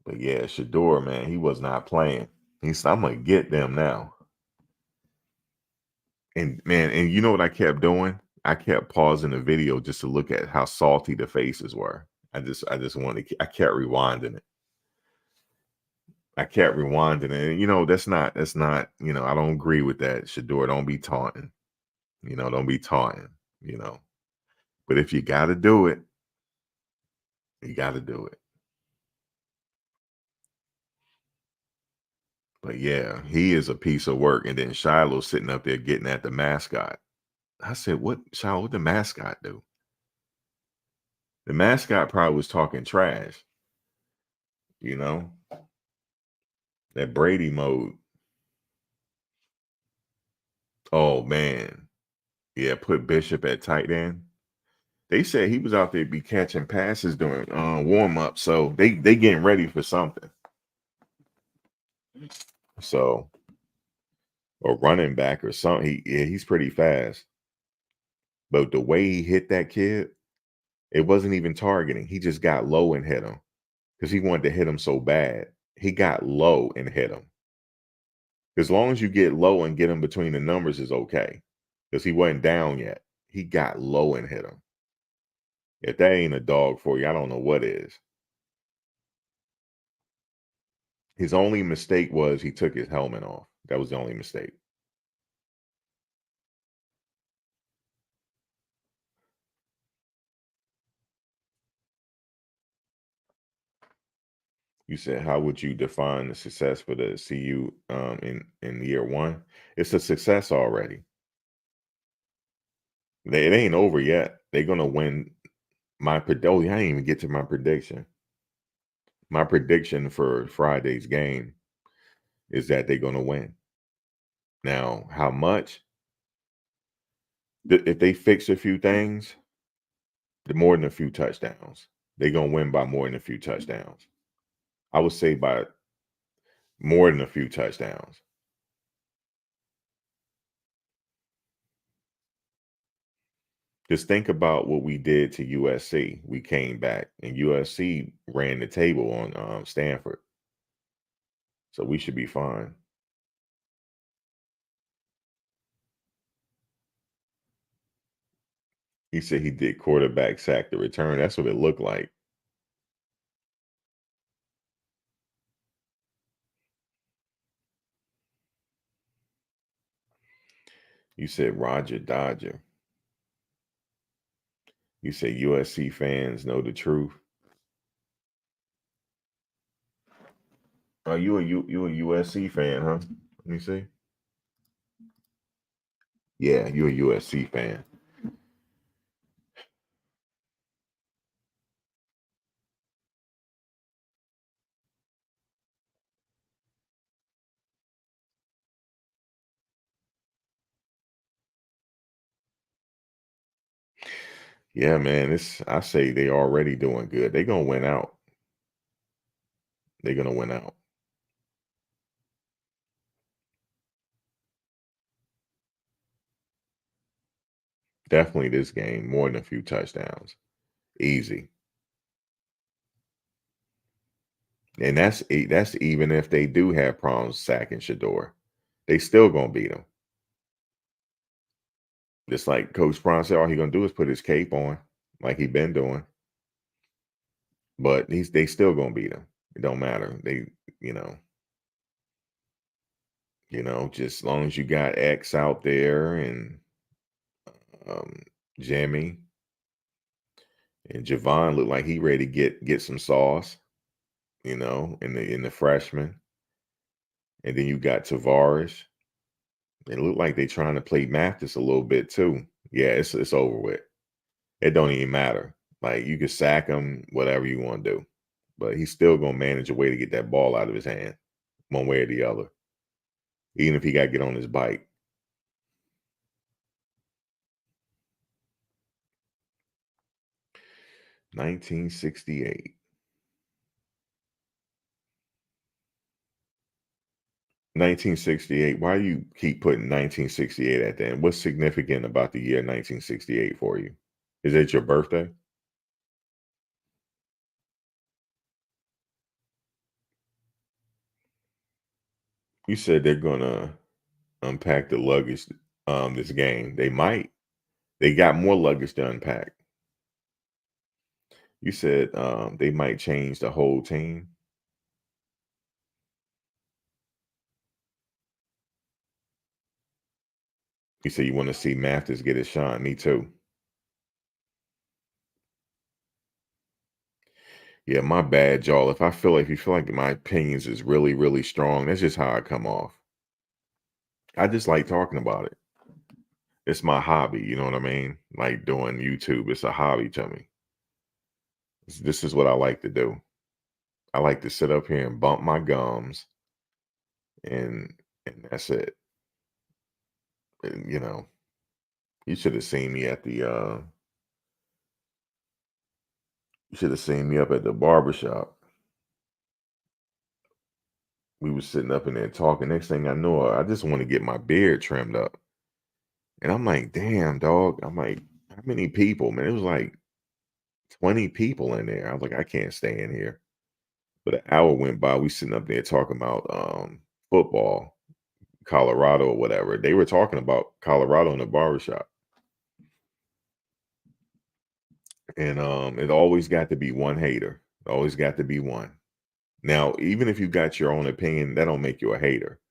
But yeah, Shedeur, man, he was not playing. I'm gonna get them now. And man, and you know what I kept doing? I kept pausing the video just to look at how salty the faces were. I just wanted I kept rewinding it. I kept rewinding it. And, you know, that's not, you know, I don't agree with that. Shedeur, don't be taunting. You know, don't be taunting, you know. But if you gotta do it, you gotta do it. But yeah, he is a piece of work. And then Shiloh sitting up there getting at the mascot. I said, what, Shiloh, what the mascot do? The mascot probably was talking trash, you know, that Brady mode. Oh man. Yeah, put Bishop at tight end. They said he was out there be catching passes during warm up, so they getting ready for something. So, or running back or something. He's pretty fast. But the way he hit that kid, it wasn't even targeting. He just got low and hit him because he wanted to hit him so bad. He got low and hit him. As long as you get low and get him between the numbers is okay, because he wasn't down yet. He got low and hit him. If that ain't a dog for you, I don't know what is. His only mistake was he took his helmet off. That was the only mistake. You said, how would you define the success for the CU in year one? It's a success already. It ain't over yet. They're gonna win. I didn't even get to my prediction. My prediction for Friday's game is that they're gonna win. Now, how much? If they fix a few things, more than a few touchdowns. They're gonna win by more than a few touchdowns. I would say by more than a few touchdowns. Just think about what we did to USC. We came back, and USC ran the table on Stanford. So we should be fine. He said he did quarterback sack the return. That's what it looked like. You said Roger Dodger. You said USC fans know the truth. Oh, you a USC fan, huh? Let me see. Yeah, you a USC fan. Yeah, man. I say they already doing good. They're gonna win out. They're gonna win out. Definitely this game, more than a few touchdowns. Easy. And that's even if they do have problems sacking Shedeur. They still gonna beat him. Just like Coach Brown said, all he gonna do is put his cape on, like he been doing. But they still gonna beat him. It don't matter. They, you know, just as long as you got X out there and Jimmy and Javon look like he ready to get some sauce, in the freshman. And then you got Tavares. It looked like they trying to play Mathis a little bit too. Yeah, it's over with. It don't even matter. Like you can sack him, whatever you want to do, but he's still gonna manage a way to get that ball out of his hand, one way or the other. Even if he got to get on his bike. $1968. 1968. Why do you keep putting 1968 at the end? What's significant about the year 1968 for you? Is it your birthday? You said they're gonna unpack the luggage this game. They might. They got more luggage to unpack. You said they might change the whole team. You said you want to see Mathis get his shine. Me too. Yeah, my bad, y'all. If you feel like my opinions is really, really strong, that's just how I come off. I just like talking about it. It's my hobby, you know what I mean? Like doing YouTube, it's a hobby to me. This is what I like to do. I like to sit up here and bump my gums, and that's it. And, you should have seen me at the you should have seen me up at the barbershop. We was sitting up in there talking. Next thing I know, I just want to get my beard trimmed up. And I'm like, damn, dog. I'm like, how many people, man? It was like 20 people in there. I was like, I can't stay in here. But an hour went by. We sitting up there talking about football, Colorado or whatever. They were talking about Colorado in the barbershop. And it always got to be one hater. Always got to be one. Now, even if you got your own opinion, that don't make you a hater.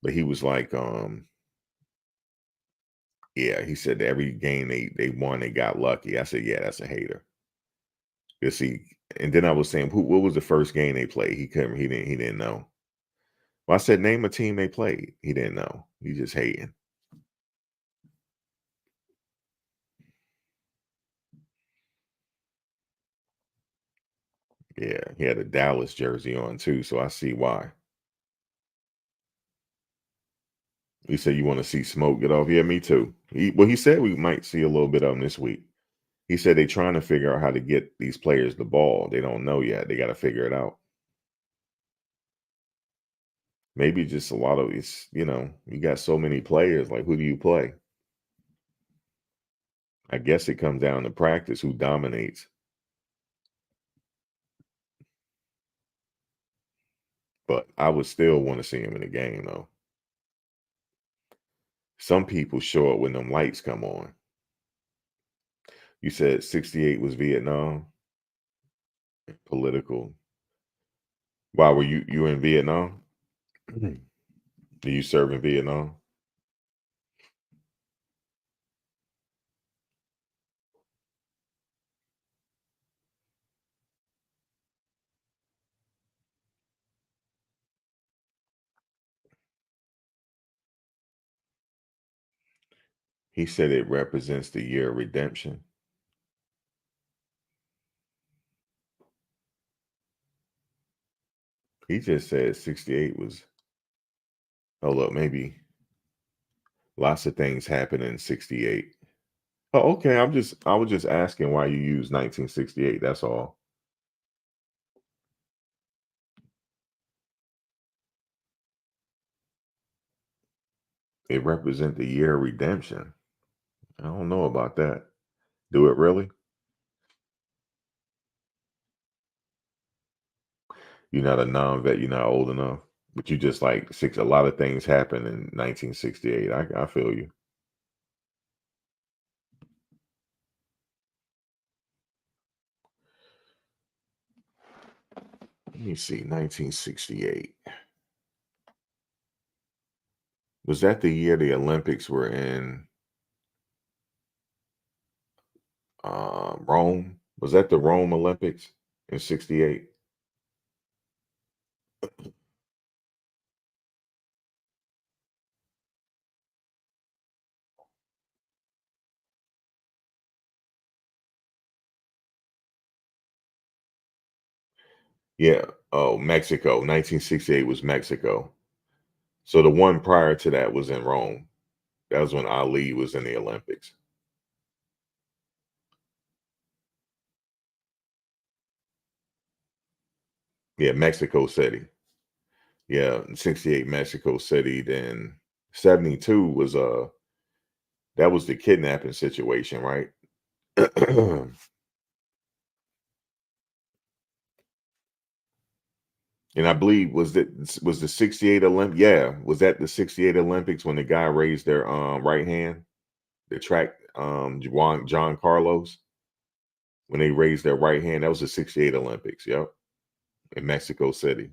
But he was like, yeah, he said every game they won, they got lucky. I said, yeah, that's a hater. You see, and then I was saying, what was the first game they played? He didn't know. Well, I said, name a team they played. He didn't know. He just hating. Yeah, he had a Dallas jersey on too, so I see why. He said you want to see smoke get off. Yeah, me too. He said we might see a little bit of him this week. He said they're trying to figure out how to get these players the ball. They don't know yet. They got to figure it out. Maybe just a lot of it's, you got so many players. Like, who do you play? I guess it comes down to practice, who dominates. But I would still want to see him in the game, though. Some people show up when them lights come on. You said 68 was Vietnam? Political. Why were you in Vietnam? Do you serve in Vietnam? He said it represents the year of redemption. He just said 68 was, hold up, maybe lots of things happened in 68. Oh, okay. I was just asking why you use 1968. That's all. It represent the year of redemption. I don't know about that. Do it really? You're not a non-vet. You're not old enough. But you just like a lot of things happened in 1968. I feel you. Let me see, 1968. Was that the year the Olympics were in Rome? Was that the Rome Olympics in '68? Yeah. Oh, Mexico. 1968 was Mexico. So the one prior to that was in Rome. That was when Ali was in the Olympics. Yeah, Mexico City. Yeah, in '68 Mexico City. Then '72 was that was the kidnapping situation, right? And I believe was the '68 Olymp. Yeah, was that the '68 Olympics when the guy raised their right hand, the track John Carlos, when they raised their right hand? That was the '68 Olympics. Yep, in Mexico City.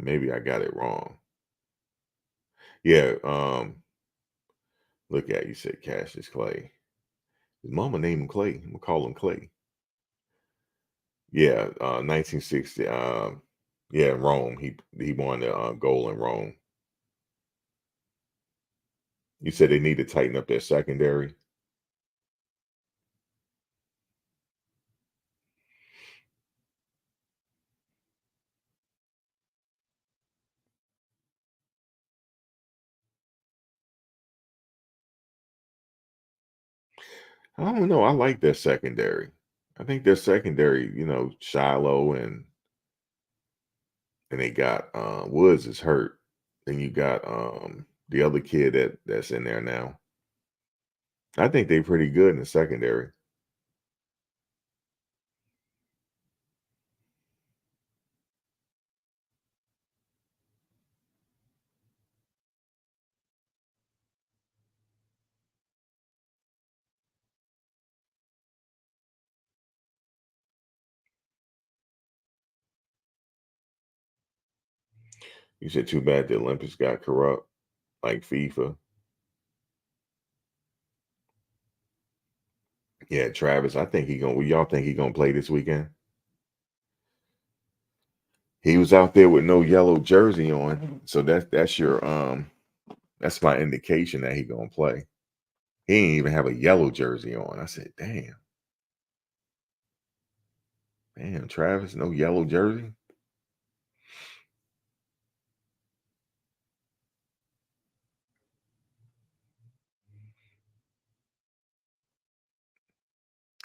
Maybe I got it wrong. Yeah. Look at you said Cassius Clay. His mama named him Clay. I'm gonna call him Clay. Yeah, 1960. Yeah, Rome. He won the goal in Rome. You said they need to tighten up their secondary. I don't know. I like their secondary. I think their secondary, Shiloh and they got Woods is hurt. Then you got the other kid that's in there now. I think they're pretty good in the secondary. You said too bad the Olympics got corrupt, like FIFA. Yeah, Travis. I think he gonna. Y'all think he gonna play this weekend? He was out there with no yellow jersey on, so that's your that's my indication that he gonna play. He didn't even have a yellow jersey on. I said, damn, Travis, no yellow jersey.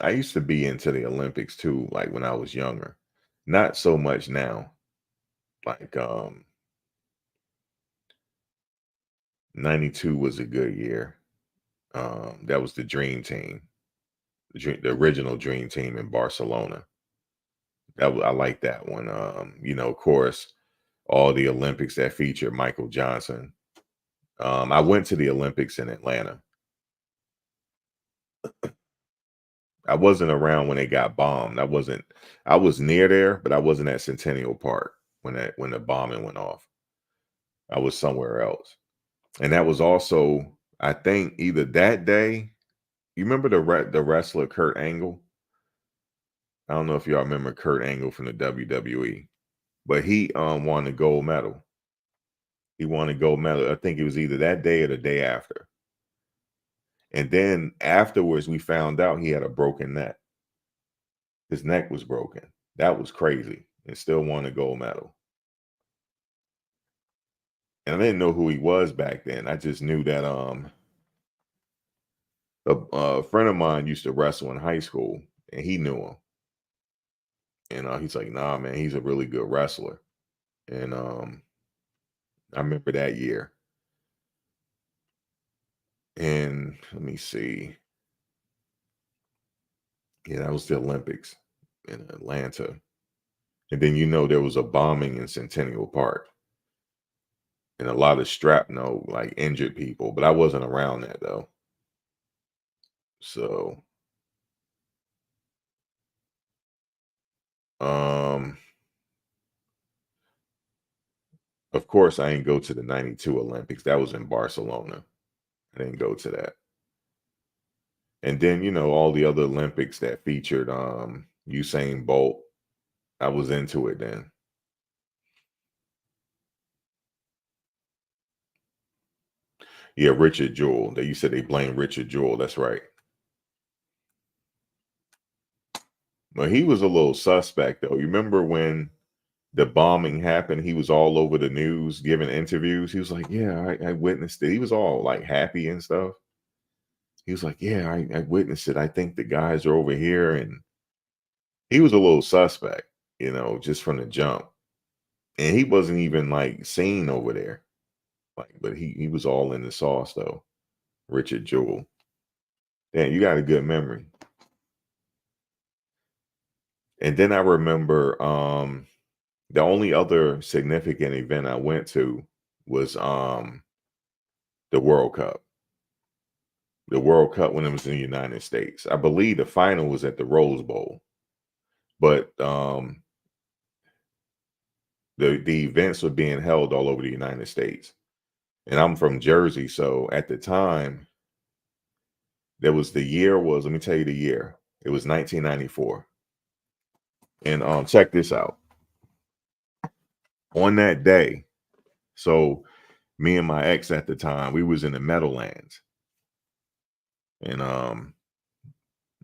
I used to be into the Olympics too, like when I was younger. Not so much now. Like '92 was a good year. That was the dream team, the original dream team in Barcelona. I like that one. Of course, all the Olympics that featured Michael Johnson. I went to the Olympics in Atlanta. I wasn't around when they got bombed. I was near there, but I wasn't at Centennial Park when the bombing went off. I was somewhere else. And that was also, I think, either that day. You remember the wrestler Kurt Angle? I don't know if y'all remember Kurt Angle from the WWE, but he won the gold medal. He won a gold medal. I think it was either that day or the day after. And then afterwards, we found out he had a broken neck. His neck was broken. That was crazy. And still won a gold medal. And I didn't know who he was back then. I just knew that a friend of mine used to wrestle in high school, and he knew him. And he's like, "Nah, man, he's a really good wrestler." And I remember that year. And let me see. Yeah, that was the Olympics in Atlanta. And then there was a bombing in Centennial Park. And a lot of shrapnel, like injured people, but I wasn't around that though. So, um, Of course, I didn't go to the 92 Olympics. That was in Barcelona. I didn't go to that. And then, you know, all the other Olympics that featured Usain Bolt, I was into it then. Yeah, Richard Jewell. You said they blame Richard Jewell. That's right. Well, he was a little suspect, though. You remember when the bombing happened? He was all over the news giving interviews. He was like, yeah, I witnessed it. He was all like happy and stuff. He was like, yeah, I witnessed it. I think the guys are over here. And he was a little suspect, you know, just from the jump. And he wasn't even like seen over there. Like, but he was all in the sauce, though. Richard Jewell. Damn, you got a good memory. And then I remember the only other significant event I went to was the World Cup. The World Cup when it was in the United States. I believe the final was at the Rose Bowl. But the events were being held all over the United States. And I'm from Jersey, so at the time, let me tell you the year. It was 1994. And check this out. On that day, so me and my ex at the time, we was in the Meadowlands. And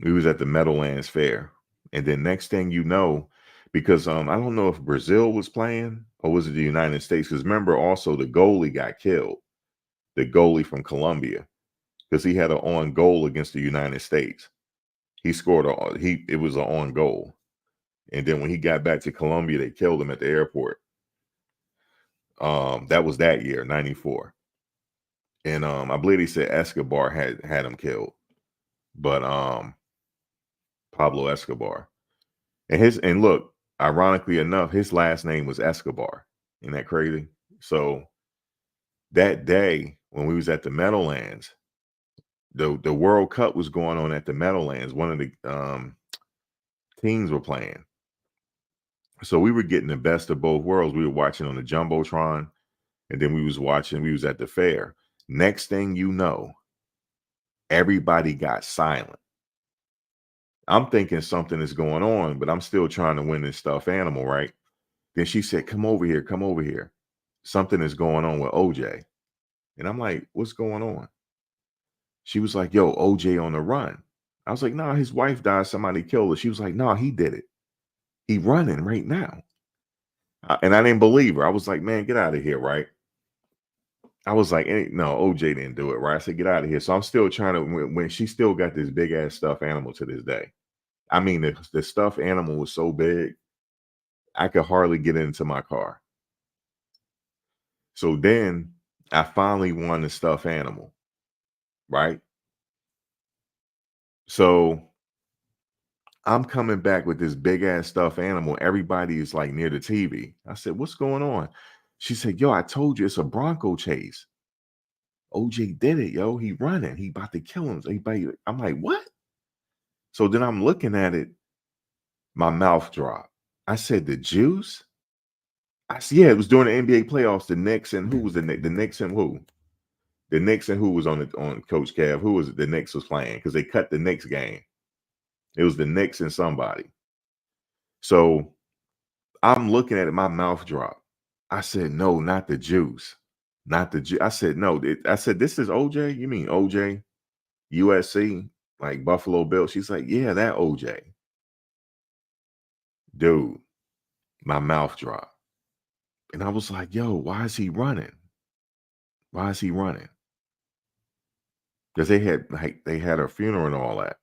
we was at the Meadowlands Fair. And then next thing you know, because I don't know if Brazil was playing or was it the United States? Because remember also the goalie got killed, the goalie from Colombia, because he had an on goal against the United States. He scored it was an on goal. And then when he got back to Colombia, they killed him at the airport. That was that year, 94. And I believe he said Escobar had him killed. But Pablo Escobar. And look, ironically enough, his last name was Escobar. Isn't that crazy? So that day when we was at the Meadowlands, the World Cup was going on at the Meadowlands. One of the teams were playing. So we were getting the best of both worlds. We were watching on the Jumbotron, and then we was at the fair. Next thing you know, everybody got silent. I'm thinking something is going on, but I'm still trying to win this stuffed animal, right? Then she said, come over here, come over here. Something is going on with OJ. And I'm like, what's going on? She was like, yo, OJ on the run. I was like, nah, his wife died. Somebody killed her. She was like, nah, he did it. He running right now. And I didn't believe her. I was like, man, get out of here, right? I was like, no, OJ didn't do it, right? I said, get out of here. So I'm still trying to, when she still got this big ass stuffed animal to this day. I mean, the stuffed animal was so big, I could hardly get into my car. So then I finally won the stuffed animal, right? So I'm coming back with this big ass stuffed animal. Everybody is like near the TV. I said, what's going on? She said, yo, I told you it's a Bronco chase. OJ did it, yo. He running. He about to kill him. I'm like, what? So then I'm looking at it. My mouth dropped. I said, the juice? I said, yeah, it was during the NBA playoffs. The Knicks and who was the Knicks? The Knicks and who? The Knicks and who was on Coach Cav? Who was the Knicks was playing? Because they cut the Knicks game. It was the Knicks and somebody. So I'm looking at it. My mouth dropped. I said, no, not the juice. Not the juice. I said, no. I said, this is OJ? You mean OJ? USC? Like Buffalo Bills? She's like, yeah, that OJ. Dude, my mouth dropped. And I was like, yo, why is he running? Why is he running? Because they had her funeral and all that.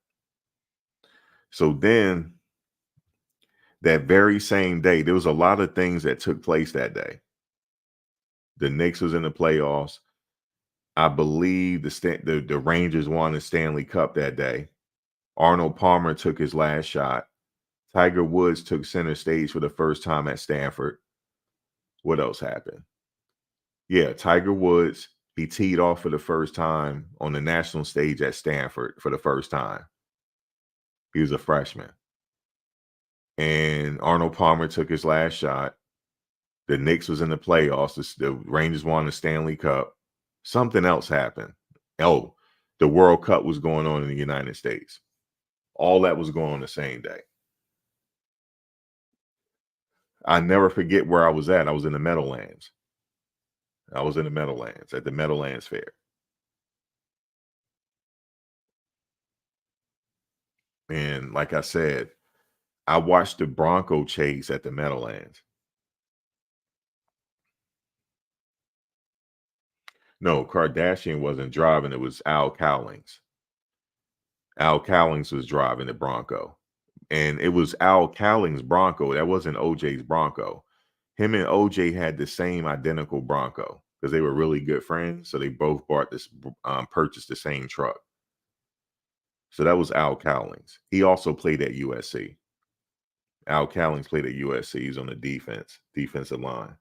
So then that very same day, there was a lot of things that took place that day. The Knicks was in the playoffs. I believe the Rangers won the Stanley Cup that day. Arnold Palmer took his last shot. Tiger Woods took center stage for the first time at Stanford. What else happened? Yeah, Tiger Woods, he teed off for the first time on the national stage at Stanford for the first time. He was a freshman. And Arnold Palmer took his last shot. The Knicks was in the playoffs. The Rangers won the Stanley Cup. Something else happened. Oh, the World Cup was going on in the United States. All that was going on the same day. I never forget where I was at. I was in the Meadowlands. I was in the Meadowlands at the Meadowlands Fair. And like I said, I watched the Bronco chase at the Meadowlands. No, Kardashian wasn't driving. It was Al Cowlings. Al Cowlings was driving the Bronco. And it was Al Cowlings' Bronco. That wasn't OJ's Bronco. Him and OJ had the same identical Bronco because they were really good friends. So they both purchased the same truck. So that was Al Cowlings. He also played at USC. Al Cowlings played at USC. He's on the defensive line.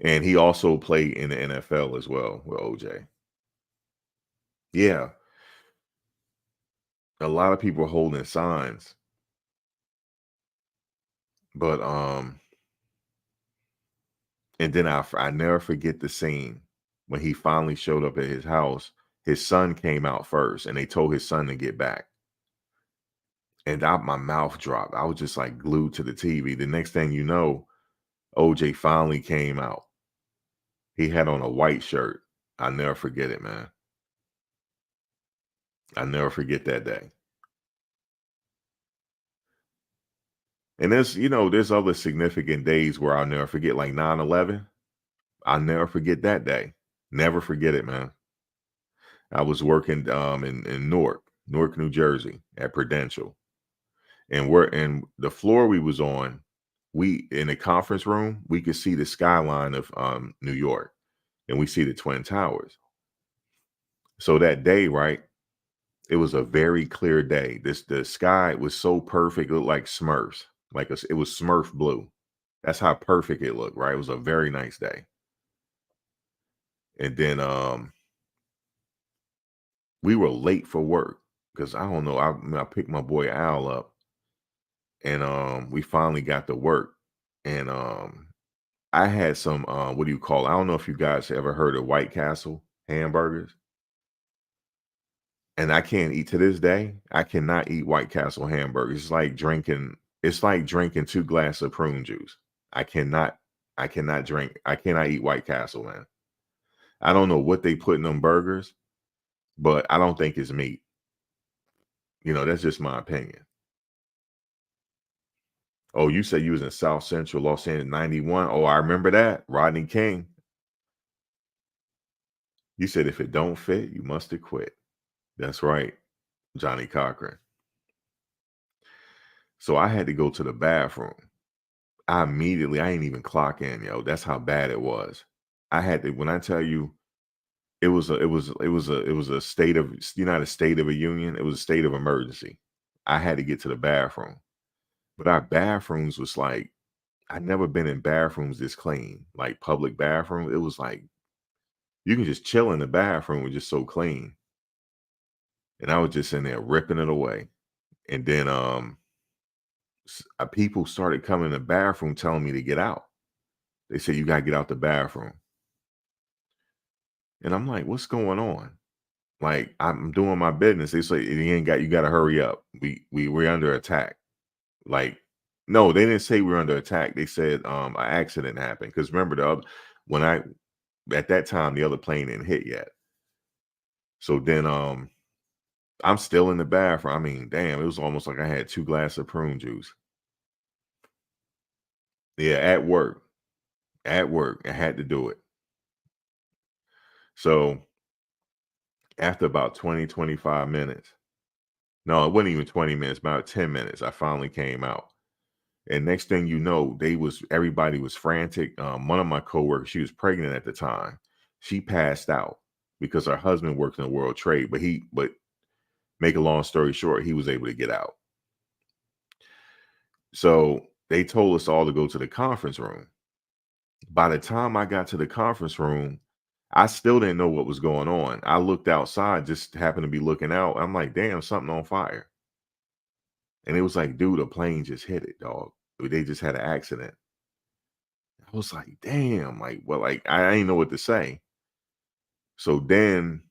And he also played in the NFL as well with OJ. Yeah. A lot of people are holding signs. But and then I never forget the scene when he finally showed up at his house. His son came out first and they told his son to get back. And my mouth dropped. I was just like glued to the TV. The next thing you know, OJ finally came out. He had on a white shirt. I'll never forget it, man. I'll never forget that day. And there's other significant days where I'll never forget, like 9/11. I'll never forget that day. Never forget it, man. I was working in Newark, New Jersey at Prudential. And the floor we was on, we in the conference room, we could see the skyline of New York, and we see the Twin Towers. So that day, right, it was a very clear day. The sky was so perfect, it looked like Smurfs. It was Smurf blue. That's how perfect it looked, right? It was a very nice day. And then we were late for work because I don't know. I picked my boy Al up, and we finally got to work. And I had some what do you call it? I don't know if you guys ever heard of White Castle hamburgers. And I can't eat to this day. I cannot eat White Castle hamburgers. It's like drinking 2 glasses of prune juice. I cannot eat White Castle, man. I don't know what they put in them burgers, but I don't think it's meat. That's just my opinion. Oh, you said you was in South Central Los Angeles 91. Oh, I remember that. Rodney King. You said if it don't fit, you must have quit. That's right, Johnny Cochran. So I had to go to the bathroom. I didn't even clock in, yo. That's how bad it was. I had to, when I tell you, it was a state of, not a state of a union. It was a state of emergency. I had to get to the bathroom. But our bathrooms was like, I'd never been in bathrooms this clean, like public bathroom. It was like, you can just chill in the bathroom. It was just so clean. And I was just in there ripping it away. And then people started coming in the bathroom telling me to get out. They said, you got to get out the bathroom. And I'm like, what's going on? Like, I'm doing my business. They say, you got to hurry up. We're under attack. Like, no, they didn't say we're under attack. They said an accident happened. Because remember, at that time, the other plane didn't hit yet. So then I'm still in the bathroom. I mean, damn, it was almost like I had 2 glasses of prune juice. Yeah, at work. At work. I had to do it. So after about 20, 25 minutes, no, it wasn't even 20 minutes, about 10 minutes, I finally came out. And next thing you know, everybody was frantic. One of my coworkers, she was pregnant at the time. She passed out because her husband worked in the World Trade, but make a long story short, he was able to get out. So they told us all to go to the conference room. By the time I got to the conference room, I still didn't know what was going on. I looked outside, just happened to be looking out. I'm like, damn, something on fire. And it was like, dude, a plane just hit it, dog. They just had an accident. I was like, damn, like, well, like, I didn't know what to say. So then,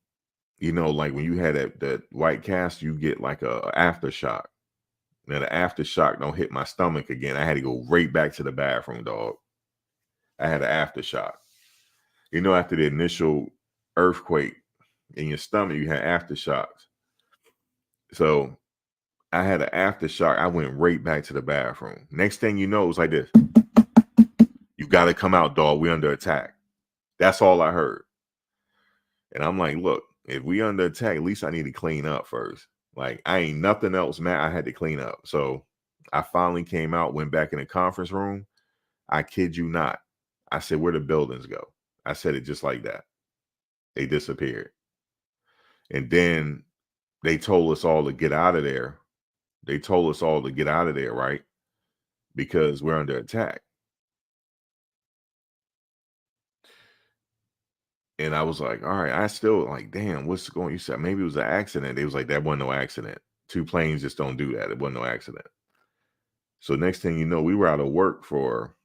like when you had that White Castle, you get like a aftershock. Now the aftershock don't hit my stomach again. I had to go right back to the bathroom, dog. I had an aftershock. After the initial earthquake in your stomach, you had aftershocks. So I had an aftershock. I went right back to the bathroom. Next thing you know, it was like this. You got to come out, dog. We're under attack. That's all I heard. And I'm like, look, if we under attack, at least I need to clean up first. Like, I ain't nothing else, man. I had to clean up. So I finally came out, went back in the conference room. I kid you not. I said, where the buildings go? I said it just like that. They disappeared. And then they told us all to get out of there. They told us all to get out of there, right? Because we're under attack. And I was like, all right, I still like, damn, what's going on? You said maybe it was an accident. They was like, that wasn't no accident. Two planes just don't do that. It wasn't no accident. So next thing you know, we were out of work for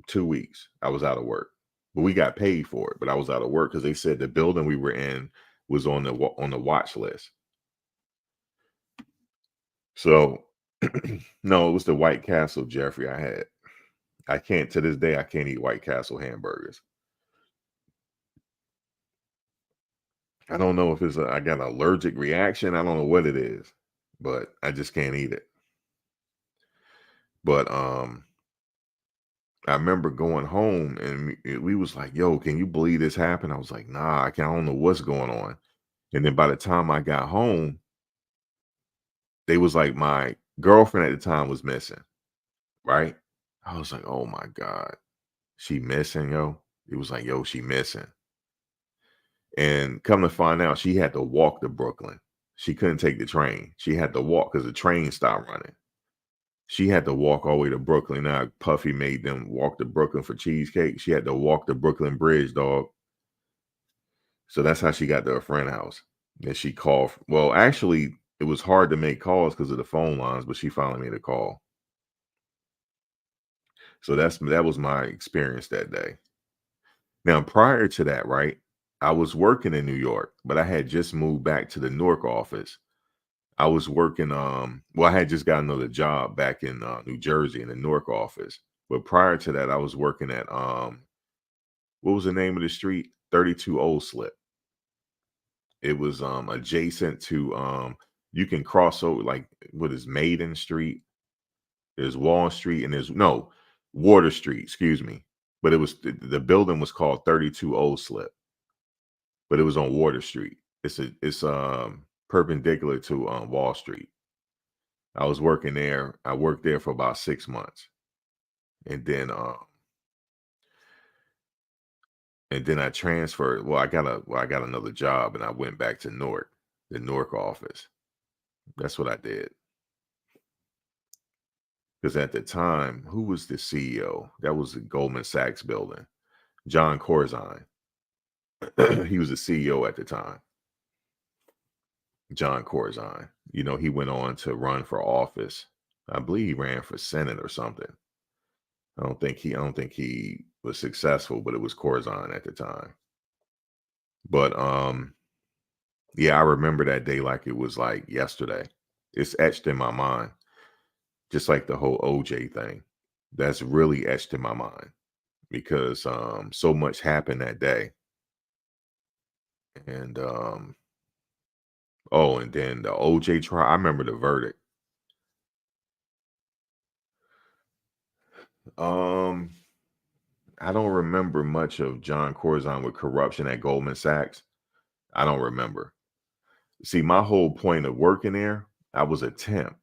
2 weeks. I was out of work. But we got paid for it. But I was out of work because they said the building we were in was on the watch list. So no, it was the White Castle, Jeffrey. I can't, to this day, I can't eat White Castle hamburgers. I don't know if I got an allergic reaction. I don't know what it is, but I just can't eat it. But I remember going home and we was like, yo, can you believe this happened? I was like, nah, I don't know what's going on. And then by the time I got home, they was like, my girlfriend at the time was missing, right? I was like, oh my God, she missing, yo? It was like, yo, she missing. And come to find out, she had to walk to Brooklyn. She couldn't take the train. She had to walk because the train stopped running. She had to walk all the way to Brooklyn. Now, Puffy made them walk to Brooklyn for cheesecake. She had to walk the Brooklyn Bridge, dog. So that's how she got to her friend's house. And she called. Well, actually, it was hard to make calls because of the phone lines, but she finally made a call. So that was my experience that day. Now, prior to that, right, I was working in New York, but I had just moved back to the Newark office. I was working, well, I had just got another job back in New Jersey in the Newark office. But prior to that, I was working at, what was the name of the street? 32 Old Slip. It was adjacent to, you can cross over, like, what is Maiden Street? There's Wall Street and Water Street, excuse me. But it was, the building was called 32 Old Slip. But it was on Water Street. It's perpendicular to Wall Street. I was working there. I worked there for about 6 months, and then I transferred. Well, I got another job, and I went back to Newark, the Newark office. That's what I did. Because at the time, who was the CEO? That was the Goldman Sachs building. John Corzine. He was the CEO at the time. John Corzine. He went on to run for office. I believe he ran for Senate or something. I don't think he was successful, but it was Corzine at the time. But yeah, I remember that day like it was like yesterday. It's etched in my mind. Just like the whole OJ thing. That's really etched in my mind because so much happened that day. And and then the OJ trial, I remember the verdict. I don't remember much of John Corzine with corruption at Goldman Sachs. I don't remember. See, my whole point of working there, I was a temp.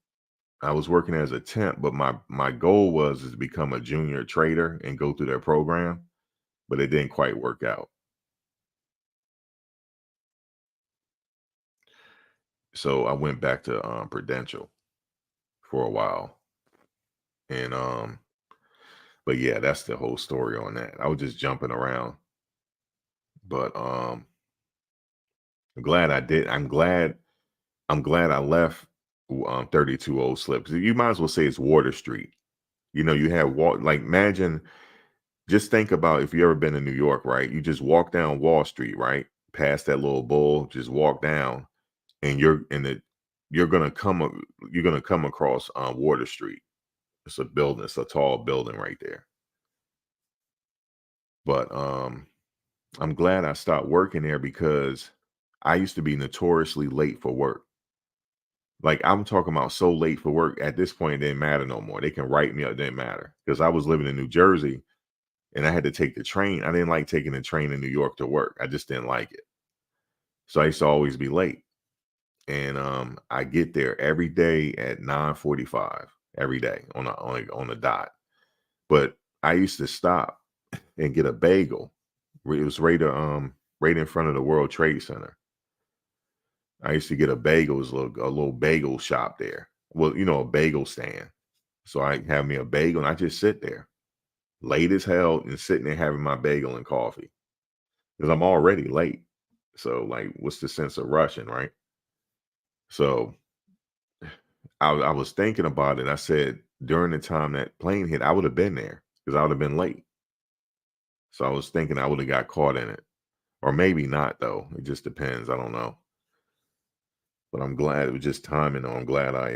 I was working as a temp, but my goal was to become a junior trader and go through their program, but it didn't quite work out. So I went back to Prudential for a while. And but yeah, that's the whole story on that. I was just jumping around. But I'm glad I did. I'm glad I left 32 Old Slip. You might as well say it's Water Street. You know, you have like imagine, just think about if you ever been to New York, right? You just walk down Wall Street, right? Past that little bull, just walk down, and you're gonna come across Water Street. It's a building, it's a tall building right there. But I'm glad I stopped working there because I used to be notoriously late for work. Like I'm talking about so late for work at this point, it didn't matter no more. They can write me up, it didn't matter. Because I was living in New Jersey and I had to take the train. I didn't like taking the train in New York to work. I just didn't like it. So I used to always be late. And I get there every day at 9:45 every day on a dot. But I used to stop and get a bagel. It was right in front of the World Trade Center. I used to get a bagel. It was a little bagel shop there. Well, you know, a bagel stand. So I have me a bagel and I just sit there late as hell and sitting there having my bagel and coffee because I'm already late. So like, what's the sense of rushing, right? So I was thinking about it. I said during the time that plane hit, I would have been there because I would have been late. So I was thinking I would have got caught in it, or maybe not though. It just depends. I don't know. But I'm glad it was just timing. Though. I'm glad I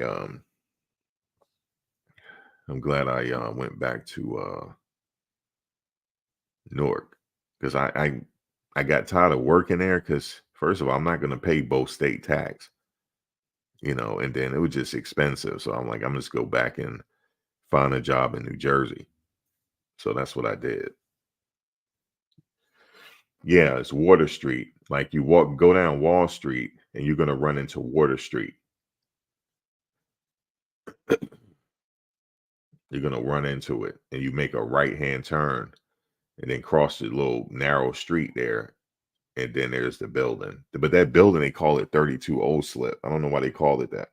went back to Newark because I got tired of working there because first of all, I'm not going to pay both state tax, you know, and then it was just expensive. So I'm like, I'm just go back and find a job in New Jersey. So that's what I did. Yeah, it's Water Street. Like you go down Wall Street and you're going to run into Water Street. You're going to run into it and you make a right-hand turn and then cross the little narrow street there. And then there's the building. But that building, they call it 32 Old Slip. I don't know why they called it that.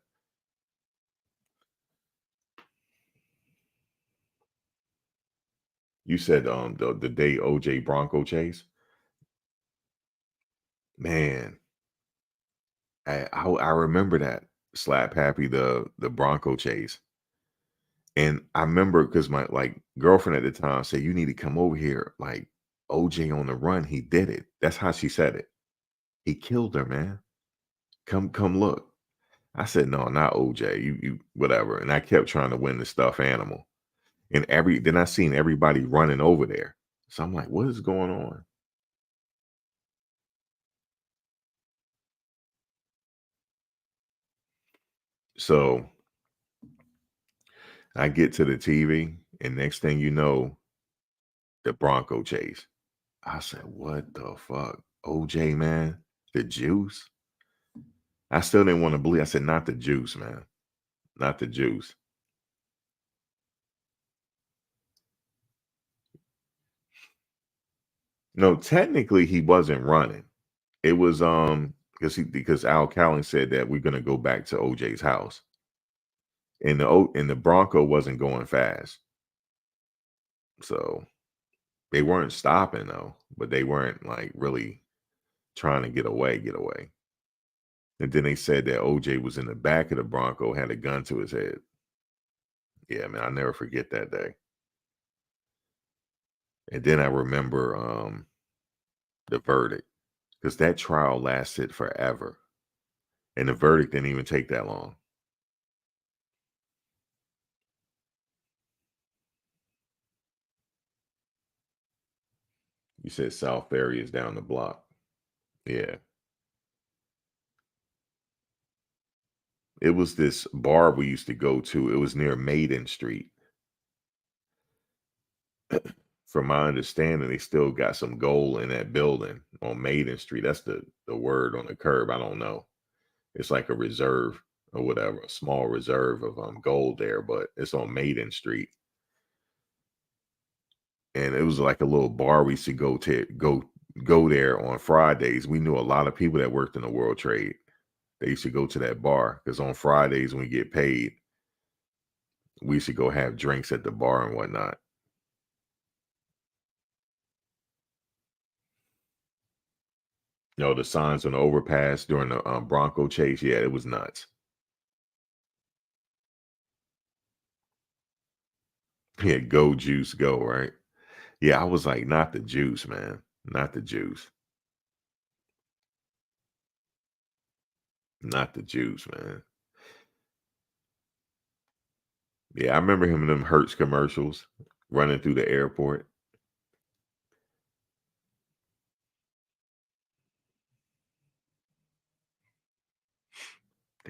You said the day OJ Bronco chase. Man, I remember that Slap Happy the Bronco chase. And I remember because my like girlfriend at the time said, you need to come over here. Like OJ on the run, he did it. That's how she said it. He killed her, man. Come look. I said, no, not OJ. You whatever. And I kept trying to win the stuffed animal. And then I seen everybody running over there. So I'm like, what is going on? So I get to the TV, and next thing you know, the Bronco chase. I said, what the fuck? OJ, man, the juice? I still didn't want to believe. I said, not the juice, man. Not the juice. No, technically he wasn't running. It was because Al Cowling said that we're gonna go back to OJ's house. And the Bronco wasn't going fast. So they weren't stopping though, but they weren't like really trying to get away. And then they said that OJ was in the back of the Bronco, had a gun to his head. Yeah, man, I'll never forget that day. And then I remember the verdict, because that trial lasted forever. And the verdict didn't even take that long. You said South Ferry is down the block. Yeah. It was this bar we used to go to. It was near Maiden Street. From my understanding, they still got some gold in that building on Maiden Street. That's the word on the curb. I don't know. It's like a reserve or whatever, a small reserve of gold there, but it's on Maiden Street. And it was like a little bar we used to go there on Fridays. We knew a lot of people that worked in the World Trade. They used to go to that bar because on Fridays when we get paid, we used to go have drinks at the bar and whatnot. You know, the signs on the overpass during the Bronco chase. Yeah, it was nuts. Yeah, go juice, go, right? Yeah, I was like, not the juice, man. Not the juice. Not the juice, man. Yeah, I remember him in them Hertz commercials running through the airport.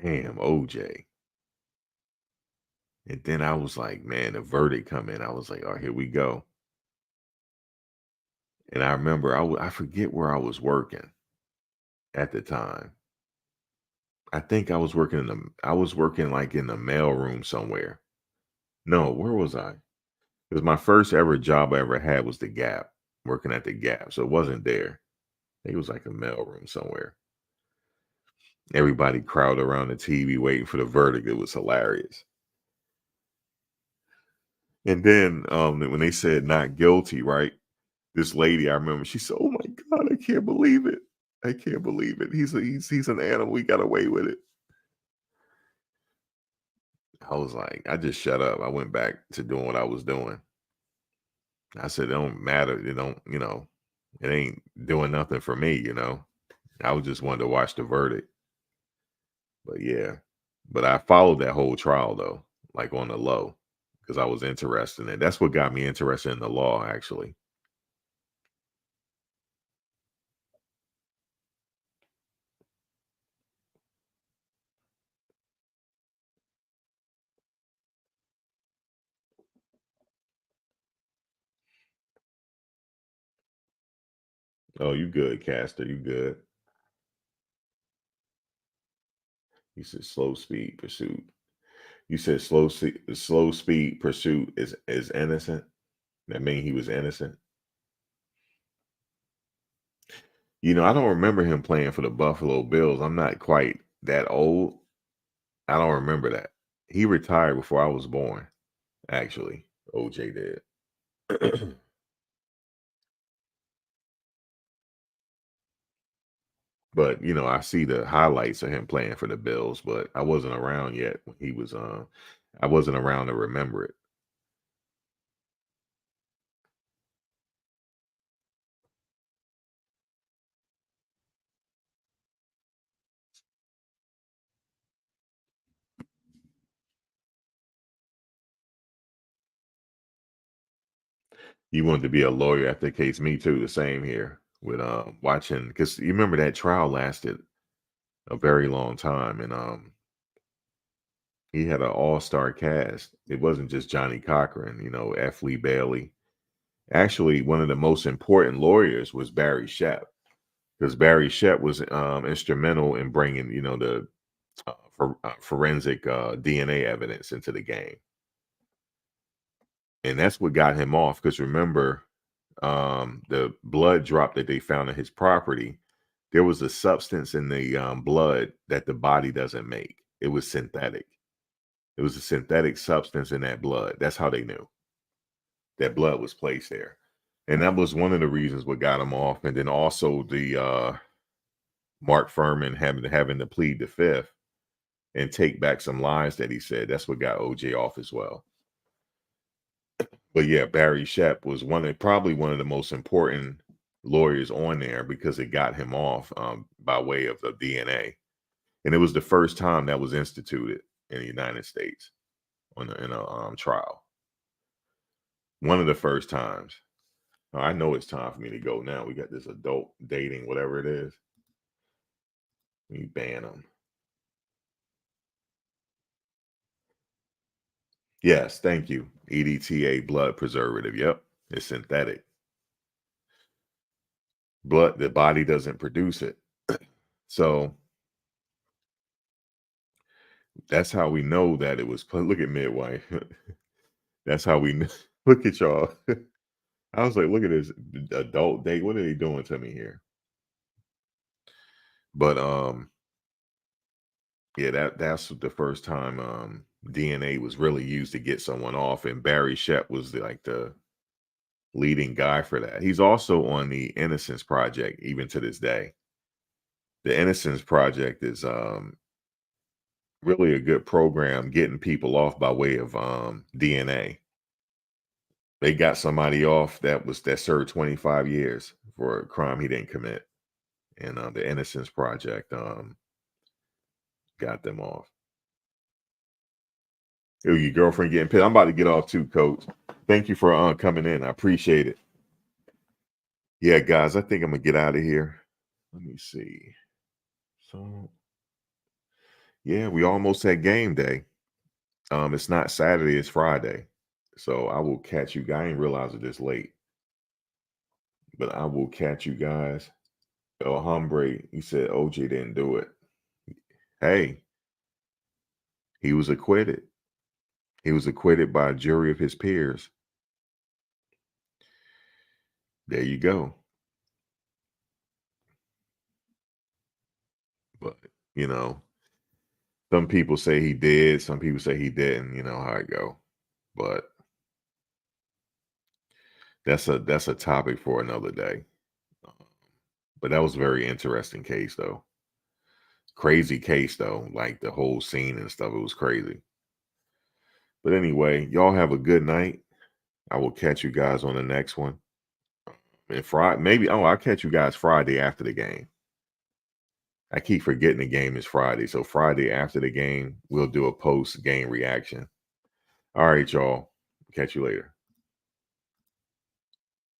Damn, OJ. And then I was like, man, the verdict come in. I was like, oh, here we go. And I remember I forget where I was working at the time. I think I was working like in the mail room somewhere. No, where was I? Because my first ever job I ever had was the Gap, working at the Gap. So it wasn't there. I think it was like a mail room somewhere. Everybody crowded around the TV waiting for the verdict. It was hilarious. And then when they said not guilty, right? This lady, I remember, she said, "Oh my God, I can't believe it! I can't believe it. He's an animal. He got away with it." I was like, I just shut up. I went back to doing what I was doing. I said, "It don't matter. It don't, it ain't doing nothing for me, I was just wanted to watch the verdict." But yeah, but I followed that whole trial though, like on the low, because I was interested in it. That's what got me interested in the law, actually. Oh, you good, Caster? You good? You said slow speed pursuit. You said slow speed pursuit is innocent. That mean he was innocent. I don't remember him playing for the Buffalo Bills. I'm not quite that old. I don't remember that. He retired before I was born, actually. OJ did. But I see the highlights of him playing for the Bills, but I wasn't around yet when he was I wasn't around to remember it. You wanted to be a lawyer after the case. Me too. The same here with watching, because you remember that trial lasted a very long time, and he had an all-star cast. It wasn't just Johnny Cochran, F. Lee Bailey. Actually, one of the most important lawyers was Barry Shepp, because Barry Shepp was instrumental in bringing, the forensic DNA evidence into the game, and that's what got him off. Because remember, the blood drop that they found in his property, there was a substance in the blood that the body doesn't make. It was synthetic. It was a synthetic substance in that blood. That's how they knew that blood was placed there. And that was one of the reasons what got him off. And then also the Mark Furman having to plead the fifth and take back some lies that he said. That's what got OJ off as well. But yeah, Barry Shepp was probably one of the most important lawyers on there, because it got him off by way of the DNA. And it was the first time that was instituted in the United States in a trial. One of the first times. I know it's time for me to go now. We got this adult dating, whatever it is. We ban them. Yes, thank you. EDTA blood preservative. Yep, it's synthetic. Blood, the body doesn't produce it. So that's how we know that it was. Look at midwife. That's how we know. Look at y'all. I was like, look at this adult date. What are they doing to me here? But yeah, that's the first time DNA was really used to get someone off, and Barry Shepp was the leading guy for that. He's also on the Innocence Project even to this day. The Innocence Project is really a good program getting people off by way of DNA. they got somebody off that served 25 years for a crime he didn't commit. And the Innocence Project got them off. Ew, your girlfriend getting pissed. I'm about to get off too, Coach. Thank you for coming in. I appreciate it. Yeah, guys, I think I'm gonna get out of here. Let me see. So, yeah, we almost had game day. It's not Saturday, it's Friday. So I will catch you guys. I didn't realize it this late. But I will catch you guys. El Hombre, he said OJ didn't do it. Hey, he was acquitted. He was acquitted by a jury of his peers. There you go. But, you know, some people say he did. Some people say he didn't. You know how it go. But that's a topic for another day. But that was a very interesting case, though. Crazy case, though. Like the whole scene and stuff. It was crazy. But anyway, y'all have a good night. I will catch you guys on the next one. And Friday, maybe, I'll catch you guys Friday after the game. I keep forgetting the game is Friday. So Friday after the game, we'll do a post-game reaction. All right, y'all. Catch you later.